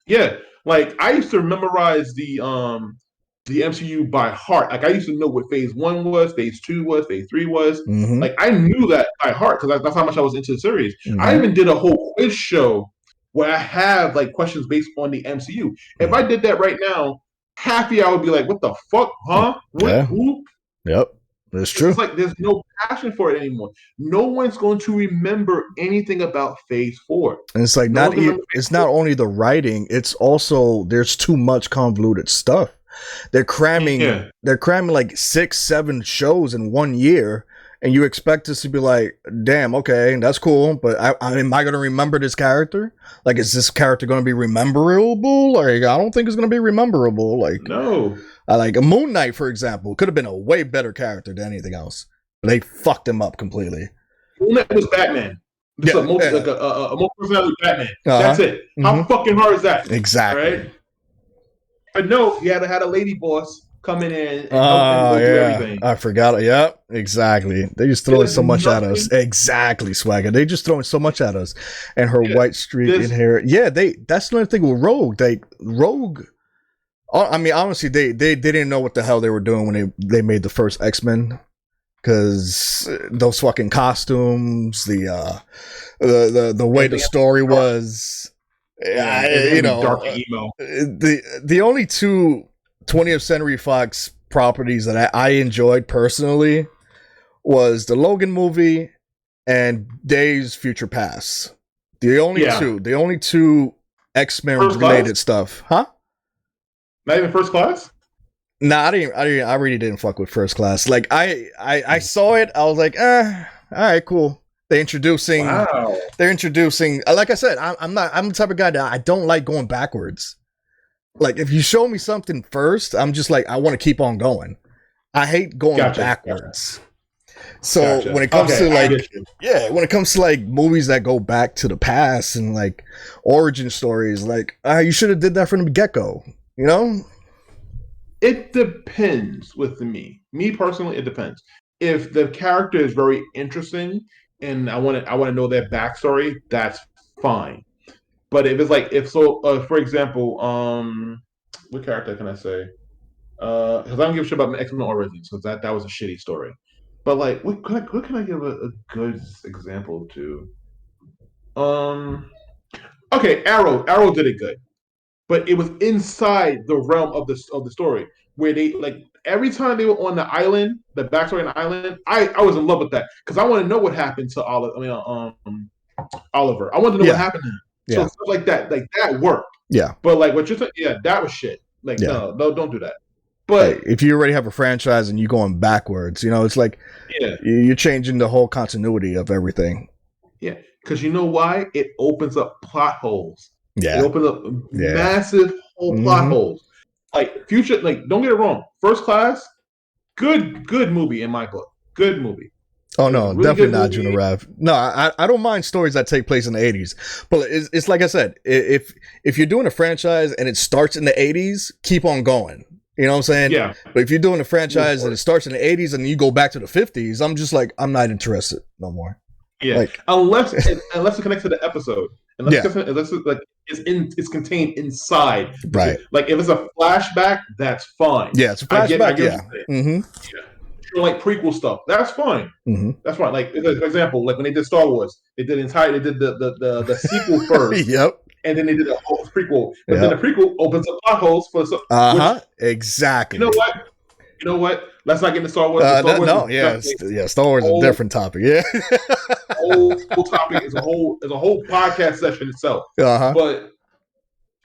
yeah, like I used to memorize the MCU by heart. Like I used to know what Phase 1 was, Phase 2 was, Phase 3 was. Like I knew that by heart because that's how much I was into the series. I even did a whole quiz show where I have like questions based on the MCU. If I did that right now, half the hour would be like, "What the fuck, huh? What? Who?" Yep. That's true. It's like there's no passion for it anymore. No one's going to remember anything about Phase 4. And it's like it's not only the writing, it's also there's too much convoluted stuff. They're cramming like 6-7 shows in 1 year, and you expect us to be like, damn, okay, that's cool, but am I going to remember this character? Like, is this character going to be rememberable? Like, I don't think it's going to be rememberable. Like, No. like a Moon Knight, for example, could have been a way better character than anything else. They fucked him up completely. Moon Knight was Batman. Just Yeah, like a multi-personality Batman. uh-huh. That's it. How Mm-hmm. fucking hard is that? Exactly. All right. But no, he had a lady boss come in and help him Oh go through yeah, everything. I forgot. Yep, exactly. They just throwing so much at us. Exactly, Swagger. They just throwing so much at us, and her white streak in here. Yeah, that's another thing with Rogue. Rogue. I mean, honestly, they didn't know what the hell they were doing when they made the first X-Men, because those fucking costumes, the way the story was, you know, dark emo. The only two 20th Century Fox properties that I enjoyed personally was the Logan movie and Days Future Past. The only two X-Men related stuff, huh? Not even First Class? Nah, I really didn't fuck with First Class. Like I saw it, I was like, all right, cool. They're introducing, like I said, I'm the type of guy that I don't like going backwards. Like, if you show me something first, I'm just like, I want to keep on going. I hate going backwards. So when it comes to when it comes to like movies that go back to the past and like origin stories, like you should have did that from the get-go, you know? It depends with me. Me personally, it depends. If the character is very interesting and I want to know their backstory, that's fine. But if it's like for example, what character can I say? Because I don't give a shit about X-Men Origins, because that was a shitty story. But like, what can I give a good example to? Okay, Arrow did it good, but it was inside the realm of the story, where they, like, every time they were on the island, the backstory on the island, I was in love with that, because I want to know what happened to Oliver. I want to know what happened to him. So stuff like that worked. Yeah. But like what you're saying, that was shit. Like no, don't do that. But like, if you already have a franchise and you're going backwards, you know, it's like you're changing the whole continuity of everything. Yeah, because you know why? It opens up plot holes. Yeah, it opens up massive plot holes. Like future, like, don't get it wrong. First Class, good movie in my book. Good movie. Oh no, really definitely not Juno Rev. No, I don't mind stories that take place in the 80s, but it's like I said, if you're doing a franchise and it starts in the 80s, keep on going. You know what I'm saying? Yeah. But if you're doing a franchise and it starts in the 80s and you go back to the 50s, I'm just like, I'm not interested no more. Yeah, like, unless it connects to the episode, unless it's contained inside. Right. Like if it's a flashback, that's fine. Yeah, it's a flashback. I get yeah. Like prequel stuff, that's fine. That's fine. Like for example, like when they did Star Wars, they did the sequel first. Yep. And then they did a whole prequel, but then the prequel opens up plot holes for exactly. You know what? Let's not get into Star Wars. Star Wars is a different topic. Yeah, whole topic is a whole podcast session itself. But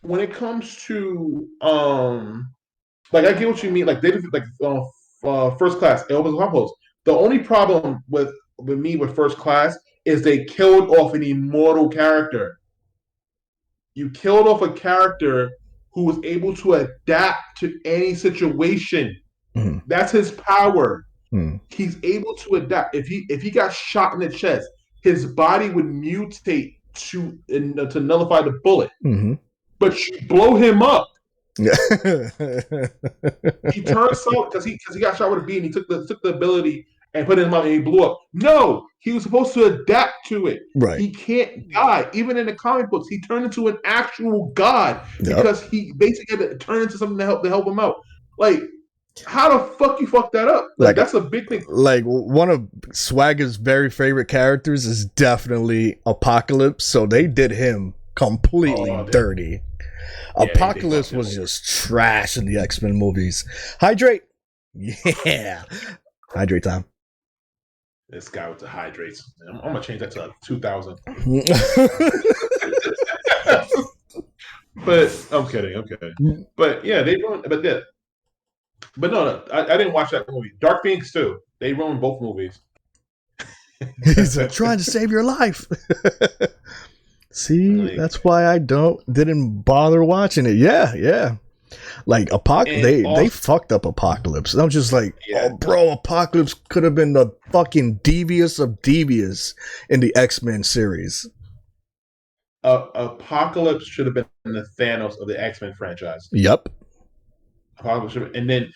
when it comes to like, I get what you mean. Like they did like First Class, it opens up holes. The only problem with me with First Class is they killed off an immortal character. You killed off a character who was able to adapt to any situation. That's his power. He's able to adapt. If he got shot in the chest, his body would mutate to nullify the bullet. But you blow him up. Yeah. He turned so because he got shot with a beam. He took the ability and put it in his mouth and he blew up. No, he was supposed to adapt to it. Right. He can't die. Even in the comic books, he turned into an actual god because he basically had to turn into something to help him out. Like, how the fuck you fuck that up? Like that's a big thing. Like, one of Swagger's very favorite characters is definitely Apocalypse, so they did him completely dirty. Yeah, Apocalypse was just trash in the X-Men movies. Hydrate. Yeah. Hydrate time. This guy with the hydrates. I'm gonna change that to 2000. But I'm kidding. But yeah, they ruined. But no, I didn't watch that movie. Dark Phoenix too. They ruined both movies. He's trying to save your life. See, Like, that's why I didn't bother watching it. Yeah. Like and they also, fucked up Apocalypse. I'm just like, yeah, oh, bro, Apocalypse could have been the fucking devious of devious in the X-Men series. Apocalypse should have been the Thanos of the X-Men franchise. Yep. And then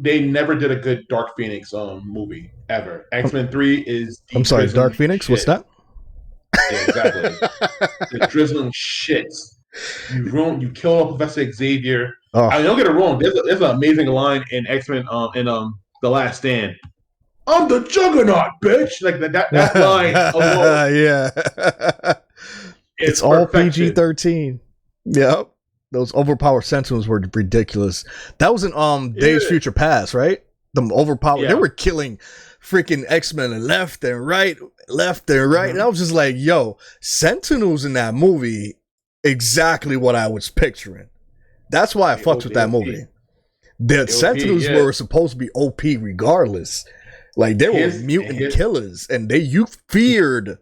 they never did a good Dark Phoenix movie ever. X-Men 3 is the I'm sorry, Dark drizzling Phoenix. What's shit. that? Yeah, exactly. The drizzling shits. You kill off Professor Xavier. I Oh. mean, don't get it wrong. There's an amazing line in X-Men in The Last Stand. I'm the Juggernaut, bitch. Like that line alone Yeah. is It's all perfection. PG-13. Yep. Those overpowered Sentinels were ridiculous. That was in Days Yeah. Future Past, right? Them overpowered. Yeah. They were killing freaking X-Men left and right. And I was just like, yo, Sentinels in that movie, exactly what I was picturing. That's why I fucked with that movie. The Sentinels were supposed to be OP regardless. Like, they were mutant killers, and you feared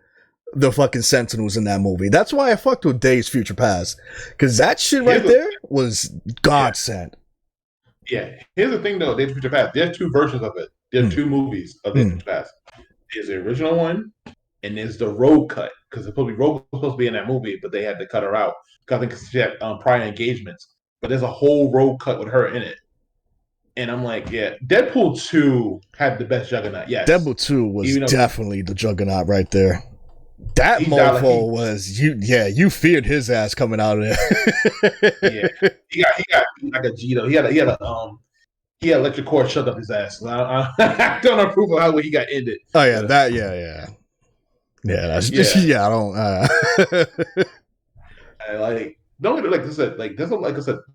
the fucking Sentinels in that movie. That's why I fucked with Days Future Past, because that shit right there was godsend. Yeah. Here's the thing, though. Days of Future Past. There's two versions of it. There are two movies of Days of Future Past. There's the original one, and there's the Rogue cut, because Rogue was supposed to be in that movie, but they had to cut her out because she had prior engagements. But there's a whole Rogue cut with her in it. And I'm like, yeah, Deadpool 2 had the best Juggernaut, yes. Deadpool 2 was definitely the Juggernaut right there. That mofo was, you feared his ass coming out of there. Yeah. He got like a Gito. He had electric cord shoved up his ass. I don't approve of how he got ended. Oh, yeah, Yeah, that's just, I don't, don't get it, like I said,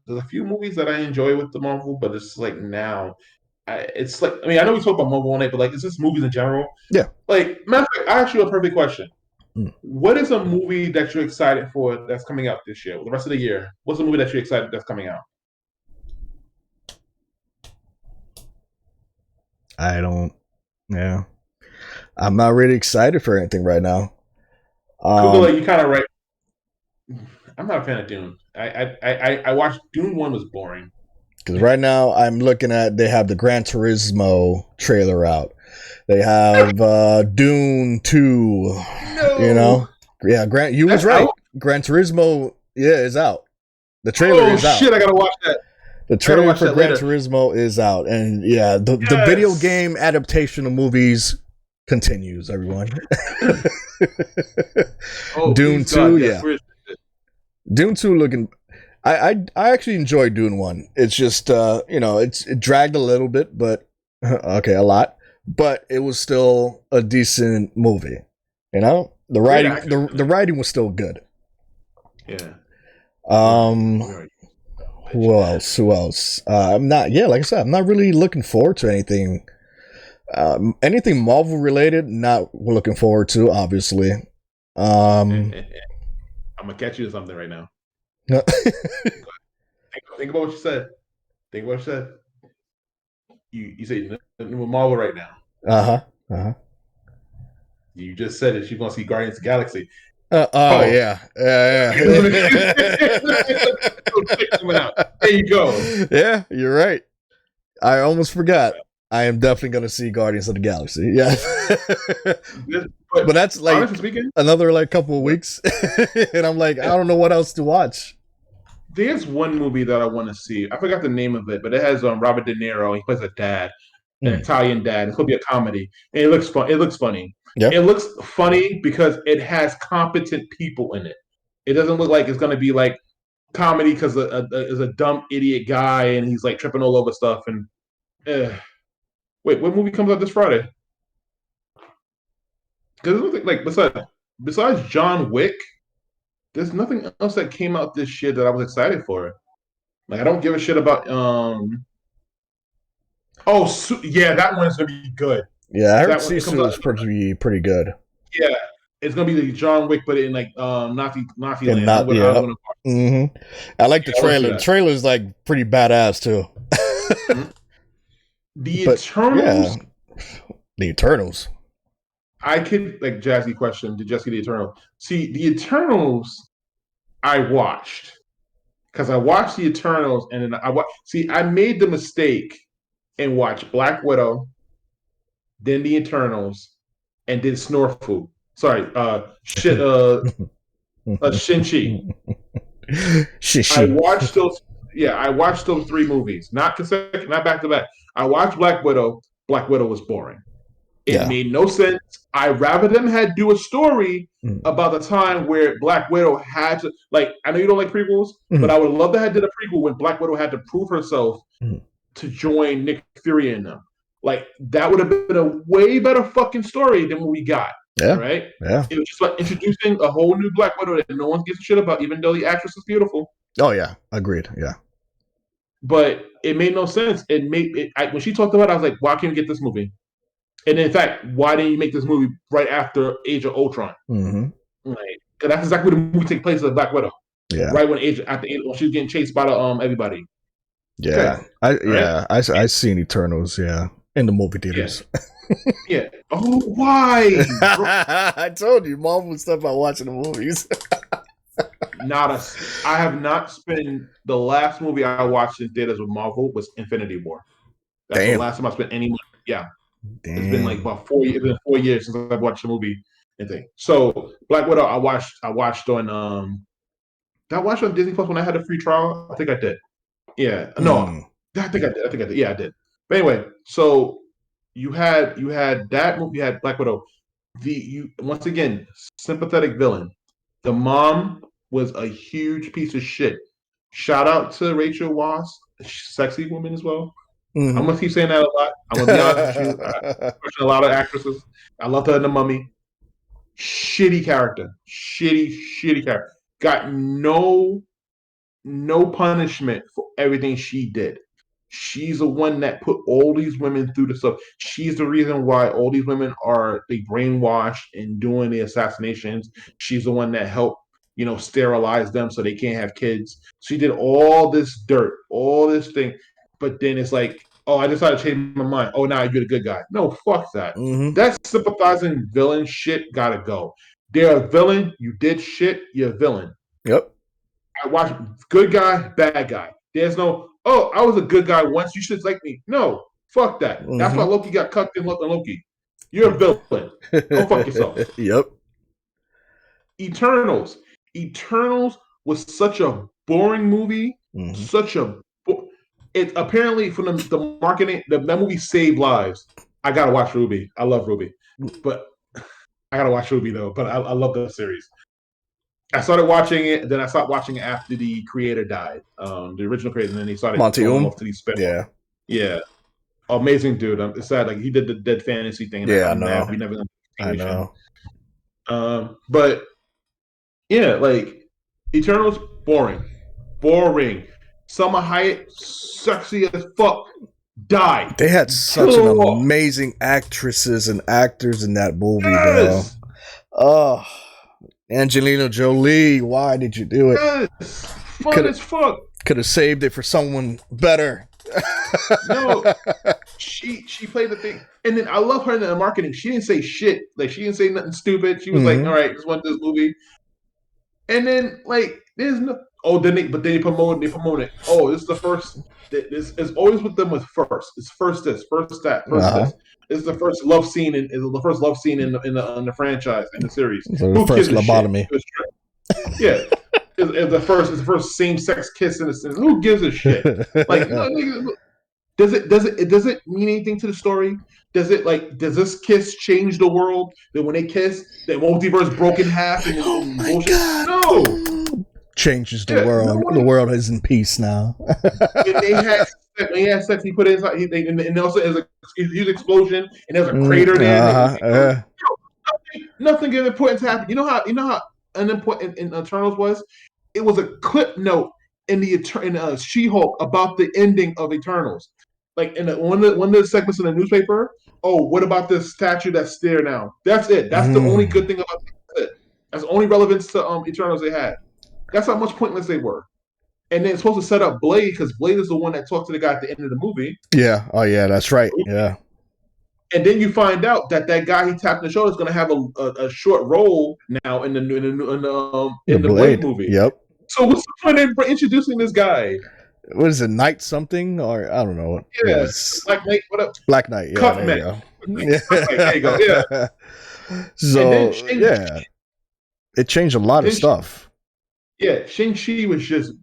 there's a few movies that I enjoy with the Marvel, but it's like now, I know we talk about Marvel all night, but like, it's just movies in general. Yeah. Like, matter of fact, I ask you a perfect question. What is a movie that you're excited for that's coming out this year, the rest of the year? What's a movie that you're excited that's coming out? I'm not really excited for anything right now. You kind of right. I'm not a fan of Dune. I watched Dune 1 was boring. Because right now I'm looking at, they have the Gran Turismo trailer out. They have Dune 2. No. You know? Yeah, you was right. Out? Gran Turismo, is out. The trailer is out. Oh shit, I gotta watch that. The trailer for Gran Turismo is out. And yeah, the video game adaptation of movies continues, everyone. Dune 2, yeah. Dune 2 looking... I actually enjoyed Dune 1. It's just, it dragged a little bit, but... Okay, a lot. But it was still a decent movie. You know? The writing the writing was still good. Yeah. Who else? I'm not, like I said, I'm not really looking forward to anything. Anything Marvel related, not looking forward to, obviously. I'm gonna catch you to something right now. Think about what you said. You say Marvel right now. You just said that you're gonna see Guardians of the Galaxy. Yeah. There you go. Yeah, you're right. I almost forgot. I am definitely going to see Guardians of the Galaxy. Yeah. But that's like another like couple of weeks. And I'm like, I don't know what else to watch. There's one movie that I want to see. I forgot the name of it, but it has Robert De Niro. He plays a dad, an Italian dad. It's going to be a comedy. And it looks fun. It looks funny. Yeah. It looks funny because it has competent people in it. It doesn't look like it's going to be like comedy because is a dumb idiot guy and he's like tripping all over stuff. And wait, what movie comes out this Friday? Because like besides John Wick, there's nothing else that came out this year that I was excited for. Like I don't give a shit about that one's gonna be good. Yeah, I heard Sisu is pretty good. Yeah, it's gonna be like John Wick, but in like Nazi land. I like the trailer. The trailer is like pretty badass too. The Eternals. Yeah. The Eternals. I could like Jazzy question. Did Jesse the Eternal? See, the Eternals I watched because I watched the Eternals and then I watched. See, I made the mistake and watched Black Widow, then the Eternals, and then Snorfu. Sorry, Shin-Chi. I Shishi. watched those. Yeah, I watched those three movies, not consecutive, not back to back. I watched Black Widow. Black Widow was boring. It Yeah. made no sense. I rather them had do a story Mm. about the time where Black Widow had to like. I know you don't like prequels, but Mm. I would love to have did a prequel when Black Widow had to prove herself Mm. to join Nick Fury in them. Like that would have been a way better fucking story than what we got. All Yeah. right. Yeah. It was just like introducing a whole new Black Widow that no one gives a shit about, even though the actress is beautiful. Oh yeah. Agreed. Yeah. But it made no sense. It made it when she talked about it, I was like, why can't we get this movie? And in fact, why didn't you make this movie right after Age of Ultron? Mm-hmm. Like, cause that's exactly where the movie takes place with Black Widow. Yeah. Right when when she was getting chased by the everybody. Yeah. Okay. Right? I seen Eternals. Yeah. In the movie Yeah. theaters. Yeah. Oh, why? I told you, Marvel stuff about watching the movies. Not a. I have not spent the last movie I watched in theaters with Marvel was Infinity War. That's the Damn. last time I spent any money. Yeah, it's been like Damn. about 4 years. It's been 4 years since I've watched a movie and thing. So Black Widow, I watched. I watched on. Did I watch on Disney Plus when I had a free trial? I think I did. Yeah. No, Mm. I think I did. I think I did. Yeah, I did. But anyway, so you had that movie. You had Black Widow. You once again sympathetic villain. The mom was a huge piece of shit. Shout out to Rachel Weisz, sexy woman as well. I'm Mm-hmm. gonna keep saying that a lot. I'm gonna be honest with you. I question a lot of actresses. I loved her in The Mummy. Shitty character. Shitty character. Got no punishment for everything she did. She's the one that put all these women through the stuff. She's the reason why all these women are they brainwashed and doing the assassinations. She's the one that helped, sterilize them so they can't have kids. She did all this dirt, all this thing, but then it's like, oh, I decided to change my mind. Oh, now you're the good guy. No, fuck that. Mm-hmm. That sympathizing villain shit gotta go. They're a villain. You did shit. You're a villain. Yep. I watch good guy, bad guy. There's no, oh, I was a good guy once. You should like me. No, fuck that. That's why Mm-hmm. Loki got cut in Loki. You're a villain. Go fuck yourself. Yep. Eternals. Eternals was such a boring movie. Mm-hmm. Such a. It apparently from the marketing, that movie saved lives. I gotta watch Ruby. I love Ruby, but I gotta watch Ruby though. But I love the series. I started watching it, then I stopped watching it after the creator died, the original creator, and then he started Monty going off to these spin. Yeah. Yeah, amazing dude. It's sad, like he did the Dead Fantasy thing, and Yeah, I I'm mad know. we never got a I continuation. know. But yeah, like Eternals, boring. Summer Hayek, sexy as fuck, died. They had such an amazing actresses and actors in that movie, yes. though. Oh, Angelina Jolie, why did you do it? Yes, fun as fuck. Could have saved it for someone better. No, she played the thing, and then I love her in the marketing. She didn't say shit. Like she didn't say nothing stupid. She was like, "All right, just want this movie," and then like there's no. Oh, then they promote it. Oh, this is the first. This is always with them with first. It's first this, first that, first this. This is the first love scene in the franchise in the series. So Who gives first a shit? lobotomy. Yeah. It's the first same sex kiss in the series. Who gives a shit? Like, does it mean anything to the story? Does this kiss change the world? That when they kiss, the multiverse broke in half and Oh my bullshit? God. No. Changes the world. The world is in peace now. When he had sex, he put it inside, and also there's a huge explosion, and there's a crater there. Nothing important to happen. You know how unimportant in Eternals was? It was a clip note in She-Hulk about the ending of Eternals. Like in one of the segments in the newspaper. Oh, what about this statue that's there now? That's it. That's the only good thing about it. That's the only relevance to Eternals they had. That's how much pointless they were. And then it's supposed to set up Blade because Blade is the one that talked to the guy at the end of the movie. Yeah. Oh yeah, that's right. Yeah. And then you find out that that guy he tapped in the shoulder is going to have a short role now The in the Blade Blade. movie. Yep. So what's the point in introducing this guy? What is it? Knight something or I don't know. What Yeah, is Black Knight, what up? Black Knight? Yeah, Cup there you man. go. Cup Knight, there you go. Yeah. And then So yeah, it changed a lot of then stuff. yeah, Shang-Chi was just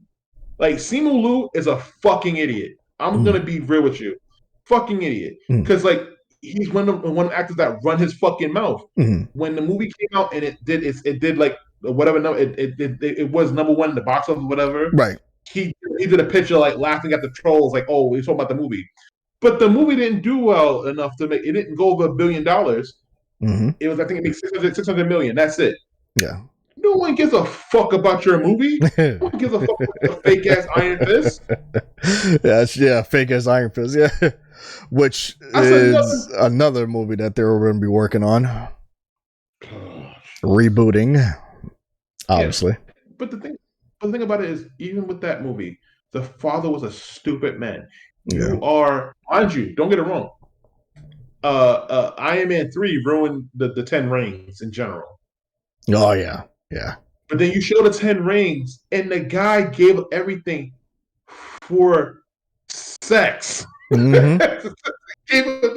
like Simu Liu is a fucking idiot. I'm Mm, gonna be real with you. Fucking idiot. mm, Because like he's one of the actors that run his fucking mouth. mm. When the movie came out and it did like whatever no it was number one in the box office, whatever. Right. He did a picture like laughing at the trolls, like, oh, we're talking about the movie. But the movie didn't do well enough to make it didn't go over $1 billion. Mm-hmm. It was, I think it made 600 million. That's it. Yeah. No one gives a fuck about your movie. No one gives a fuck about your fake ass Iron Fist. Yeah, fake as Iron Fist. Yeah, which That's is another. another movie that they're going to be working on, rebooting. Yeah, Obviously. but the thing about it is, even with that movie, the father was a stupid man. Yeah. You are, mind you, don't get it wrong. Iron Man 3 ruined the 10 rings in general. Oh yeah. Yeah. But then you show the 10 rings, and the guy gave up everything for sex. Mm-hmm.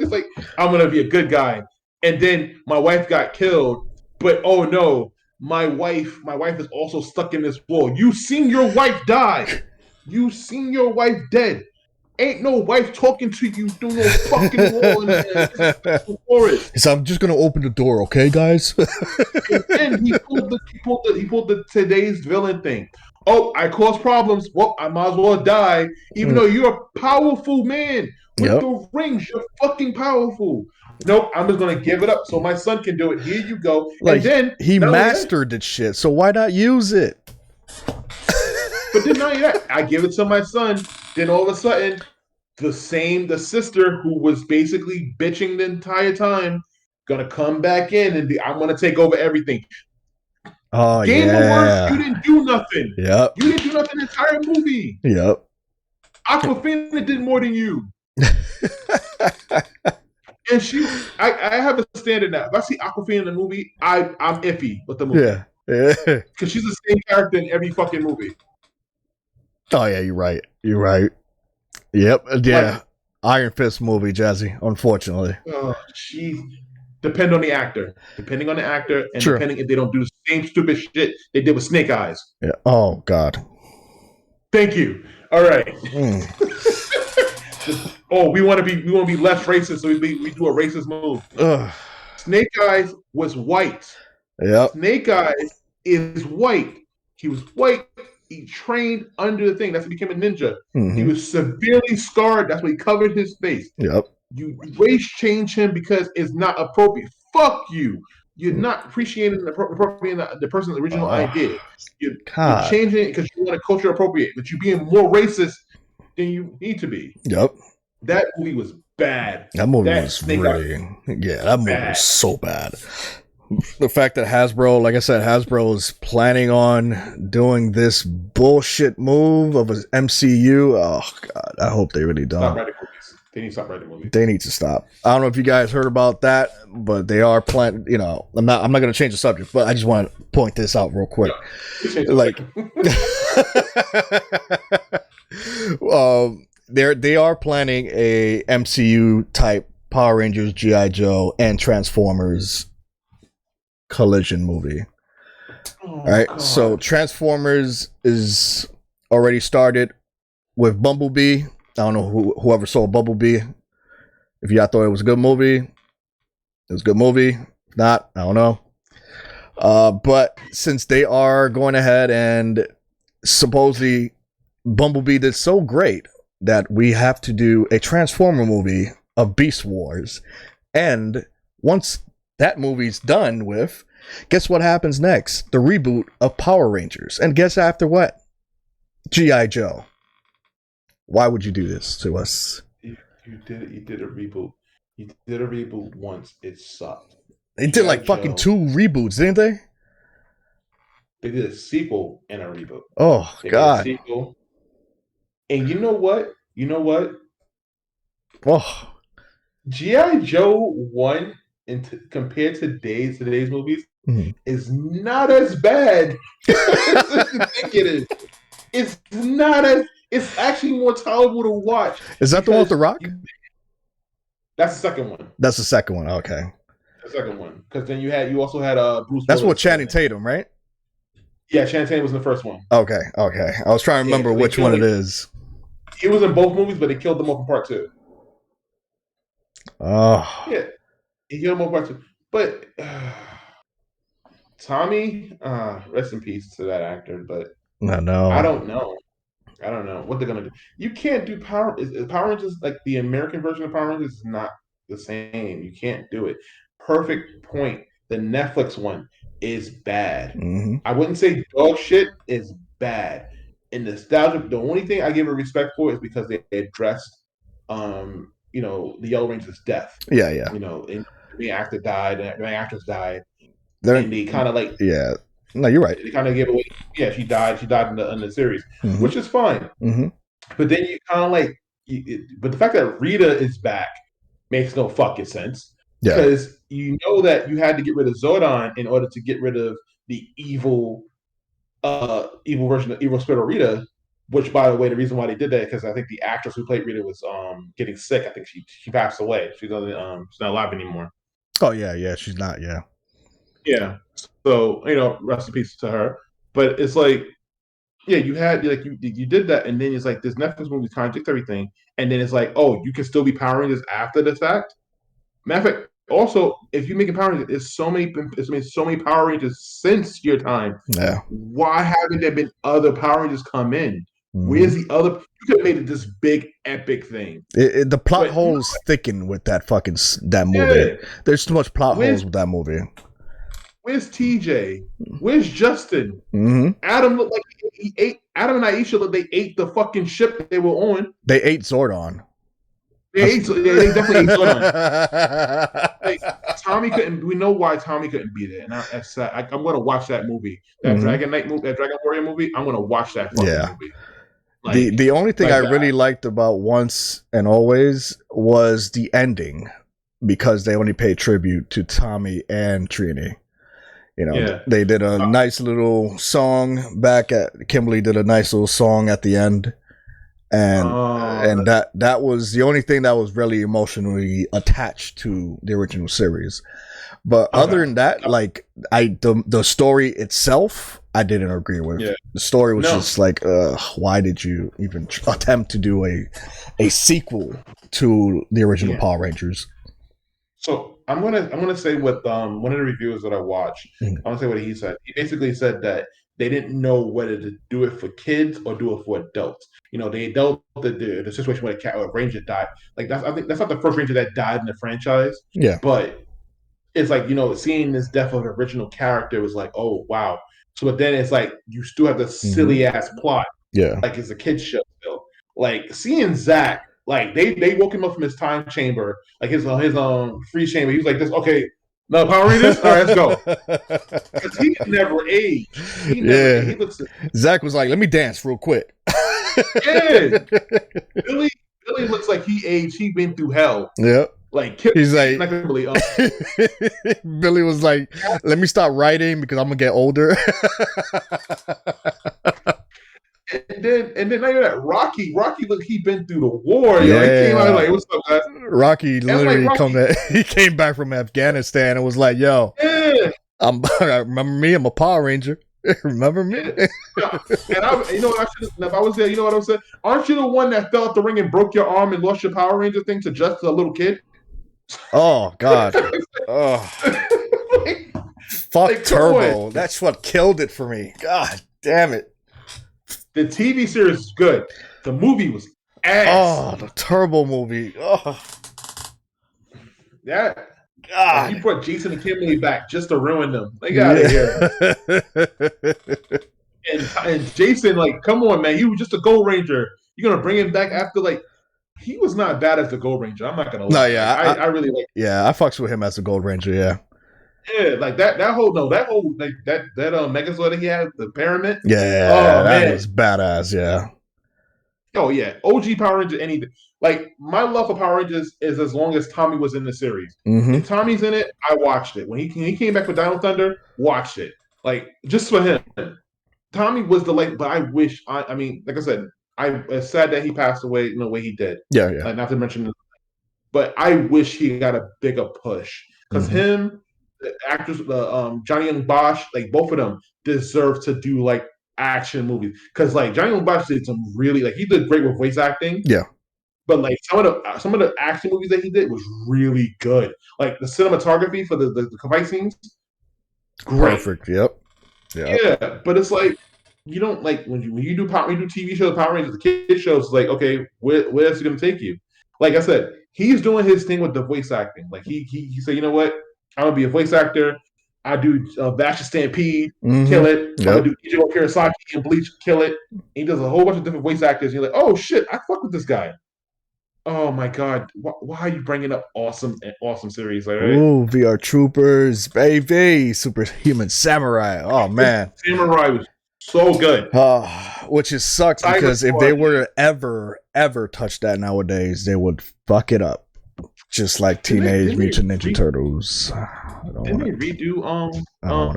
Just like, I'm gonna be a good guy. And then my wife got killed, but oh no, my wife is also stuck in this wall. You seen your wife die. You seen your wife dead. Ain't no wife talking to you through no fucking wall in the forest. So I'm just gonna open the door, okay, guys? And then he pulled the today's villain thing. Oh, I caused problems. Well, I might as well die. Even though you're a powerful man with Yep. the rings, you're fucking powerful. Nope, I'm just gonna give it up so my son can do it. Here you go. And Like then he not only that, mastered the shit, so why not use it? but then not only that, I give it to my son. Then all of a sudden, the sister who was basically bitching the entire time, gonna come back in and I'm gonna take over everything. Oh Game Awards, you yeah. didn't do nothing. Yep. You didn't do nothing the entire movie. Yep. Aquafina did more than you. And I have a standard now. If I see Aquafina in the movie, I'm iffy with the movie. Yeah. Yeah. Because she's the same character in every fucking movie. Oh yeah, you're right. You're right. Yep. Yeah. Like, Iron Fist movie, Jazzy. Unfortunately. she depend on the actor. Depending on the actor, and True. depending if they don't do the same stupid shit they did with Snake Eyes. Yeah. Oh God. Thank you. All right. Mm. Oh, we want to be less racist, so we do a racist move. Ugh. Snake Eyes was white. Yep. Snake Eyes is white. He was white. He trained under the thing. That's why he became a ninja. He Mm-hmm. was severely scarred. That's why he covered his face. Yep. You race change him because it's not appropriate. Fuck you. You're not appreciating the person's original idea. You're God. changing it because you want to culture appropriate, but you're being more racist than you need to be. Yep. That movie was bad. That movie That was Snake really. Eyes Yeah, that movie bad. was so bad. The fact that Hasbro, like I said, Hasbro is planning on doing this bullshit move of an MCU. Oh God, I hope they really Stop don't. writing movies. They need to stop writing movies. They need to stop. I don't know if you guys heard about that, but they are planning. You know, I'm not going to change the subject, but I just want to point this out real quick. Like, they are planning a MCU type Power Rangers, GI Joe, and Transformers collision movie. All right, God. so Transformers is already started with Bumblebee. I don't know whoever saw Bumblebee. If y'all thought it was a good movie, it was a good movie. If not, I don't know. But since they are going ahead and supposedly Bumblebee did so great that we have to do a Transformer movie of Beast Wars. And once that movie's done with, guess what happens next? The reboot of Power Rangers. And guess after what? G.I. Joe. Why would you do this to us? You did a reboot. You did a reboot once. It sucked. They did like fucking 2 reboots, didn't they? They did a sequel and a reboot. Oh, They God. did a sequel. And you know what? Oh. GI Joe 1 compared to today's movies Mhm. is not as bad as you think it is. It's not as it's actually more tolerable to watch Is that the one with because The Rock? that's the second one. That's the second one. Okay. The second one. Because then you also had Bruce That's what Willis in Channing it. Tatum, right? Yeah, Channing was in the first one. Okay. Okay. I was trying to Yeah, remember because they which killed one it him. is. He was in both movies, but they killed him off in part two. Oh, Yeah, he killed him off in part two. But Tommy, rest in peace to that actor. But no, I no. don't know. I don't know what they're gonna do. You can't do Power Rangers like the American version of Power Rangers is not the same. You can't do it. Perfect point. The Netflix one is bad. Mm-hmm. I wouldn't say dog shit is bad. And nostalgia, the only thing I give a respect for is because they addressed, the Yellow Ranger's death. Yeah, yeah. And the main actor died, the main actress died, They're, and they kind of like yeah. No, you're right. they kind of gave away. Yeah, she died. She died in the series, Mm-hmm. which is fine. Mm-hmm. But then you kind of like, but the fact that Rita is back makes no fucking sense Yeah. because you know that you had to get rid of Zordon in order to get rid of the evil version of evil spirit of Rita. Which, by the way, the reason why they did that because I think the actress who played Rita was getting sick. I think she passed away. She's not alive anymore. Oh, yeah, yeah. She's not. Yeah. Yeah. So rest in peace to her. But it's like yeah, you had like you did that, and then it's like this Netflix movie contradicts everything, and then it's like, oh, you can still be Power Rangers after the fact. Matter of fact, also, if you make a Power Rangers, it's made so many Power Rangers since your time. Yeah. Why haven't there been other Power Rangers come in? Mm-hmm. Where's the other? You could have made it this big epic thing, The plot but no, holes thicken with that fucking that movie. yeah. There's too much plot Where's holes with that movie. Where's TJ? Where's Justin? Mm-hmm. Adam looked like he ate. Adam and Aisha looked they ate the fucking ship they were on. They ate Zordon. They definitely ate Zordon. Like Tommy couldn't. We know why Tommy couldn't be there, and that's sad. I'm gonna watch that movie, that Mm-hmm. Dragon Knight movie, that Dragon Warrior movie. I'm gonna watch that fucking Yeah. movie. The only thing I Like really liked about Once and Always was the ending because they only paid tribute to Tommy and Trini. yeah. They did a nice little song back at Kimberly did a nice little song at the end, and that was the only thing that was really emotionally attached to the original series. But other than that, like the story itself, I didn't agree with. Yeah. The story was just like, why did you even attempt to do a sequel to the original Power Rangers? So I'm gonna say what one of the reviewers that I watched. I'm gonna say what he said. He basically said that they didn't know whether to do it for kids or do it for adults. The adult the situation where a ranger died. Like I think that's not the first ranger that died in the franchise. Yeah. But it's like seeing this death of an original character was like, oh wow. So but then it's like you still have the silly ass plot. Yeah. Like it's a kids show still. Like seeing Zach, like they woke him up from his time chamber, like his free chamber. He was like this, okay, no Power Rangers, all right, let's go. Because he never aged. He never aged. He looks Zach was like, let me dance real quick. yeah. Billy looks like he aged, he been through hell. Yep. Like he's like Billy was like, let me stop writing because I'm gonna get older. And then now that Rocky look, he been through the war. Yeah. He came out like, what's up, guys? Rocky literally he came back from Afghanistan and was like, yo, remember me? I'm a Power Ranger. Remember me? And if I was there, you know what I was saying? Aren't you the one that fell out the ring and broke your arm and lost your Power Ranger thing to just a little kid? Oh God! Oh, fuck like, Turbo. That's what killed it for me. God damn it! The TV series is good. The movie was ass. Oh, the Turbo movie. Oh, yeah. God. Like you brought Jason and Kimberly back just to ruin them. They got out of here. And Jason, like, come on, man. He was just a Gold Ranger. You're gonna bring him back after like he was not bad as the Gold Ranger. I'm not gonna lie. No, yeah, like, I really like. Yeah, I fucks with him as a Gold Ranger. Yeah. Yeah, like that whole like that Megazord that he had the pyramid. Yeah, that was badass. Yeah. Oh yeah, OG Power Rangers. Anything like my love for Power Rangers is as long as Tommy was in the series. Mm-hmm. If Tommy's in it, I watched it. When he came back with Dino Thunder, watched it. Like just for him. Tommy was the like, but I wish I mean, like I said, it's sad that he passed away in the way he did. Yeah, yeah. Like not to mention, but I wish he got a bigger push because Mm-hmm. him, the actors, the Johnny Young Bosch, like both of them deserve to do like action movies because like Johnny Young Bosch did some really like he did great with voice acting. Yeah. But like some of the action movies that he did was really good. Like the cinematography for the fight scenes, great. Perfect. Yep. Yep. Yeah, but it's like you don't like when you do when you do TV shows, Power Rangers, the kid shows. Like, okay, where else is he gonna take you? Like I said, he's doing his thing with the voice acting. Like he said, you know what? I'm gonna be a voice actor. I do Vash Stampede, Mm-hmm. kill it. I'm Yep. gonna do Ichigo Kurosaki and Bleach, kill it. And he does a whole bunch of different voice actors. And you're like, oh shit, I fuck with this guy. Oh my god, why are you bringing up awesome series? Like, right? Ooh, VR Troopers, baby, Superhuman Samurai. Oh man, Samurai was so good. Which is sucks Tiger because if Squad, they were to ever touch that nowadays, they would fuck it up. Just like Teenage Mutant Ninja Turtles. I don't Didn't want they redo to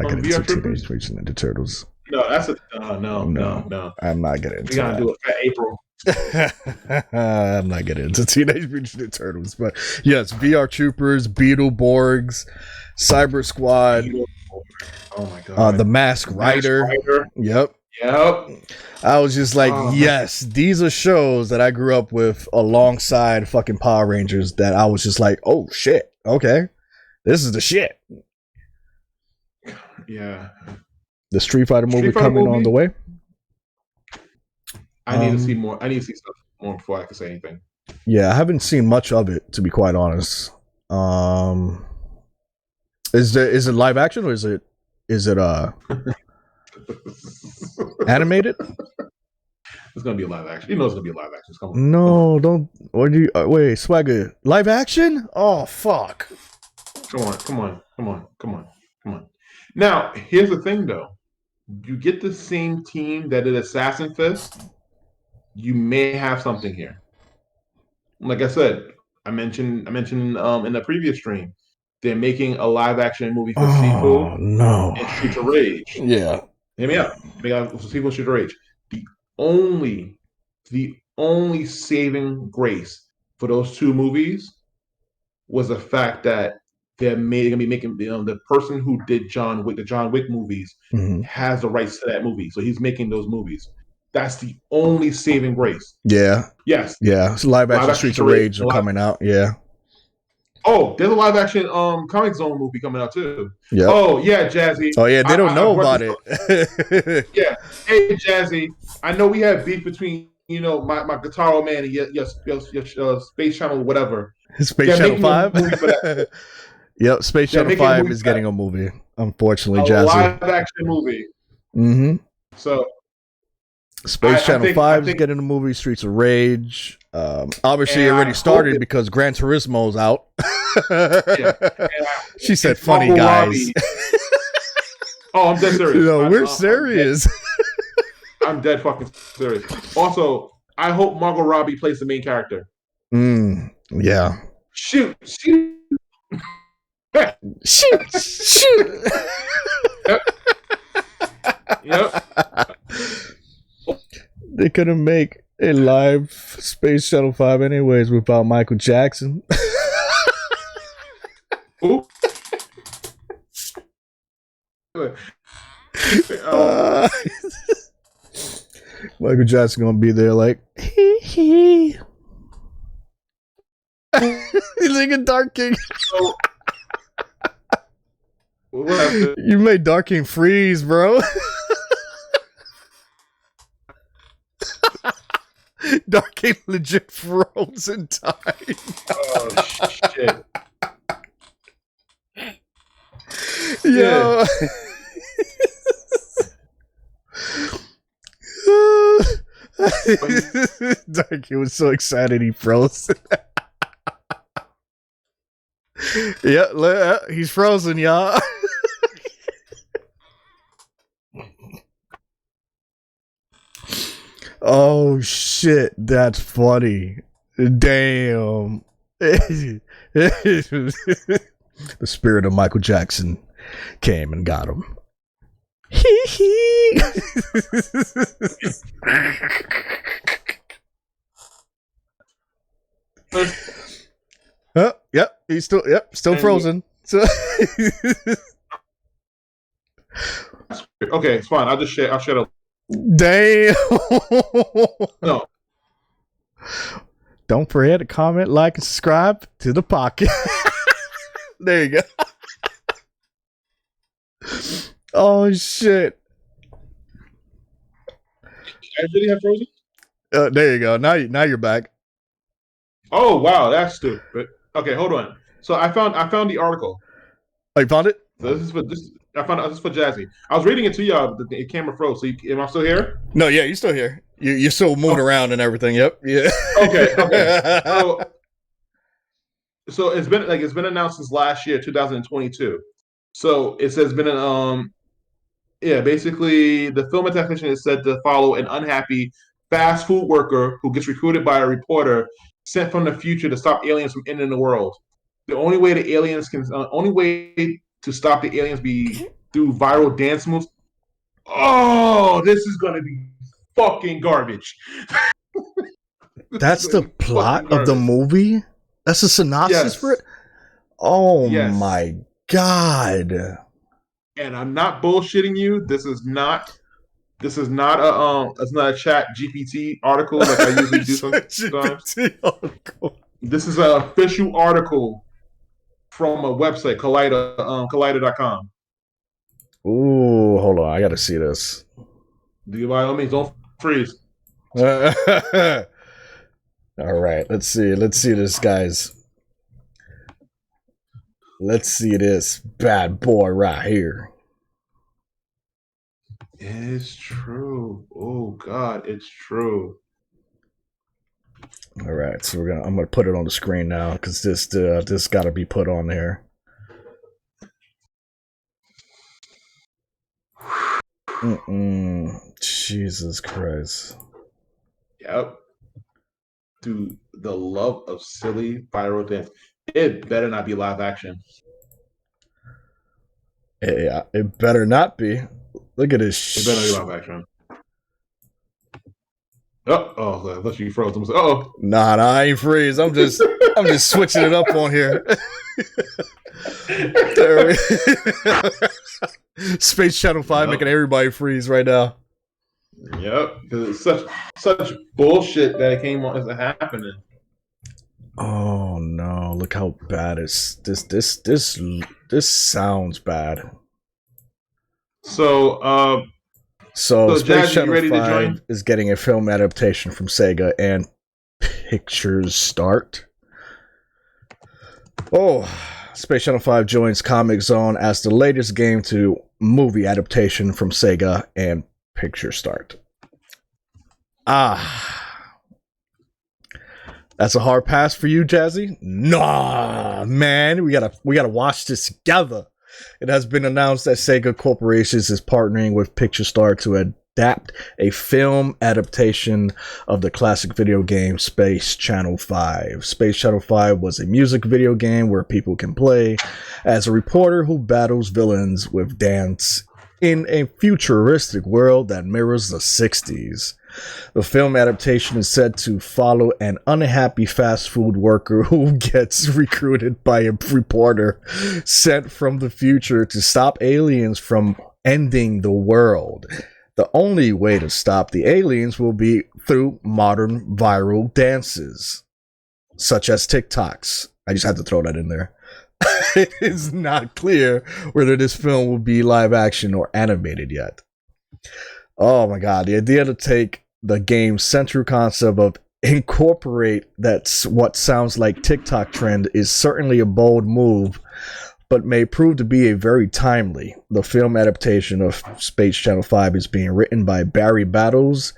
get into VR Troopers? Teenage Mutant Ninja Turtles. No, that's a no. I'm not getting We into gotta that. do it for April. I'm not getting into Teenage Mutant Ninja Turtles, but yes, VR Troopers, Beetleborgs, Cyber Squad, Oh my god, the Mask Rider. Yep. I was just like, yes, these are shows that I grew up with alongside fucking Power Rangers that I was just like, oh shit, okay, this is the shit. Yeah. The Street Fighter movie coming on the way. I need to see more. I need to see stuff more before I can say anything. Yeah, I haven't seen much of it, to be quite honest. Is it live action or is it animated? It's gonna be a live action. You know it's gonna be a live action. Come on. No, don't. What do you? Wait, Swagger. Live action? Oh fuck! Come on. Now, here's the thing, though. You get the same team that did Assassin Fist. You may have something here. Like I said, I mentioned in the previous stream, they're making a live action movie for Sifu no. and Streets of Rage. Yeah. Hear me out. Sifu and Streets of Rage. Only the only saving grace for those two movies was the fact that they're gonna be making the person who did the John Wick movies has the rights to that movie, so he's making those movies. That's the only saving grace. Yeah. Yes. Yeah. So live action Streets of Rage are coming out. Yeah. Oh, there's a live action Comic Zone movie coming out too. Yeah. Oh yeah, Jazzy. Oh yeah, they don't know about it. Yeah. Hey Jazzy, I know we have beef between my Guitar Man and your Space Channel or whatever. Space Channel 5. Yep, Space Channel 5 is getting a movie. Unfortunately, Jazzy. Live action movie. Mm-hmm. So Space Channel 5 is getting a movie. Streets of Rage. Obviously, it already started because Gran Turismo's out. She said, "Funny guys." Oh, I'm dead serious. No, we're serious. I'm dead fucking serious. Also, I hope Margot Robbie plays the main character. Yeah. Shoot. Shoot. Yep. They couldn't make a live Space Shuttle 5 anyways without Michael Jackson. Ooh. Michael Jackson gonna be there like he's like a Dark King. You made Dark King freeze, bro. Dark King legit froze in time. Oh shit. Yo. Dark King was so excited he froze. Yeah, he's frozen, y'all. Oh shit, that's funny. Damn. The spirit of Michael Jackson came and got him. Hee hee. Oh, yep, he's still frozen. So okay, it's fine. I'll shut up. damn. No. Don't forget to comment, like, and subscribe to the podcast. There you go. Oh shit. I really have frozen. There you go. Now you're back. Oh wow, that's stupid. Okay, hold on. So I found the article. Oh, you found it? So this. I found this is for Jazzy. I was reading it to y'all, but the camera froze. So am I still here? No, yeah, you're still here. You're still moving around and everything. Yep. Yeah. Okay. So it's been announced since last year, 2022. So it says basically the film adaptation is said to follow an unhappy fast food worker who gets recruited by a reporter sent from the future to stop aliens from ending the world. The only way to stop the aliens be through viral dance moves. Oh, this is gonna be fucking garbage. That's the plot of the movie? That's a synopsis for it? Oh my god. And I'm not bullshitting you. This is not it's not a chat GPT article like I usually do sometimes. This is an official article from a website, Collider.com. Ooh, hold on. I gotta see this. By all means, don't freeze. All right, let's see this, guys. Let's see this bad boy right here. It's true. Oh God, it's true. All right, so I'm gonna put it on the screen now because this got to be put on there. Jesus Christ. Yep. Dude, the love of silly viral dance. It better not be live action. Yeah, it better not be. Look at this. It better not be live action. Oh, unless you froze. Oh. Nah, I ain't freeze. I'm just switching it up on here. Space Channel 5 making everybody freeze right now. Yep, because it's such bullshit that it came on as it happening. Oh no! Look how bad it's this sounds bad. So Space Jazzy, Channel 5 is getting a film adaptation from Sega and Pictures Start. Oh, Space Channel 5 joins Comic Zone as the latest game to movie adaptation from Sega and Picture Start. That's a hard pass for you, Jazzy? Nah, man, we gotta watch this together. It has been announced that Sega Corporations is partnering with Picture Start to adapt a film adaptation of the classic video game Space Channel 5. Space Channel 5 was a music video game where people can play as a reporter who battles villains with dance in a futuristic world that mirrors the 60s. The film adaptation is said to follow an unhappy fast food worker who gets recruited by a reporter sent from the future to stop aliens from ending the world. The only way to stop the aliens will be through modern viral dances, such as TikToks. I just had to throw that in there. It is not clear whether this film will be live action or animated yet. Oh my god, the idea to take the game's central concept of incorporate that's what sounds like TikTok trend is certainly a bold move, but may prove to be a very timely. The film adaptation of Space Channel 5 is being written by Barry Battles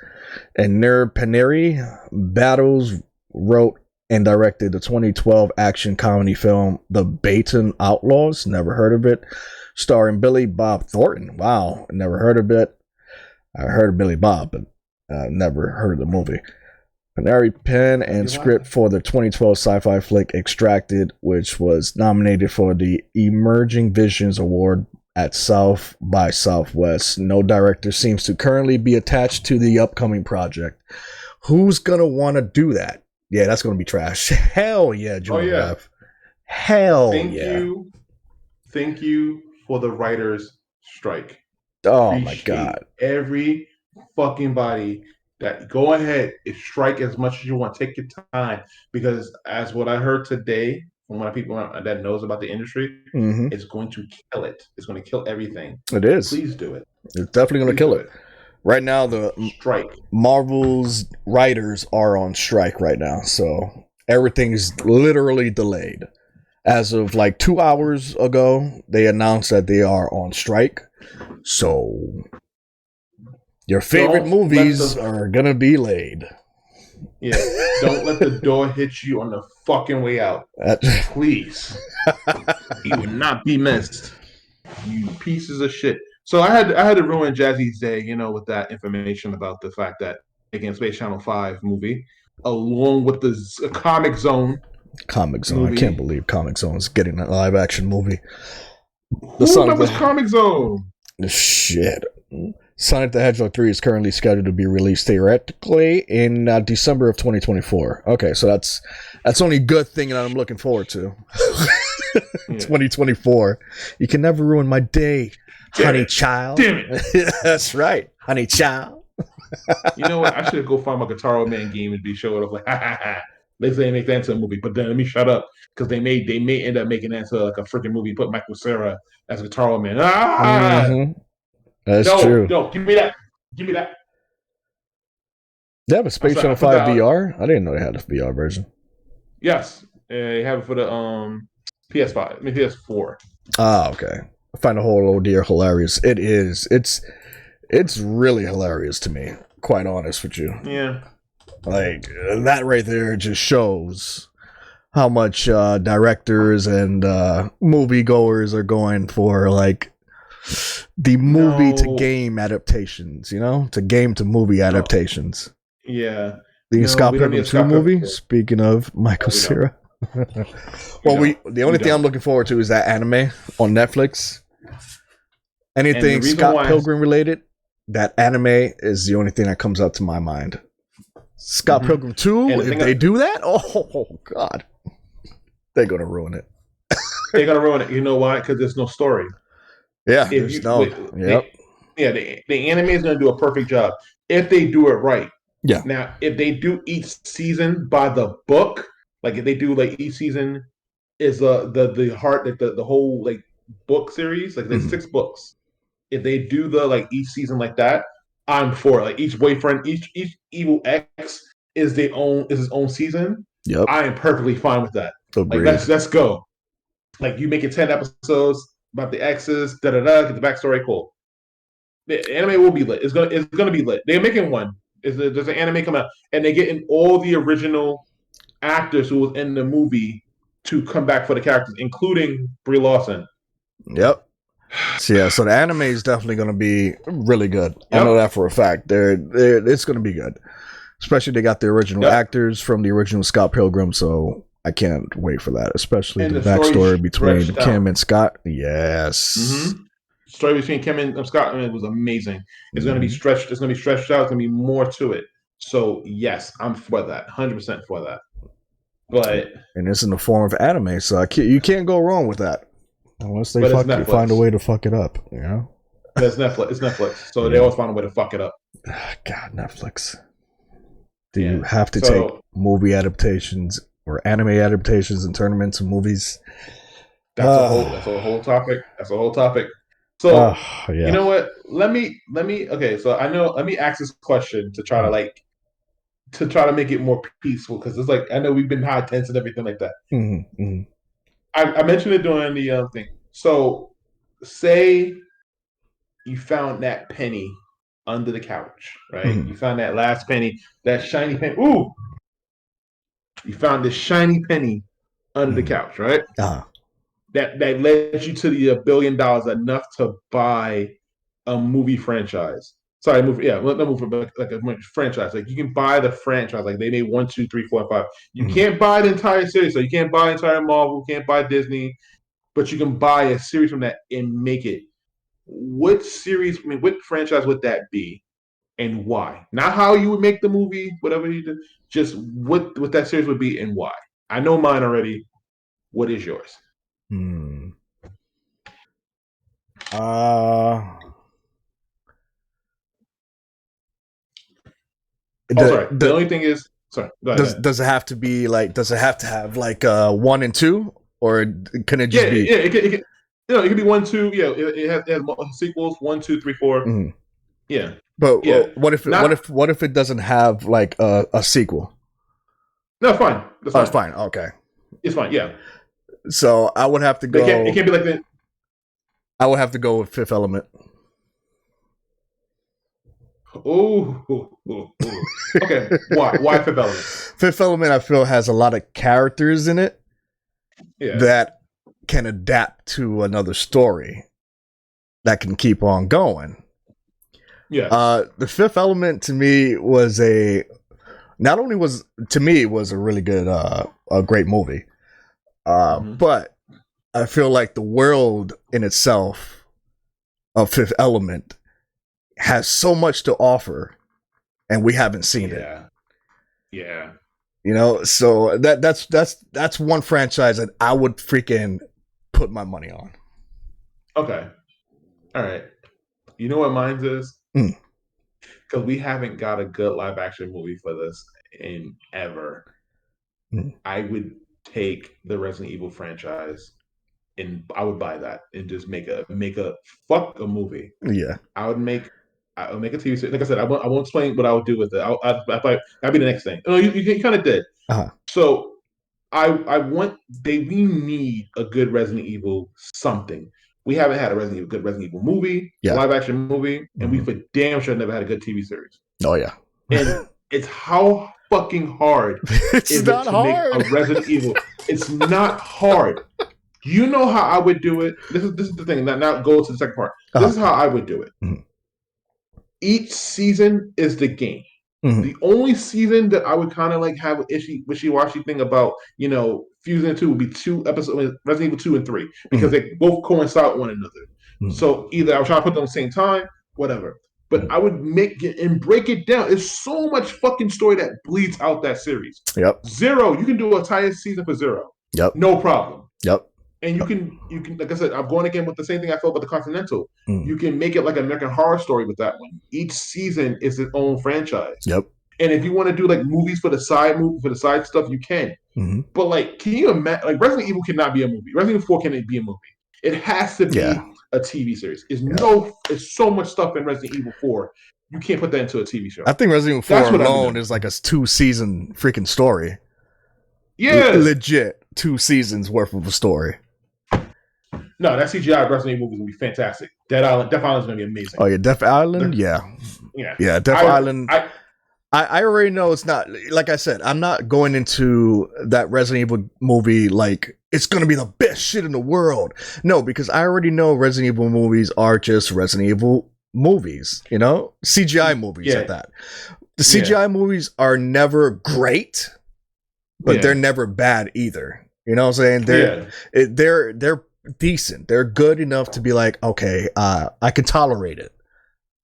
and Nir Paneri. Battles wrote and directed the 2012 action comedy film The Baton Outlaws, never heard of it, starring Billy Bob Thornton. Wow, never heard of it. I heard of Billy Bob, but Never heard of the movie. Panari pen and script for the 2012 sci-fi flick Extracted, which was nominated for the Emerging Visions Award at South by Southwest. No director seems to currently be attached to the upcoming project. Who's gonna want to do that? Yeah, that's gonna be trash. Hell yeah, Junior F. Hell yeah. Thank you for the writers' strike. Oh my Appreciate god. every fucking body that go ahead and strike as much as you want. Take your time, because as what I heard today from one of the people that knows about the industry, it's going to kill it. It's going to kill everything. It is. Please do it. It's definitely going to kill it. Right now, the strike. Marvel's writers are on strike right now, so everything is literally delayed. As of like 2 hours ago, they announced that they are on strike. So your favorite movies are gonna be laid. Yeah, don't let the door hit you on the fucking way out. Please. You will not be missed. You pieces of shit. So I had to ruin Jazzy's day, with that information about the fact that against Space Channel 5 movie, along with the Comic Zone. Movie. I can't believe Comic Zone's getting a live action movie. Who remembers Comic Zone? Shit. Sonic the Hedgehog 3 is currently scheduled to be released theoretically in December of 2024. Okay, so that's only good thing that I'm looking forward to. 2024. You can never ruin my day, honey child. Damn it. That's right, honey child. You know what? I should go find my Guitar Man game and be showing up like, ha ha ha. Let's say they make that into a movie, but then let me shut up, because they may end up making that into like a freaking movie. Put Michael Cera as Guitar Man. That's true. No, give me that. They have a Space Channel 5 VR? I didn't know they had a VR version. Yes. They have it for the PS5. I mean PS4. Ah, okay. I find the whole ordeal hilarious. It is. It's really hilarious to me, quite honest with you. Yeah. Like, that right there just shows how much directors and moviegoers are going for, like, the movie to game adaptations, to game to movie adaptations. Yeah. The Scott Pilgrim 2 movie, speaking of Michael Cera. Well, the only thing I'm looking forward to is that anime on Netflix. Anything Scott Pilgrim related, that anime is the only thing that comes up to my mind. Scott Pilgrim 2, if they do that, oh god, they're gonna ruin it. They're gonna ruin it. You know why? Because there's no story. Yeah, the anime is gonna do a perfect job if they do it right. Yeah. Now, if they do each season by the book, like if they do like each season is the heart, like the whole like book series, like there's 6 books. If they do the like each season like that, I'm for it. Like each boyfriend, each evil ex is his own season. Yep. I am perfectly fine with that. Agreed. Like let's go. Like you make it 10 episodes about the exes, get the backstory, cool. The anime will be lit. It's gonna be lit. They're making one. There's an anime come out, and they're getting all the original actors who was in the movie to come back for the characters, including Brie Larson. Yep. So the anime is definitely going to be really good. Yep. I know that for a fact. It's going to be good. Especially they got the original actors from the original Scott Pilgrim, so I can't wait for that. Especially the backstory between Kim and Scott. Yes. Mm-hmm. Story between Kim and Scott was amazing. It's going to be stretched. It's going to be stretched out. It's going to be more to it. So yes, I'm for that. 100% for that. But and it's in the form of anime, so you can't go wrong with that. Unless they find a way to fuck it up, It's Netflix. It's Netflix, so they always find a way to fuck it up. God, Netflix. Do you have to take movie adaptations or anime adaptations and turn them into movies? That's a whole topic. That's a whole topic. So you know what? Let me. Okay, so I know. Let me ask this question to try to make it more peaceful, because it's like I know we've been high tense and everything like that. Mm-hmm. I mentioned it during the thing. So, say you found that penny under the couch, right? Mm-hmm. You found that last penny, that shiny penny. Ooh! You found this shiny penny under the couch, right? That led you to the $1 billion, enough to buy a movie franchise. Sorry, move. Yeah, not movie, but like a franchise. Like you can buy the franchise. Like they made 1, 2, 3, 4, 5. You Mm. can't buy the entire series. So you can't buy entire Marvel. Can't buy Disney. But you can buy a series from that and make it. What series? I mean, what franchise would that be, and why? Not how you would make the movie, whatever you do. Just what that series would be and why. I know mine already. What is yours? Hmm. Uh, Oh, sorry. The the only thing is, sorry. Go ahead. Go ahead. does it have to be like? Does it have to have like 1 and 2, or can it Yeah, just be? yeah. It could be 1, 2. Yeah, it has sequels. 1, 2, 3, 4. Mm. Yeah, But yeah. Not what if it doesn't have like a sequel? no, fine. That's Oh, it's fine. fine. Okay. It's fine. Yeah, So I would have to but it go. can't be like the. I would have to go with Fifth Element. Oh. Okay. Why? Why Fifth Element? Fifth Element, I feel, has a lot of characters in it Yeah. that can adapt to another story that can keep on going. Yes. The Fifth Element to me was a not only was to me it was a really good a great movie, Mm-hmm. but I feel like the world in itself of Fifth Element has so much to offer, and we haven't seen it. Yeah. Yeah. You know, so that's one franchise that I would freaking put my money on. Okay. All right. You know what mine is? Mm. Because we haven't got a good live action movie for this in ever. Mm. I would take the Resident Evil franchise and I would buy that and just make a fuck a movie. Yeah. I would make a TV series. Like I said, I won't explain what I would do with it. That'd be the next thing. Oh, you kind of did. Uh-huh. So I want we need a good Resident Evil something. We haven't had a good Resident Evil movie, Yeah. live action movie, and we Mm-hmm. for damn sure never had a good TV series. Oh yeah. And it's how fucking hard It's is it not to make a hard. Resident Evil? It's not hard. You know how I would do it. This is the thing. Now go to the second part. This Uh-huh. is how I would do it. Mm-hmm. Each season is the game. Mm-hmm. The only season that I would kind of like have an wishy-washy thing about, fusing two would be 2 episodes, Resident Evil 2 and 3, because Mm-hmm. they both coincide with one another. Mm-hmm. So either I would try to put them at the same time, whatever. But I would make it and break it down. There's so much fucking story that bleeds out that series. Yep. Zero, you can do an entire season for Zero. Yep. No problem. Yep. And you can like I said, I'm going again with the same thing I felt about the Continental. Mm. You can make it like American Horror Story with that one. Each season is its own franchise. Yep. And if you want to do like movies for the side stuff, you can. Mm-hmm. But like, can you imagine? Like, Resident Evil cannot be a movie. Resident Evil 4 cannot be a movie. It has to be a TV series. It's so much stuff in Resident Evil 4. You can't put that into a TV show. I think Resident Evil 4 alone is like a 2-season freaking story. Yeah. Legit 2 seasons worth of a story. No, that CGI Resident Evil movie is going to be fantastic. Death Island is going to be amazing. Oh, yeah. Death Island? Yeah. Death Island. I already know it's not, like I said, I'm not going into that Resident Evil movie like it's going to be the best shit in the world. No, because I already know Resident Evil movies are just Resident Evil movies, CGI movies at that. The CGI movies are never great, but they're never bad either. You know what I'm saying? They're decent. They're good enough to be like, okay, I can tolerate it.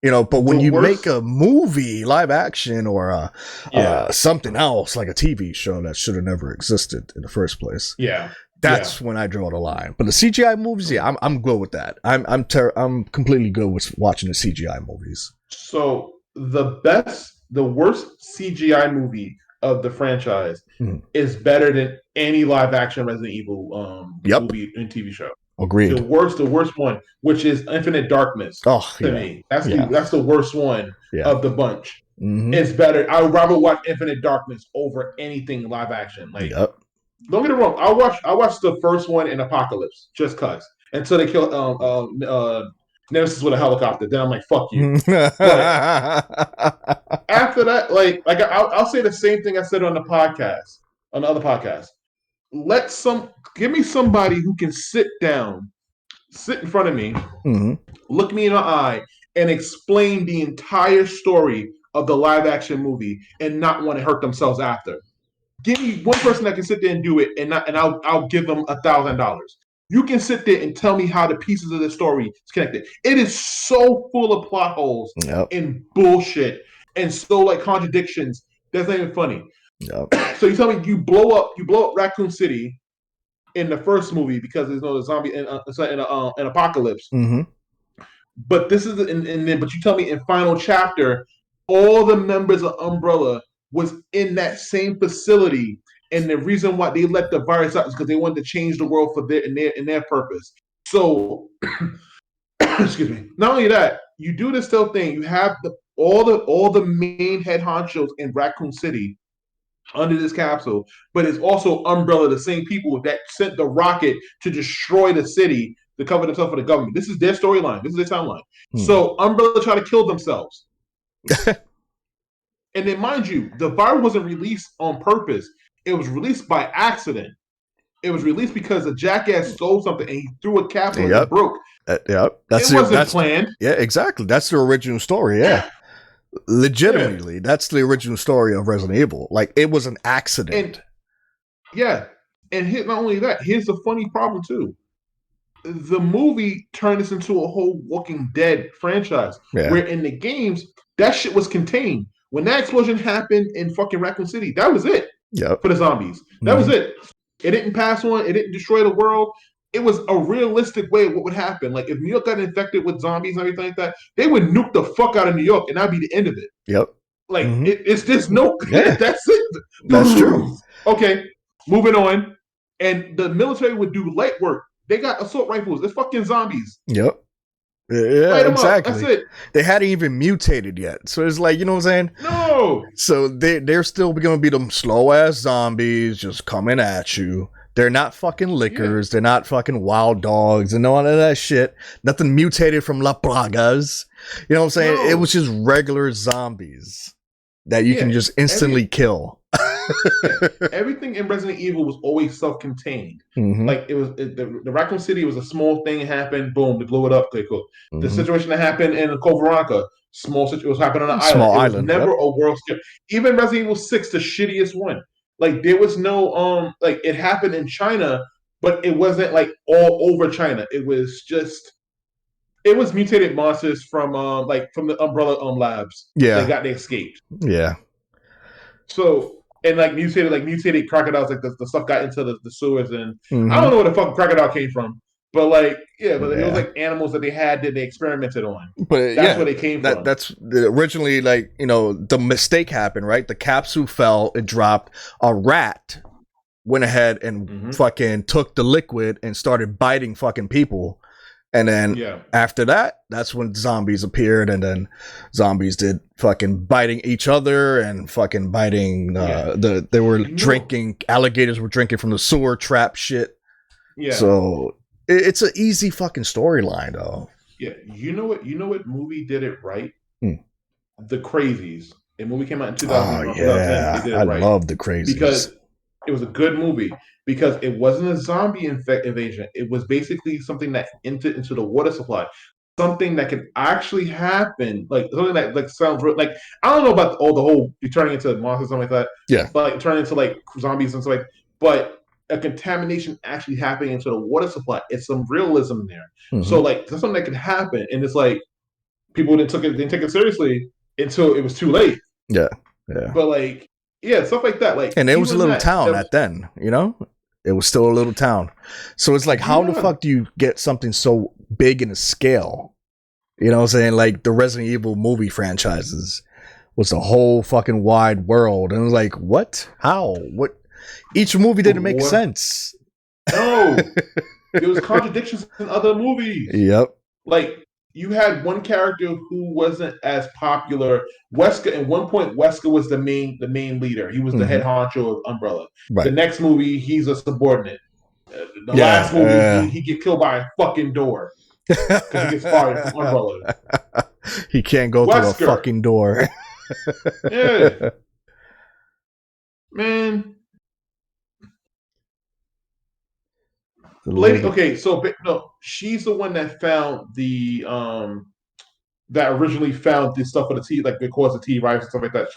But when you make a movie, live action, or something else like a TV show that should have never existed in the first place, that's when I draw the line. But the CGI movies, I'm good with that. I'm completely good with watching the CGI movies. So the worst CGI movie of the franchise is better than any live action Resident Evil movie and TV show. Agreed. The worst one, which is Infinite Darkness. To me, that's the worst one of the bunch. Mm-hmm. It's better. I would rather watch Infinite Darkness over anything live action. Like, don't get it wrong. I watched the first one in Apocalypse just cause until they kill Nemesis with a helicopter. Then I'm like, fuck you. But after that, like I'll say the same thing I said on the other podcast. Give me somebody who can sit in front of me, look me in the eye, and explain the entire story of the live action movie and not want to hurt themselves after. Give me one person that can sit there and do it, and I'll give them $1,000. You can sit there and tell me how the pieces of the story is connected. It is so full of plot holes Yep. and bullshit and so like contradictions. That's not even funny. Yep. So you tell me you blow up Raccoon City in the first movie because there's no zombie in an apocalypse. Mm-hmm. But this is and then but you tell me in final chapter, all the members of Umbrella was in that same facility, and the reason why they let the virus out is because they wanted to change the world for their purpose. So, excuse me. Not only that, you do this still thing. You have all the main head honchos in Raccoon City under this capsule, but it's also Umbrella, the same people that sent the rocket to destroy the city to cover themselves for the government. This is their storyline. This is their timeline. So Umbrella try to kill themselves. And then, mind you, the virus wasn't released on purpose. It was released by accident. It was released because a jackass stole something and he threw a capsule and it broke. Yep. It wasn't planned. Yeah, exactly. That's the original story. Yeah. Legitimately, that's the original story of Resident Evil. Like, it was an accident. And not only that, here's the funny problem too. The movie turned this into a whole Walking Dead franchise, where in the games, that shit was contained. When that explosion happened in fucking Raccoon City, that was it for the zombies. That was it. It didn't pass on. It didn't destroy the world. It was a realistic way of what would happen. Like, if New York got infected with zombies and everything like that, they would nuke the fuck out of New York, and that'd be the end of it. Yep. Like, it's just no... That's it. That's true. Okay, moving on. And the military would do light work. They got assault rifles. It's fucking zombies. Yep. Yeah, exactly. That's it. They hadn't even mutated yet. So it's like, you know what I'm saying? No. So they're still going to be them slow ass zombies just coming at you. They're not fucking lickers. Yeah. They're not fucking wild dogs and all of that shit. Nothing mutated from La Plagas. You know what I'm saying? No. It was just regular zombies that you can just instantly kill. Everything in Resident Evil was always self-contained. Like, the Raccoon City was a small thing happened, boom, they blew it up. Okay, cool. The situation that happened in Cove Veronica, small situation, was happening on an island. It was never a world scale. Even Resident Evil 6, the shittiest one, like, there was no like, it happened in China, but it wasn't like all over China. It was mutated monsters from from the Umbrella labs. Yeah, they escaped. Yeah. So, and like mutated crocodiles, like the stuff got into the sewers, and I don't know where the fucking crocodile came from, but like, it was like animals that they had that they experimented on. But that's where they came from. That's originally, like, you know, the mistake happened, right? The capsule fell, it dropped. A rat went ahead and fucking took the liquid and started biting fucking people. And then after that, that's when zombies appeared, and then zombies did fucking biting each other and fucking biting they were drinking, alligators were drinking from the sewer trap shit. Yeah. So it's an easy fucking storyline though. Yeah. You know what movie did it right? The Crazies. The movie came out in 2000. Oh yeah. I love The Crazies. Because it was a good movie. Because it wasn't a zombie invasion. It was basically something that entered into the water supply. Something that could actually happen. Like, something that like sounds real. Like, I don't know about the whole turning into monsters, something like that. Yeah. But like turning into like zombies and stuff like. But a contamination actually happening into the water supply. It's some realism there. So like, that's something that could happen. And it's like, people didn't take it seriously until it was too late. Yeah. Yeah. But like, yeah, stuff like that. Like, and it was a little town at then, you know? It was still a little town. So it's like, how the fuck do you get something so big in a scale? You know what I'm saying? Like, the Resident Evil movie franchises was a whole fucking wide world. And it was like, what? How? What? Each movie didn't make sense. No. There was contradictions in other movies. Yep. Like, you had one character who wasn't as popular. Wesker, at one point, Wesker was the main leader. He was the head honcho of Umbrella. Right. The next movie, he's a subordinate. The last movie, he get killed by a fucking door because he gets fired from Umbrella. He can't go through a fucking door. Yeah, man. Lady, okay, so no, she's the one that found the that originally found this stuff for the T, like it caused the T virus and stuff like that.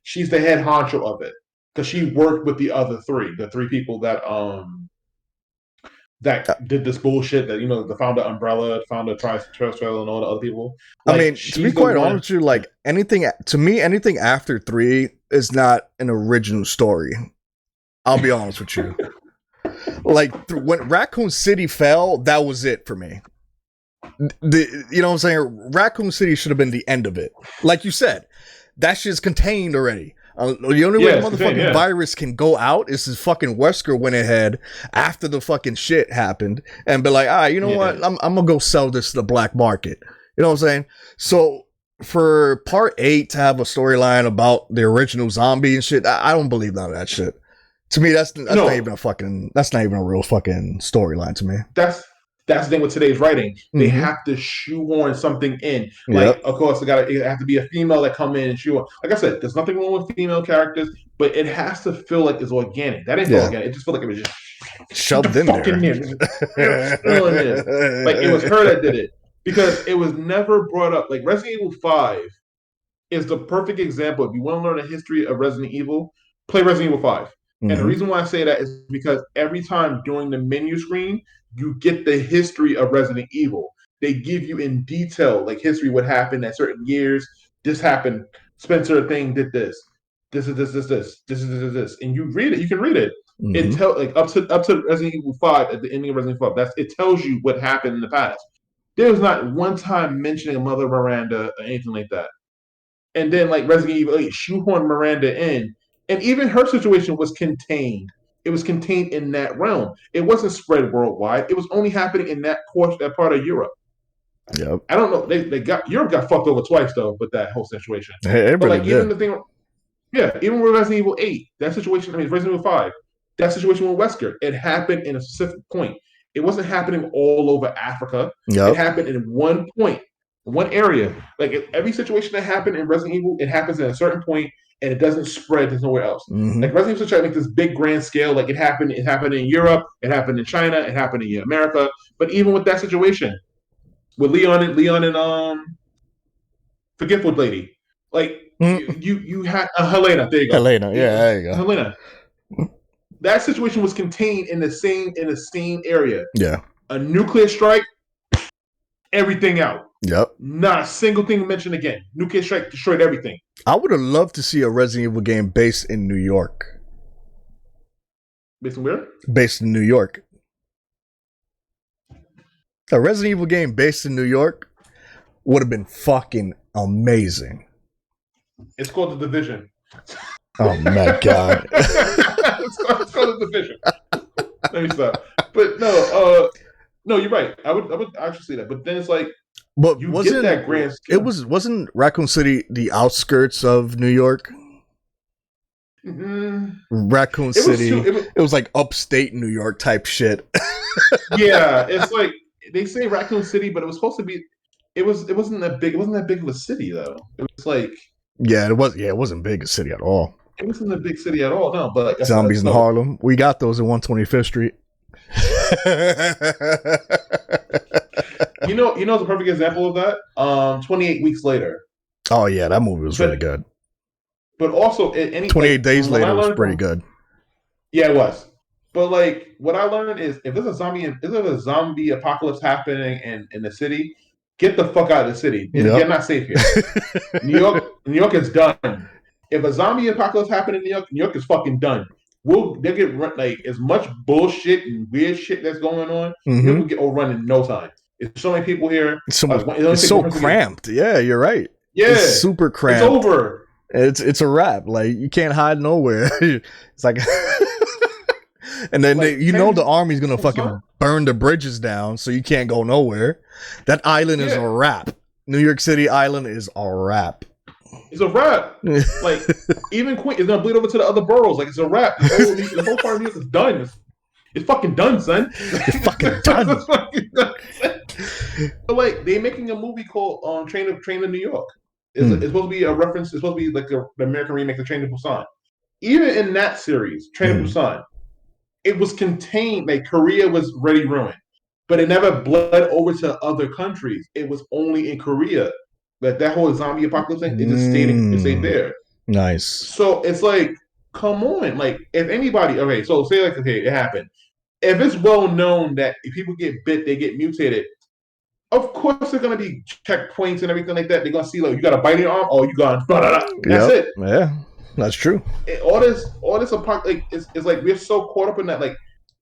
She's the head honcho of it because she worked with the three people that Uh, did this bullshit. That the founder Umbrella, founder Trust, and all the other people. I Like mean, to be she's the quite honest one. with you, like anything to me, anything after 3 is not an original story. I'll be honest with you. Like when Raccoon City fell, that was it for me. You know what I'm saying? Raccoon City should have been the end of it. Like you said, that shit's contained already. The only way the motherfucking virus can go out is this fucking Wesker went ahead after the fucking shit happened and be like, you know what? I'm gonna go sell this to the black market. You know what I'm saying? So for part 8 to have a storyline about the original zombie and shit, I don't believe none of that shit. To me, that's not even a real fucking storyline to me. That's the thing with today's writing. They have to shoehorn something in. Like, of course, it have to be a female that come in and shoehorn. Like I said, there's nothing wrong with female characters, but it has to feel like it's organic. That ain't feel organic. It just felt like it was just shoved in there. Like it was her that did it because it was never brought up. Like Resident Evil 5 is the perfect example. If you want to learn the history of Resident Evil, play Resident Evil 5. And the reason why I say that is because every time during the menu screen, you get the history of Resident Evil. They give you in detail, like history, what happened at certain years. This happened. Spencer thing did this. This is this. And you read it. You can read it. It tell like up to Resident Evil 5 at the ending of Resident Evil 5. It tells you what happened in the past. There was not one time mentioning Mother Miranda or anything like that. And then like Resident Evil 8 shoehorned Miranda in, and even her situation was contained. It was contained in that realm. It wasn't spread worldwide. It was only happening in that part of Europe. Yep. I don't know. They got Europe got fucked over twice though with that whole situation. But like even the thing, even with Resident Evil 8, that situation. I mean, Resident Evil 5, that situation with Wesker, it happened in a specific point. It wasn't happening all over Africa. It happened in one point, one area. Like every situation that happened in Resident Evil, it happens at a certain point, and it doesn't spread to nowhere else. Like Resident Evil trying to make this big grand scale. Like it happened in Europe, it happened in China, it happened in America. But even with that situation, with Leon and Forgetful Lady, like you had Helena. There you go. Helena, there you go. Helena. That situation was contained in the same area. Yeah. A nuclear strike, everything out. Yep. Not a single thing mentioned again. Nuclear strike destroyed everything. I would have loved to see a Resident Evil game based in New York. Based on where? Based in New York. A Resident Evil game based in New York would have been fucking amazing. It's called The Division. Oh my god. it's called The Division. Let me stop. But no, you're right. I would actually see that. But then it's like, but you get that grand scale. Wasn't Raccoon City the outskirts of New York? Raccoon City. It was like upstate New York type shit. Yeah, it's like they say Raccoon City, but it was supposed to be. It wasn't that big. It wasn't that big of a city though. It was like. Yeah, it was. Yeah, it wasn't big a city at all. It wasn't a big city at all. No, but like, zombies in Harlem. We got those in 125th Street. You know, the perfect example of that. 28 Weeks Later. Oh yeah, that movie was really good. But also, 28 Days Later was pretty good. Yeah, it was. But like, what I learned is, if there's a zombie apocalypse happening in the city, get the fuck out of the city. You're not safe here. New York is done. If a zombie apocalypse happened in New York is fucking done. They'll get like as much bullshit and weird shit that's going on. It will get overrun in no time. It's so many people here. It's so cramped. Yeah, you're right. Yeah, it's super cramped. It's over. It's a wrap. Like you can't hide nowhere. It's like, and then like, the army's gonna fucking burn the bridges down, so you can't go nowhere. That island is a wrap. New York City island is a wrap. It's a wrap. Like even Queen is gonna bleed over to the other boroughs. Like it's a wrap. The whole part of New York is done. It's fucking done, son. It's fucking done. It's fucking done. But like they're making a movie called Train to New York. It's supposed to be a reference. It's supposed to be like the American remake of Train to Busan. Even in that series, Train to Busan, it was contained. Like Korea was already ruined, but it never bled over to other countries. It was only in Korea. Like that whole zombie apocalypse thing, it stayed Mm, there. nice. So it's like, come on, like if anybody, okay, so say like okay, it happened. If it's well known that if people get bit, they get mutated. Of course, there's gonna be checkpoints and everything like that. They're gonna see like you got a bite in your arm, or you got blah, blah, blah. That's Yep. it. Yeah, that's true. All this like it's like we're so caught up in that. Like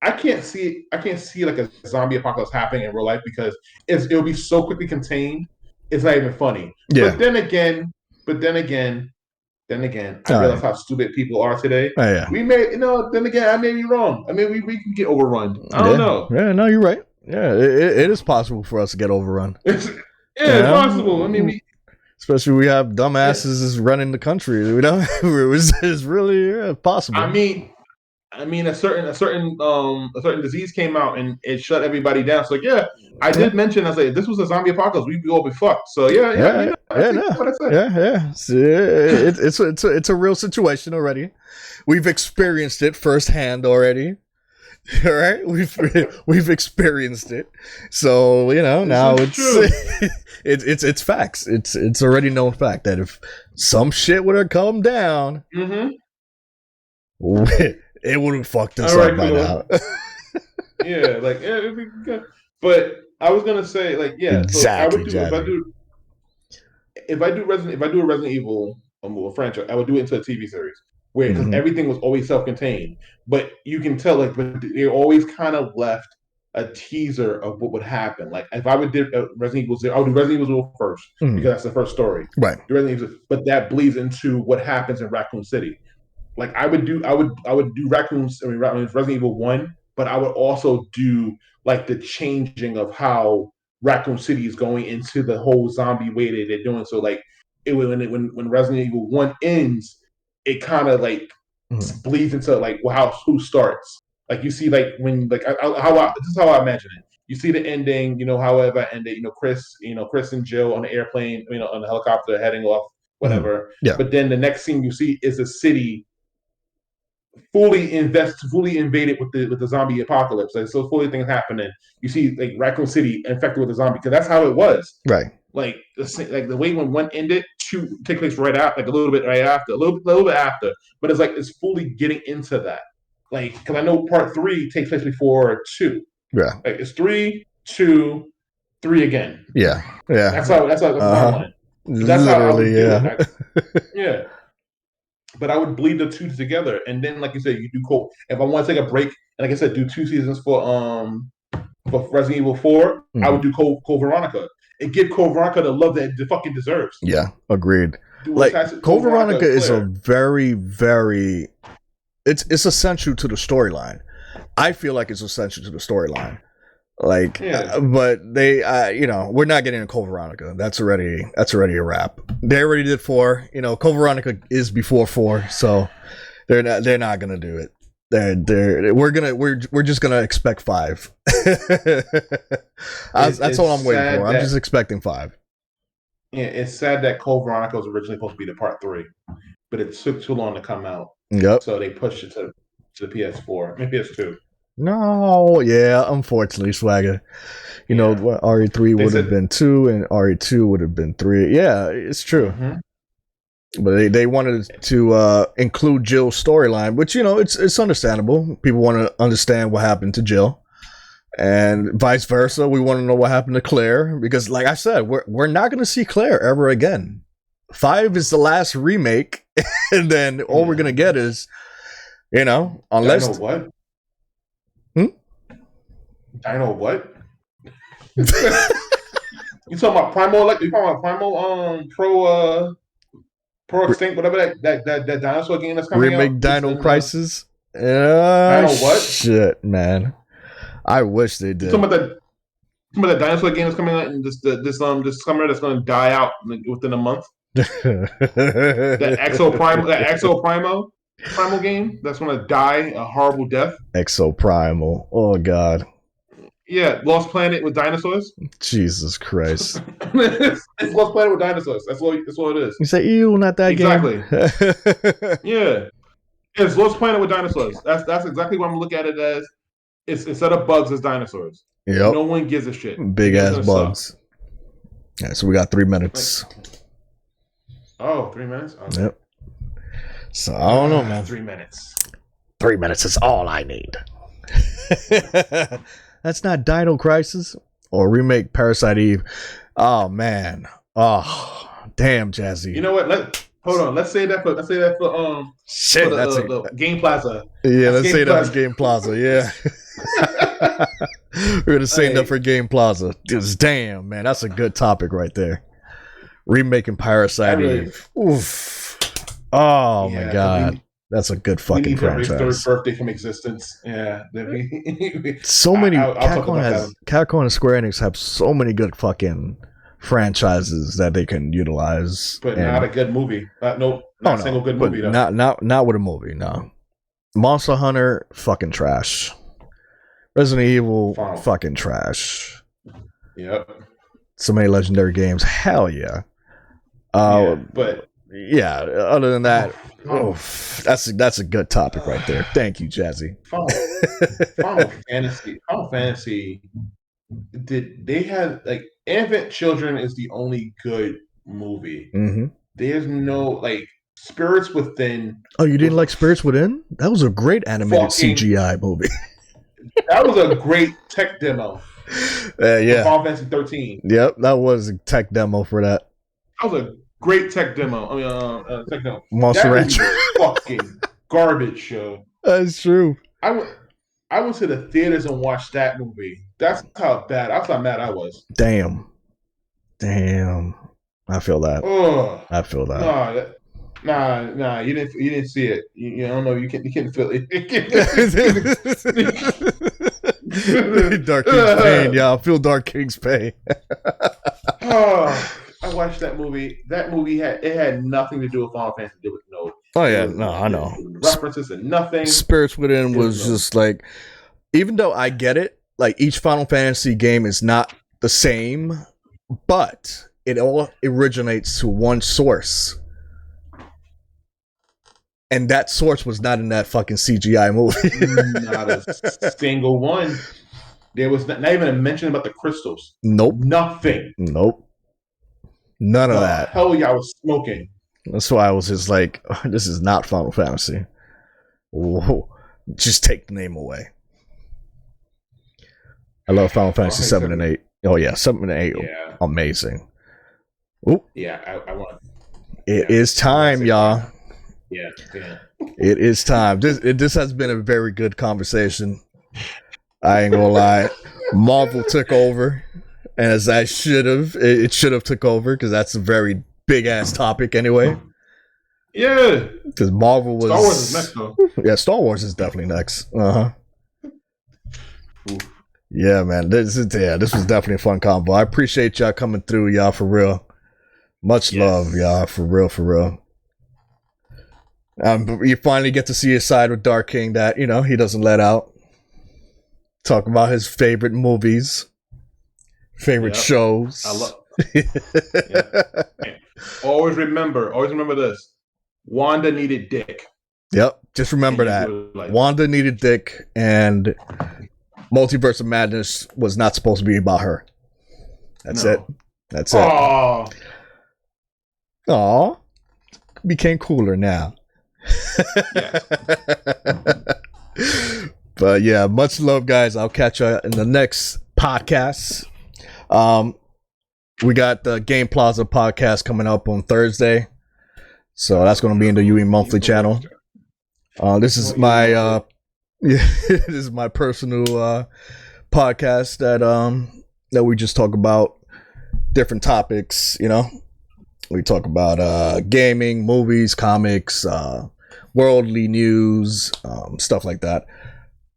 I can't see like a zombie apocalypse happening in real life because it'll be so quickly contained. It's not even funny. Yeah. But then again, then again, I All realize right. how stupid people are today. Oh, yeah. We may, then again, I may be wrong. I mean, we can get overrun. I don't Yeah. know. Yeah. No, you're right. Yeah, it is possible for us to get overrun. It's, yeah, it's Yeah. possible. I mean, Especially we have yeah, dumbasses is running the country. You know, it's really possible. I mean, a certain disease came out and it shut everybody down. So yeah, I Yeah. did mention I said this was a zombie apocalypse, we'd be all be fucked. So Yeah. I Yeah. think No. what I said. Yeah. Yeah. It's a real situation already. We've experienced it firsthand already. All right, we've experienced it, so This now is it's true. it's facts. It's already known fact that if some shit would have come down, Mm-hmm. it would have fucked us All up right, by cool. now. Yeah, like yeah, it'd be good. But I was gonna say like yeah. So I Exactly, would do Jazzy. if I do a Resident Evil franchise, I would do it into a TV series where because Hmm. everything was always self-contained, but you can tell like but they always kind of left a teaser of what would happen. Like if I would do Resident Evil Zero, I would do Resident Evil Zero first Hmm. because that's the first story. Right. The Resident Evil, but that bleeds into what happens in Raccoon City. Like I would do Raccoons. I mean, Resident Evil One, but I would also do like the changing of how Raccoon City is going into the whole zombie way that they're doing. So like when Resident Evil One ends, it kind of like Hmm. bleeds into like how who starts. Like you see like when like this is how I imagine it. You see the ending, however, and Chris and Jill on the airplane, on the helicopter heading off, Hmm. whatever. Yeah. But then the next scene you see is a city fully invaded with the zombie apocalypse. Like so, fully things happening. You see like Raccoon City infected with the zombie because that's how it was. Right. Like the way when one ended, two take place right after, like a little bit right after, little bit after. But it's like it's fully getting into that. Like because I know part three takes place before two. Yeah. Like it's three, two, three again. Yeah. Yeah. That's the Uh huh. timeline. So that's how I Literally. would do it. Yeah. Yeah. But I would bleed the two together, and then, like you said, you do cool. If I want to take a break, and like I said, do two seasons for Resident Evil 4, I Hmm. would do Code Veronica and give Code Veronica the love that it fucking deserves. Yeah. Agreed. Do Like attach Code Code Veronica Veronica and is a Claire. very, very it's essential to the storyline. I feel like it's essential to the storyline. Like, Yeah, but they, we're not getting a Code Veronica. That's already a wrap. They already did 4. Code Veronica is before 4, so they're not gonna do it. We're just gonna expect 5. That's all it's I'm waiting sad for. I'm that just expecting 5. it's sad that Code Veronica was originally supposed to be the part 3, but it took too long to come out, Yep. so they pushed it to the PS4, I mean PS2. No, yeah, unfortunately, Swagger. Yeah, What RE3 they would have said. been 2 and RE2 would have been 3. Yeah, it's true. Mm-hmm. But they wanted to include Jill's storyline, which it's understandable. People want to understand what happened to Jill, and vice versa. We want to know what happened to Claire because, like I said, we're not going to see Claire ever again. 5 is the last remake, and then all we're going to get is, Dino unless. what? Hmm? Dino what? You talking about Primal? Like you talking about Primal? Pro Extinct, whatever that dinosaur game that's coming out. Remake Dino In, Crisis. Dino what? Shit, man. I wish they You did. talking about that dinosaur game that's coming out in this summer that's going to die out within a month? That Primal game that's going to die a horrible death. Exoprimal. Oh god. Yeah, Lost Planet with dinosaurs. Jesus Christ. It's Lost Planet with dinosaurs. That's all it is. You say, ew, not that Exactly. game. Yeah. It's Lost Planet with dinosaurs. That's exactly what I'm looking at it as. It's instead of bugs, it's dinosaurs. Yep. No one gives a shit. Big The game's ass gonna bugs. suck. Yeah, so we got 3 minutes. Like, Oh, 3 minutes. Okay. Yep. So I don't know, man. 3 minutes. 3 minutes is all I need. That's not Dino Crisis or remake Parasite Eve. Oh man. Oh damn, Jazzy. You know what? Hold on. Let's say that for Shit, the Game Plaza. Yeah, That's let's Game say that Plaza. for Game Plaza. Yeah. We're gonna say that for Game Plaza. Just damn, man, that's a good topic right there. Remaking Parasite Eve. Oof. Oh my god. That's a good fucking franchise. Third birthday from existence. Yeah. So many I'll talk about that. Capcom and Square Enix have so many good fucking franchises that they can utilize. But not a good movie. Not a single good movie though. Not with a movie, no. Monster Hunter, fucking trash. Resident Evil, fucking trash. Yep. So many legendary games, hell yeah. But yeah, other than that, that's a good topic right there. Thank you, Jazzy. Final Fantasy. They had like Infant Children is the only good movie. Mm-hmm. There's no like Spirits Within. Oh, you didn't like Spirits Within? That was a great animated CGI movie. That was a great tech demo. Yeah. Final Fantasy 13. Yep, that was a tech demo for that. That was a great tech demo. Tech demo. Monster Rancher. Fucking garbage show. That's true. I went to the theaters and watched that movie. That's how mad I was. Damn. I feel that. Ugh. I feel that. Nah. You didn't see it. You don't know. You can't feel it. Dark King's pain. Yeah, I feel Dark King's pain. I watched that movie. That movie had nothing to do with Final Fantasy. There was no. Oh yeah, I know. References and nothing. Spirits Within was just like, even though I get it, like each Final Fantasy game is not the same, but it all originates to one source. And that source was not in that fucking CGI movie. Not a single one. There was not even a mention about the crystals. Nope. Nothing. Nope. None of that. Hell yeah, I was smoking. That's why I was just like, this is not Final Fantasy. Whoa. Just take the name away. I love Final Fantasy 7 and 8. Oh yeah, 7 and 8. Yeah. Amazing. Ooh. Yeah, I want. It is time, y'all. Yeah. It is time. This has been a very good conversation. I ain't gonna lie. Marvel took over, and as I should have, it should have took over because that's a very big ass topic anyway. Yeah. Because Marvel was. Star Wars is next though. Yeah, Star Wars is definitely next. Yeah, man. This was definitely a fun combo. I appreciate y'all coming through, y'all, for real. Much love, y'all, for real. You finally get to see a side with Dark King that, he doesn't let out. Talk about his favorite movies, favorite shows. I love. Always remember this. Wanda needed dick. Yep, just remember that. Wanda needed dick, and Multiverse of Madness was not supposed to be about her. That's it. Aww. Became cooler now. Yes. But yeah, much love, guys. I'll catch you in the next podcast. We got the Game Plaza podcast coming up on Thursday, so that's going to be in the UE Monthly channel. This is my this is my personal podcast that we just talk about different topics. We talk about gaming, movies, comics, worldly news, stuff like that.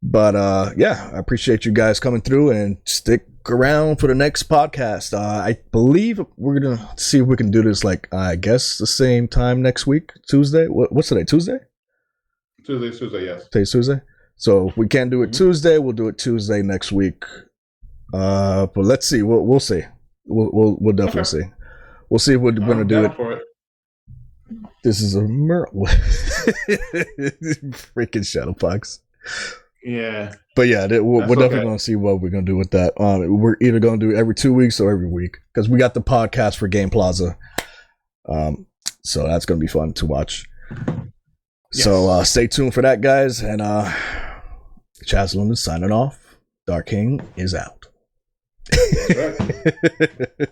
But I appreciate you guys coming through, and stick around for the next podcast. I believe we're gonna see if we can do this I guess the same time next week, Tuesday. What's today? Tuesday, yes. Today's Tuesday. So if we can't do it Tuesday, we'll do it Tuesday next week. But let's see. We'll see. We'll definitely see. We'll see if we're gonna do it. For it. This is a freaking Shadowfox. Yeah. But yeah, we're definitely going to see what we're going to do with that. We're either going to do it every 2 weeks or every week, because we got the podcast for Game Plaza. So that's going to be fun to watch. Yes. So stay tuned for that, guys. And Chaz London signing off. Dark King is out. That's right.